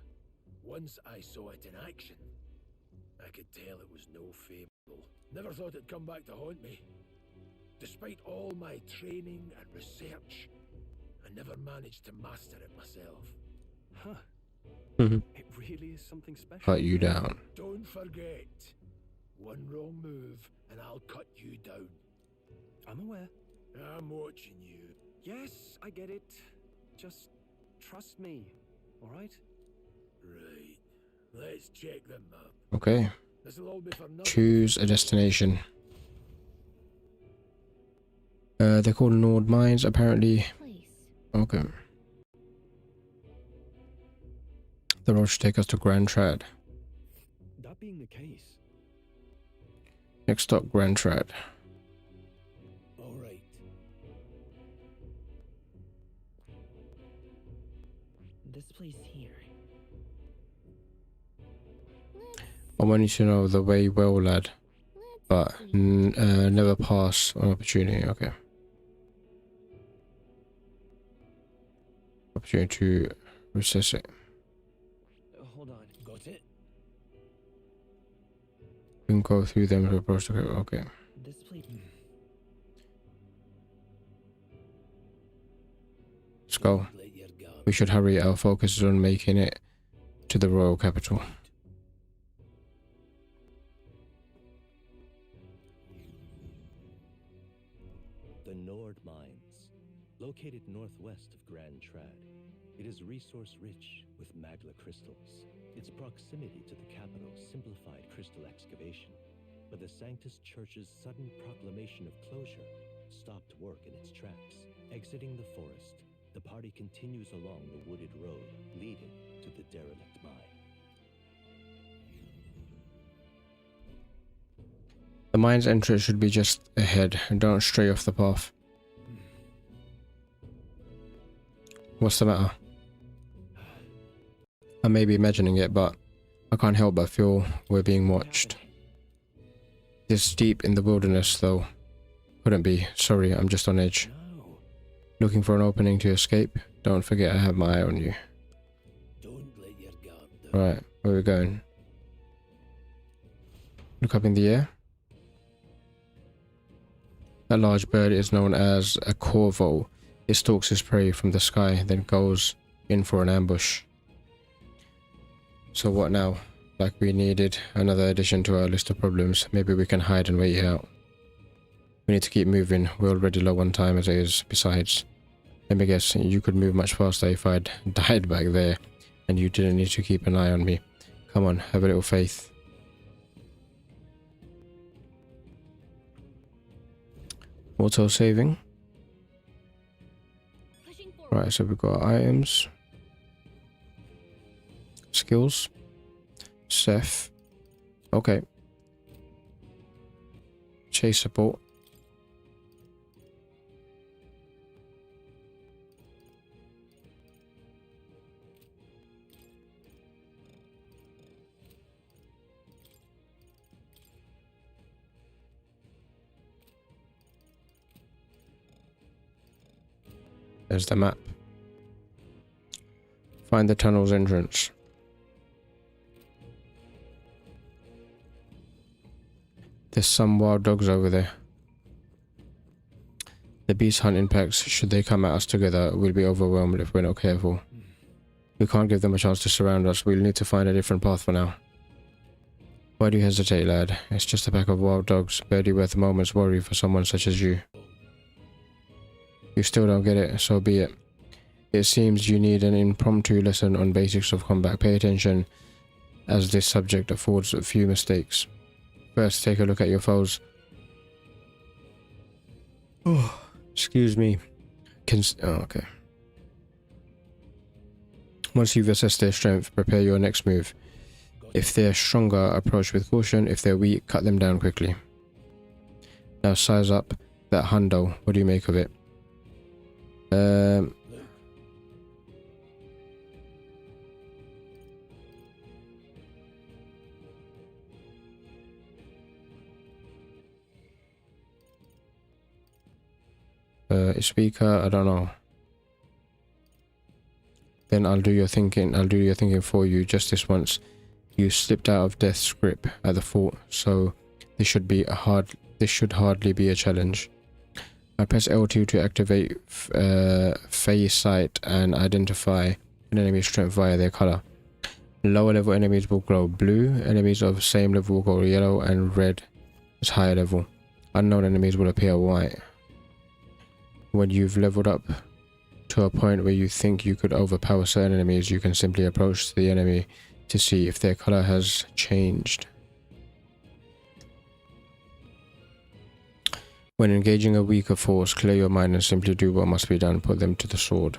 Once I saw it in action, I could tell it was no fable. Never thought it'd come back to haunt me. Despite all my training and research, I never managed to master it myself. Huh. It really is something special. Cut you down. Don't forget, one wrong move and I'll cut you down. I'm aware. I'm watching you. Yes, I get it. Just trust me, alright? Right. Let's check the map. Okay. This'll all be for nothing. Choose a destination. They're called Nord Mines, apparently. Okay. The road should take us to Grand Trad. That being the case, Next stop, Grand Trad. All right. This place here. I want you to know the way well, lad. But never pass an opportunity. Okay. Opportunity to recess it. Hold on. Got it? We can go through them to approach the... Okay. This place. Let's go. We should hurry. Our focus is on making it to the royal capital. The Nord Mines, located northwest of Grand Trad. It is resource-rich with magla crystals. Its proximity to the capital simplified crystal excavation, but the Sanctus Church's sudden proclamation of closure stopped work in its tracks. Exiting the forest, the party continues along the wooded road leading to the derelict mine. The mine's entrance should be just ahead, and don't stray off the path. What's the matter? I may be imagining it, but I can't help but feel we're being watched. This deep in the wilderness, though. Couldn't be. Sorry, I'm just on edge. Looking for an opening to escape? Don't forget I have my eye on you. Don't let your guard down. Right, where are we going? Look up in the air. A large bird is known as a corvo. It stalks his prey from the sky, then goes in for an ambush. So what now? Like we needed another addition to our list of problems. Maybe we can hide and wait it out. We need to keep moving. We're already low on time as it is. Besides, let me guess, you could move much faster if I'd died back there and you didn't need to keep an eye on me. Come on, have a little faith. Auto saving. Right, so we've got items, skills, Seth. Okay. Chase support. There's the map. Find the tunnel's entrance. There's some wild dogs over there. The beast hunting packs, should they come at us together, we'll be overwhelmed if we're not careful. We can't give them a chance to surround us. We'll need to find a different path for now. Why do you hesitate, lad? It's just a pack of wild dogs, barely worth a moment's worry for someone such as you. You still don't get it, so be it. It seems you need an impromptu lesson on basics of combat. Pay attention, as this subject affords a few mistakes. First, take a look at your foes. Oh, excuse me. Okay. Once you've assessed their strength, prepare your next move. If they're stronger, approach with caution. If they're weak, cut them down quickly. Now size up that hundo. What do you make of it? Speaker, I don't know. Then I'll do your thinking. I'll do your thinking for you. Just this once. You slipped out of death's grip at the fort, so this should hardly be a challenge. I press L2 to activate phase sight and identify an enemy's strength via their color. Lower level enemies will glow blue, enemies of same level will glow yellow, and red is higher level. Unknown enemies will appear white. When you've leveled up to a point where you think you could overpower certain enemies, you can simply approach the enemy to see if their color has changed. When engaging a weaker force, clear your mind and simply do what must be done. Put them to the sword.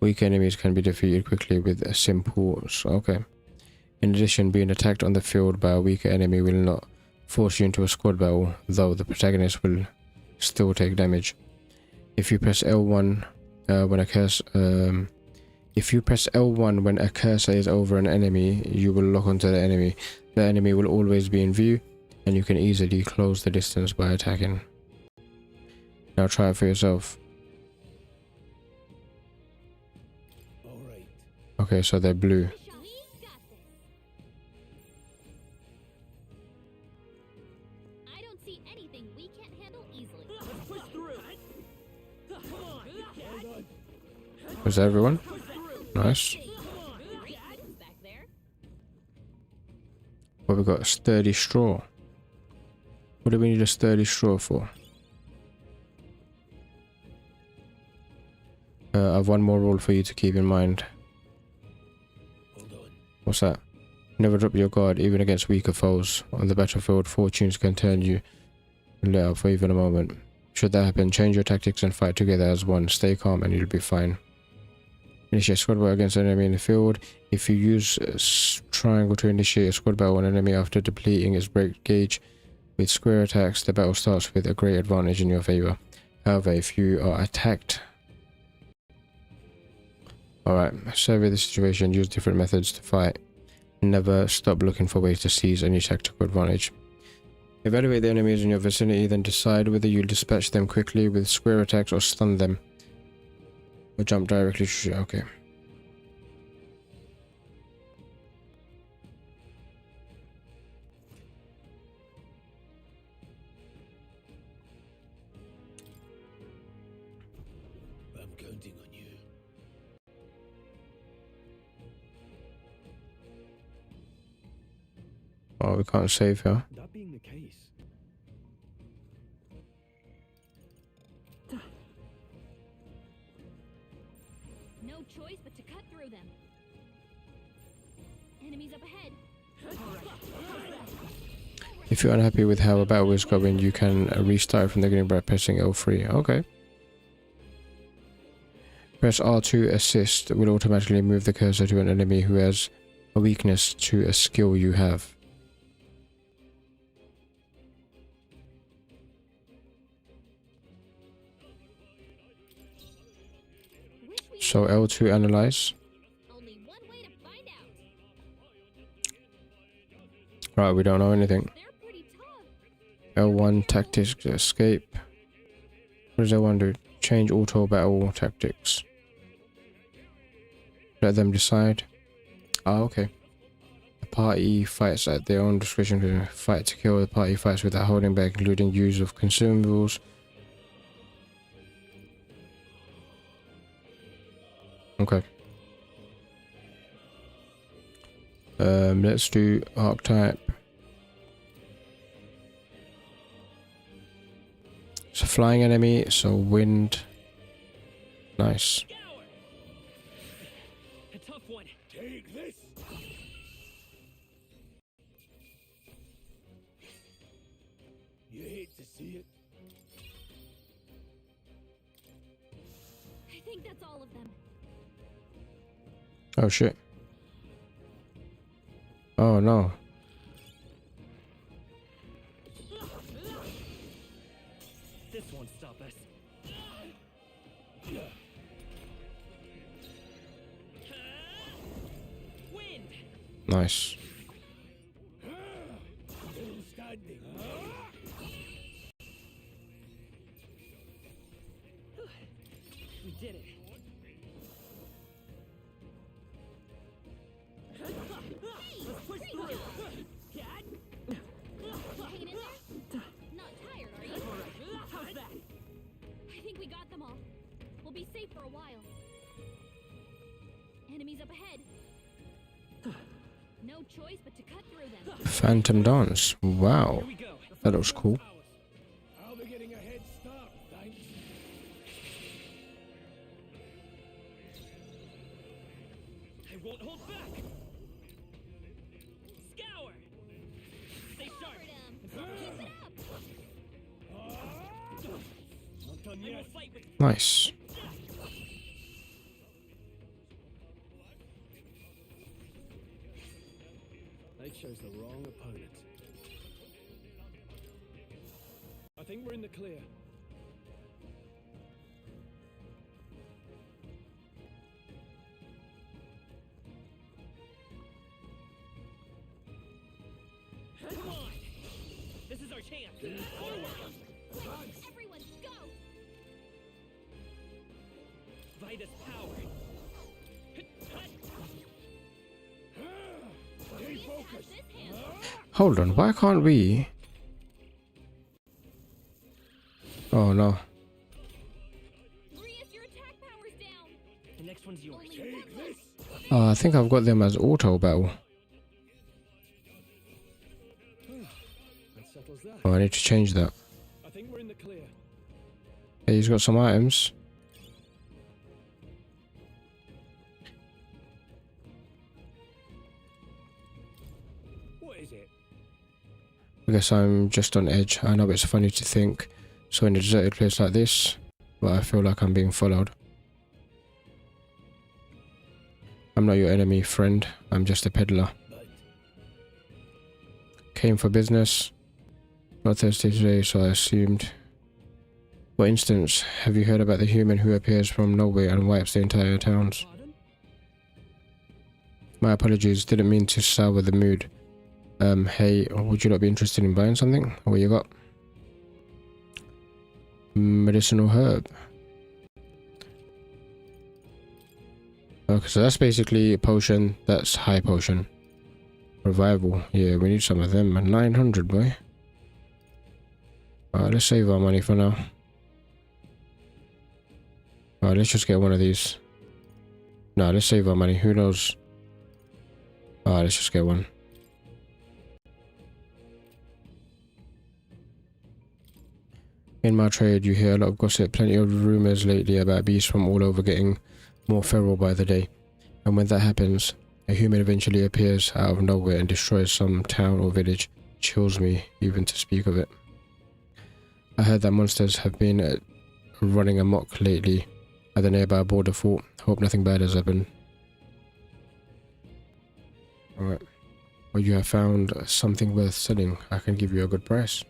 Weak enemies can be defeated quickly with a simple... Okay. In addition, being attacked on the field by a weaker enemy will not force you into a squad battle, though the protagonist will still take damage. If you press L1 when a cursor... if you press L1 when a cursor is over an enemy, you will lock onto the enemy. The enemy will always be in view, and you can easily close the distance by attacking. Now try it for yourself. Okay, so they're blue. I don't see anything we can't handle easily. Was that everyone? Nice. What we got? Sturdy straw. What do we need a sturdy straw for? I've one more rule for you to keep in mind. What's that? Never drop your guard, even against weaker foes. On the battlefield, fortunes can turn you and let up for even a moment. Should that happen, change your tactics and fight together as one. Stay calm and you'll be fine. Initiate squad battle against an enemy in the field. If you use triangle to initiate a squad battle on an enemy after depleting its break gauge with square attacks, the battle starts with a great advantage in your favor. However, if you are attacked... Alright, survey the situation, use different methods to fight. Never stop looking for ways to seize any tactical advantage. Evaluate the enemies in your vicinity, then decide whether you'll dispatch them quickly with square attacks or stun them. Or jump directly to shoot. Okay. I'm counting on you. Oh, we can't save her. That being the case, No choice but to cut through them. Enemies up ahead. If you're unhappy with how a battle is going, you can restart from the beginning by pressing L3. Okay. Press R2 assist will automatically move the cursor to an enemy who has a weakness to a skill you have. So L2 analyze. Right, we don't know anything. L1 tactics escape. What does L1 do? Change auto battle tactics. Let them decide. Ah, okay. The party fights at their own discretion to fight to kill. The party fights without holding back, including use of consumables. Okay. Let's do archetype. It's a flying enemy, so wind. Nice. A tough one. Take this. You hate to see it. I think that's all of them. Oh shit. Oh no. This won't stop us. Wind. Nice. Still standing. We did it. Let's push through. Hanging in there? Not tired, are you? How's that? I think we got them all. We'll be safe for a while. Enemies up ahead. No choice but to cut through them. Phantom dance. Wow. That looks cool. I'll be getting a head start, thanks. I won't hold back. Scour. Stay sharp. Keep it up. Nice. They chose the wrong opponent. I think we're in the clear. Come on! This is our chance! Everyone, go! Vitus power! Stay focused! Hold on, why can't we? Oh no. Your attack power's down! The next one's yours. Take this! I think I've got them as auto battle. That settles that. Oh, I need to change that. I think we're in the clear. Hey, he's got some items. What is it? I guess I'm just on edge. I know it's funny to think so in a deserted place like this, but I feel like I'm being followed. I'm not your enemy, friend. I'm just a peddler. Came for business. Not thirsty today, so I assumed. For instance, have you heard about the human who appears from nowhere and wipes the entire towns? My apologies, didn't mean to sour the mood. Hey, would you not be interested in buying something? What you got? Medicinal herb. Okay, so that's basically a potion. That's high potion. Revival. Yeah, we need some of them. 900, boy. Alright, let's save our money for now. Alright, let's just get one of these. No, let's save our money. Who knows? Alright, let's just get one. In my trade, you hear a lot of gossip, plenty of rumors lately about beasts from all over getting more feral by the day. And when that happens, a human eventually appears out of nowhere and destroys some town or village. Chills me even to speak of it. I heard that monsters have been running amok lately at the nearby border fort. Hope nothing bad has happened. Alright. Well, you have found something worth selling. I can give you a good price.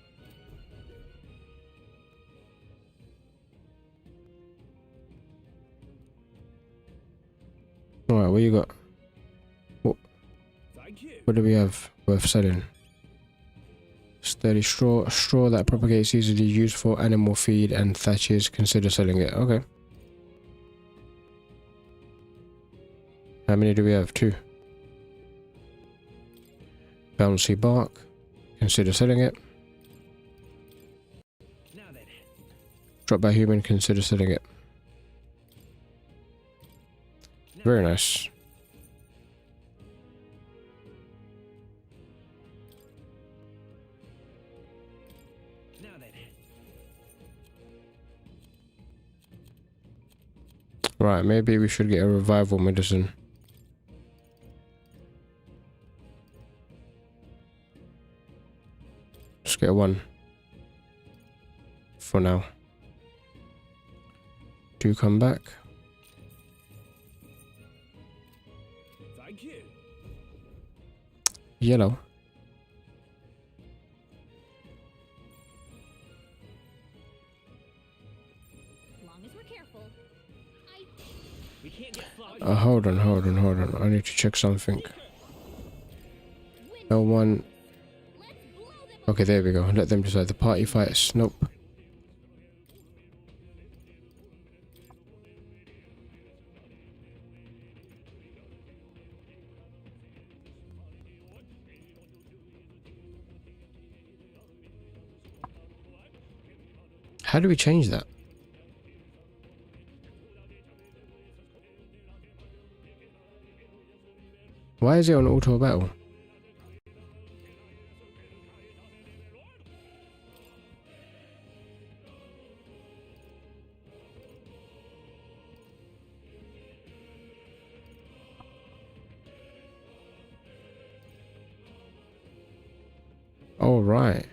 Alright, what you got? What do we have worth selling? Sturdy straw. Straw that propagates easily, used for animal feed and thatches. Consider selling it. Okay. How many do we have? 2. Bouncy bark. Consider selling it. Drop by human. Consider selling it. Very nice. Right, maybe we should get a revival medicine. Just get one. For now. Do come back. Thank you. Yellow. Hold on. I need to check something. No one. Okay, there we go. Let them decide. The party fights. Nope. How do we change that? Why is it on auto battle? All right.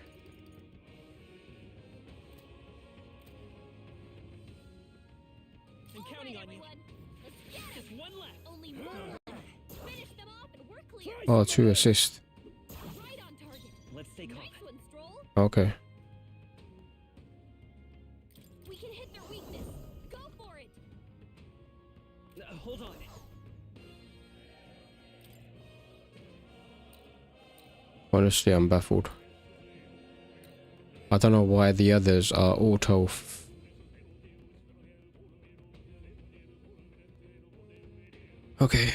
Oh, 2 assist. Let's stay calm. Okay. We can hit their weakness. Go for it. Hold on. Honestly, I'm baffled. I don't know why the others are auto. Okay.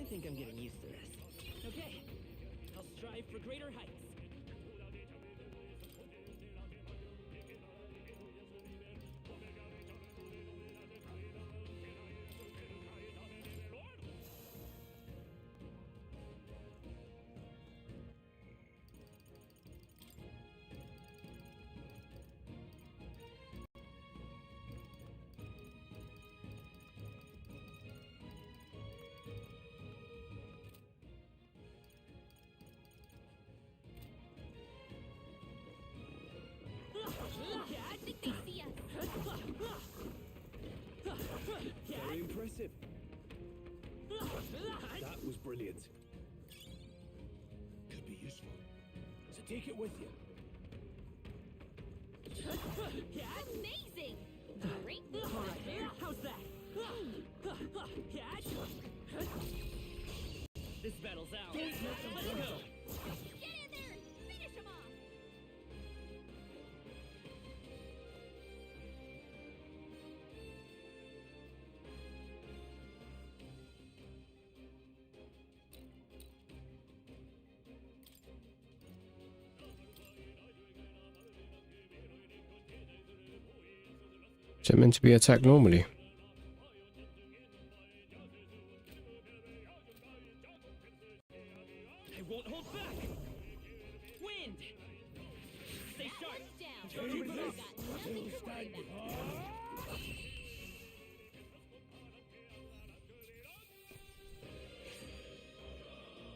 I think I'm getting used to this. Okay. I'll strive for greater heights. Very impressive. That was brilliant. Could be useful. So take it with you. Amazing! Great. All right, how's that? This battle's ours. Let's go. Get in there and finish him off! Is it meant to be attacked normally? I won't hold back. Wind. Stay sharp. Down. You've got nothing to worry about.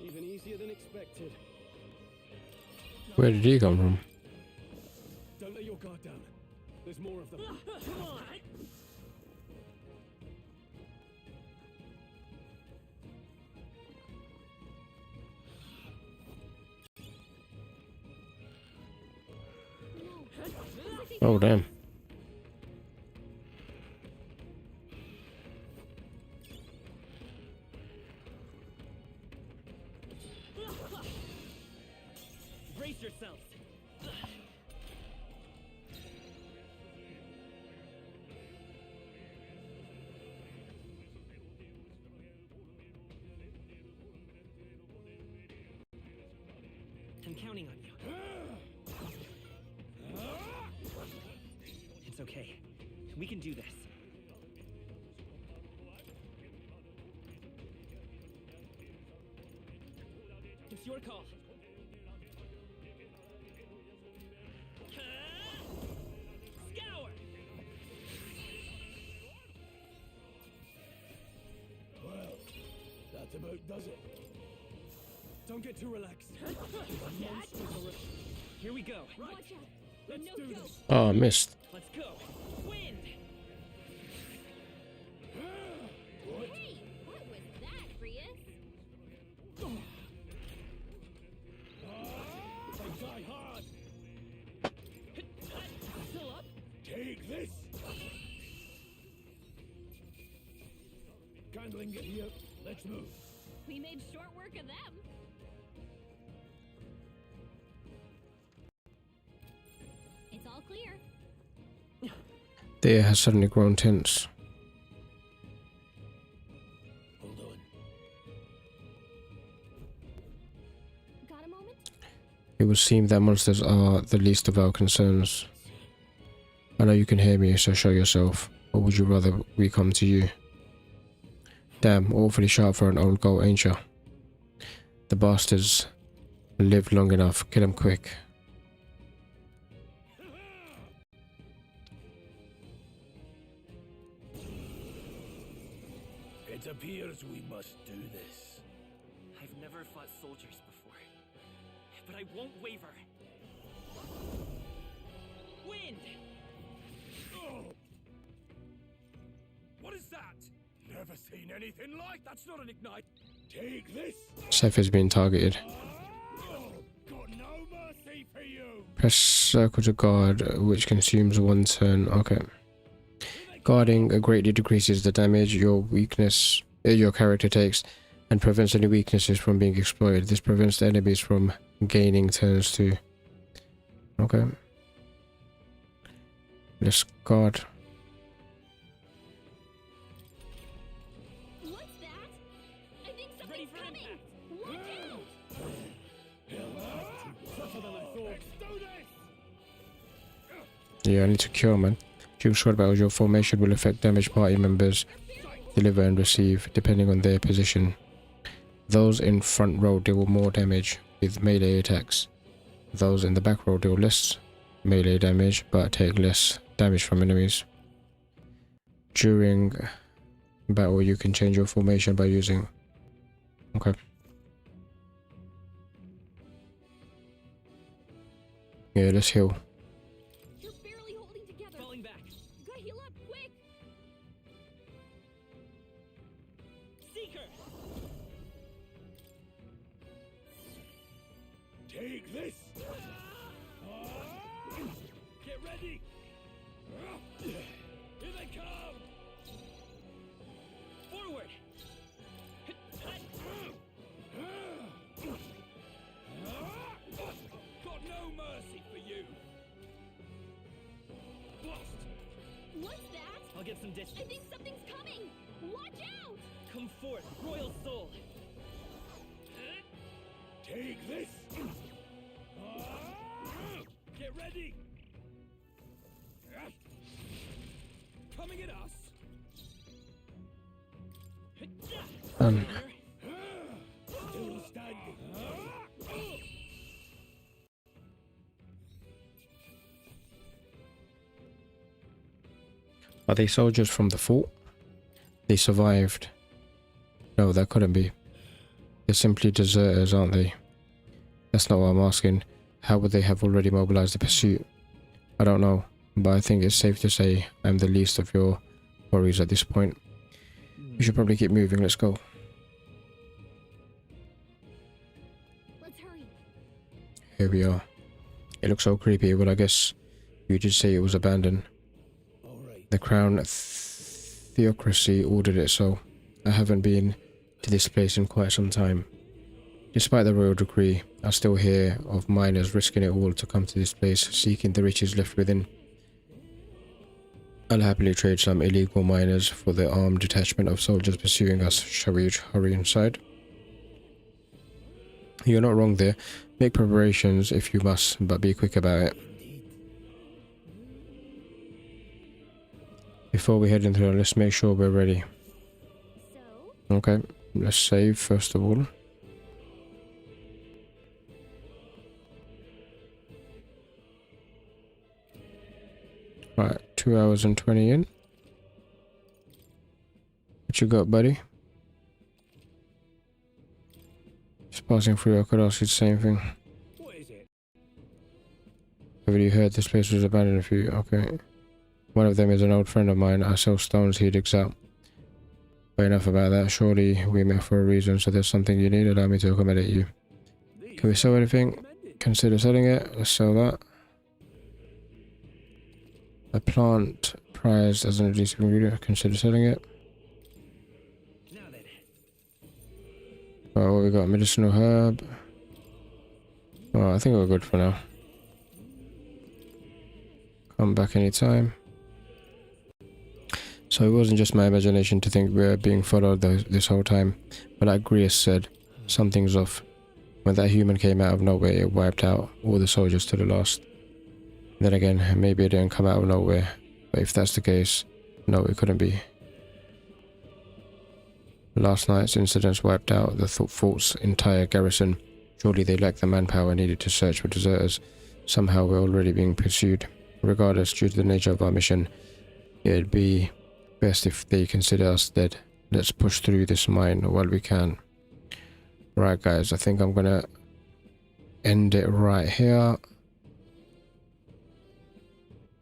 Even easier than expected. Where did he come from? Don't let your guard down. There's more of them. Come on. Oh, damn. Brace yourselves. I'm counting on you. It's okay. We can do this. It's your call. Scour! Well, that about does it. Don't get too relaxed. Here we go. Watch out. Let's No do joke. this. Oh, I missed. Let's go. Wind! What? Hey, what was that, Prius? I die hard. Still up? Take this. Candling get here. Let's move. We made short work of them. It's all clear. The air has suddenly grown tense. Hold on. Got a moment? It would seem that monsters are the least of our concerns. I know you can hear me, so show yourself. Or would you rather we come to you? Damn, awfully sharp for an old goat, ain't ya? The bastards lived long enough. Kill him quick. It appears we must do this. I've never fought soldiers before, but I won't waver. Wind! Never seen anything like that's not an ignite. Take this. Seth is being targeted. Got no mercy for you. Press circle to guard, which consumes 1 turn. Okay. Guarding greatly decreases the damage your character takes and prevents any weaknesses from being exploited. This prevents the enemies from gaining turns too. Okay. Let's guard. What's that? I think something's coming! Watch out! Yeah, I need to cure, man. During short battles, your formation will affect damage party members deliver and receive, depending on their position. Those in front row deal more damage with melee attacks. Those in the back row deal less melee damage, but take less damage from enemies. During battle, you can change your formation by using... Okay. Yeah, let's heal. You're barely holding together. Falling back. Gotta heal up, quick! Seeker! Take this. Get ready! Here they come! Forward! Got no mercy for you. Blast! What's that? I'll get some distance. I think something's coming! Watch out! Come forth, Royal Soul! Take this. Get ready! Coming at us! Done. Still standing. Are they soldiers from the fort? They survived. No, that couldn't be. They're simply deserters, aren't they? That's not what I'm asking. How would they have already mobilized the pursuit? I don't know, but I think it's safe to say I'm the least of your worries at this point. We should probably keep moving. Let's go. Let's hurry. Here we are. It looks so creepy, but I guess you did say it was abandoned. The Crown Theocracy ordered it so. I haven't been to this place in quite some time. Despite the royal decree, I still hear of miners risking it all to come to this place, seeking the riches left within. I'll happily trade some illegal miners for the armed detachment of soldiers pursuing us. Shall we hurry inside? You're not wrong there. Make preparations if you must, but be quick about it. Before we head into it, let's make sure we're ready. Okay, let's save first of all. Right, 2 hours and 20 in. What you got, buddy? Just passing through, I could ask you the same thing. What is it? Have you heard this place was abandoned a few? Okay. One of them is an old friend of mine. I sell stones he digs out. But enough about that. Surely we met for a reason, so there's something you need. Allow me to accommodate you. Can we sell anything? Consider selling it. Let's sell that. A plant prized as an adhesive ingredient. Consider selling it. Oh, what we got? Medicinal herb. Oh, I think we're good for now. Come back anytime. So it wasn't just my imagination to think we're being followed this whole time. But like Grius said, something's off. When that human came out of nowhere, it wiped out all the soldiers to the last. Then again, maybe it didn't come out of nowhere. But if that's the case, no, it couldn't be. Last night's incidents wiped out the fort's entire garrison. Surely they lacked the manpower needed to search for deserters. Somehow we're already being pursued. Regardless, due to the nature of our mission, it'd be best if they consider us dead. Let's push through this mine while we can. Right guys, I think I'm gonna end it right here.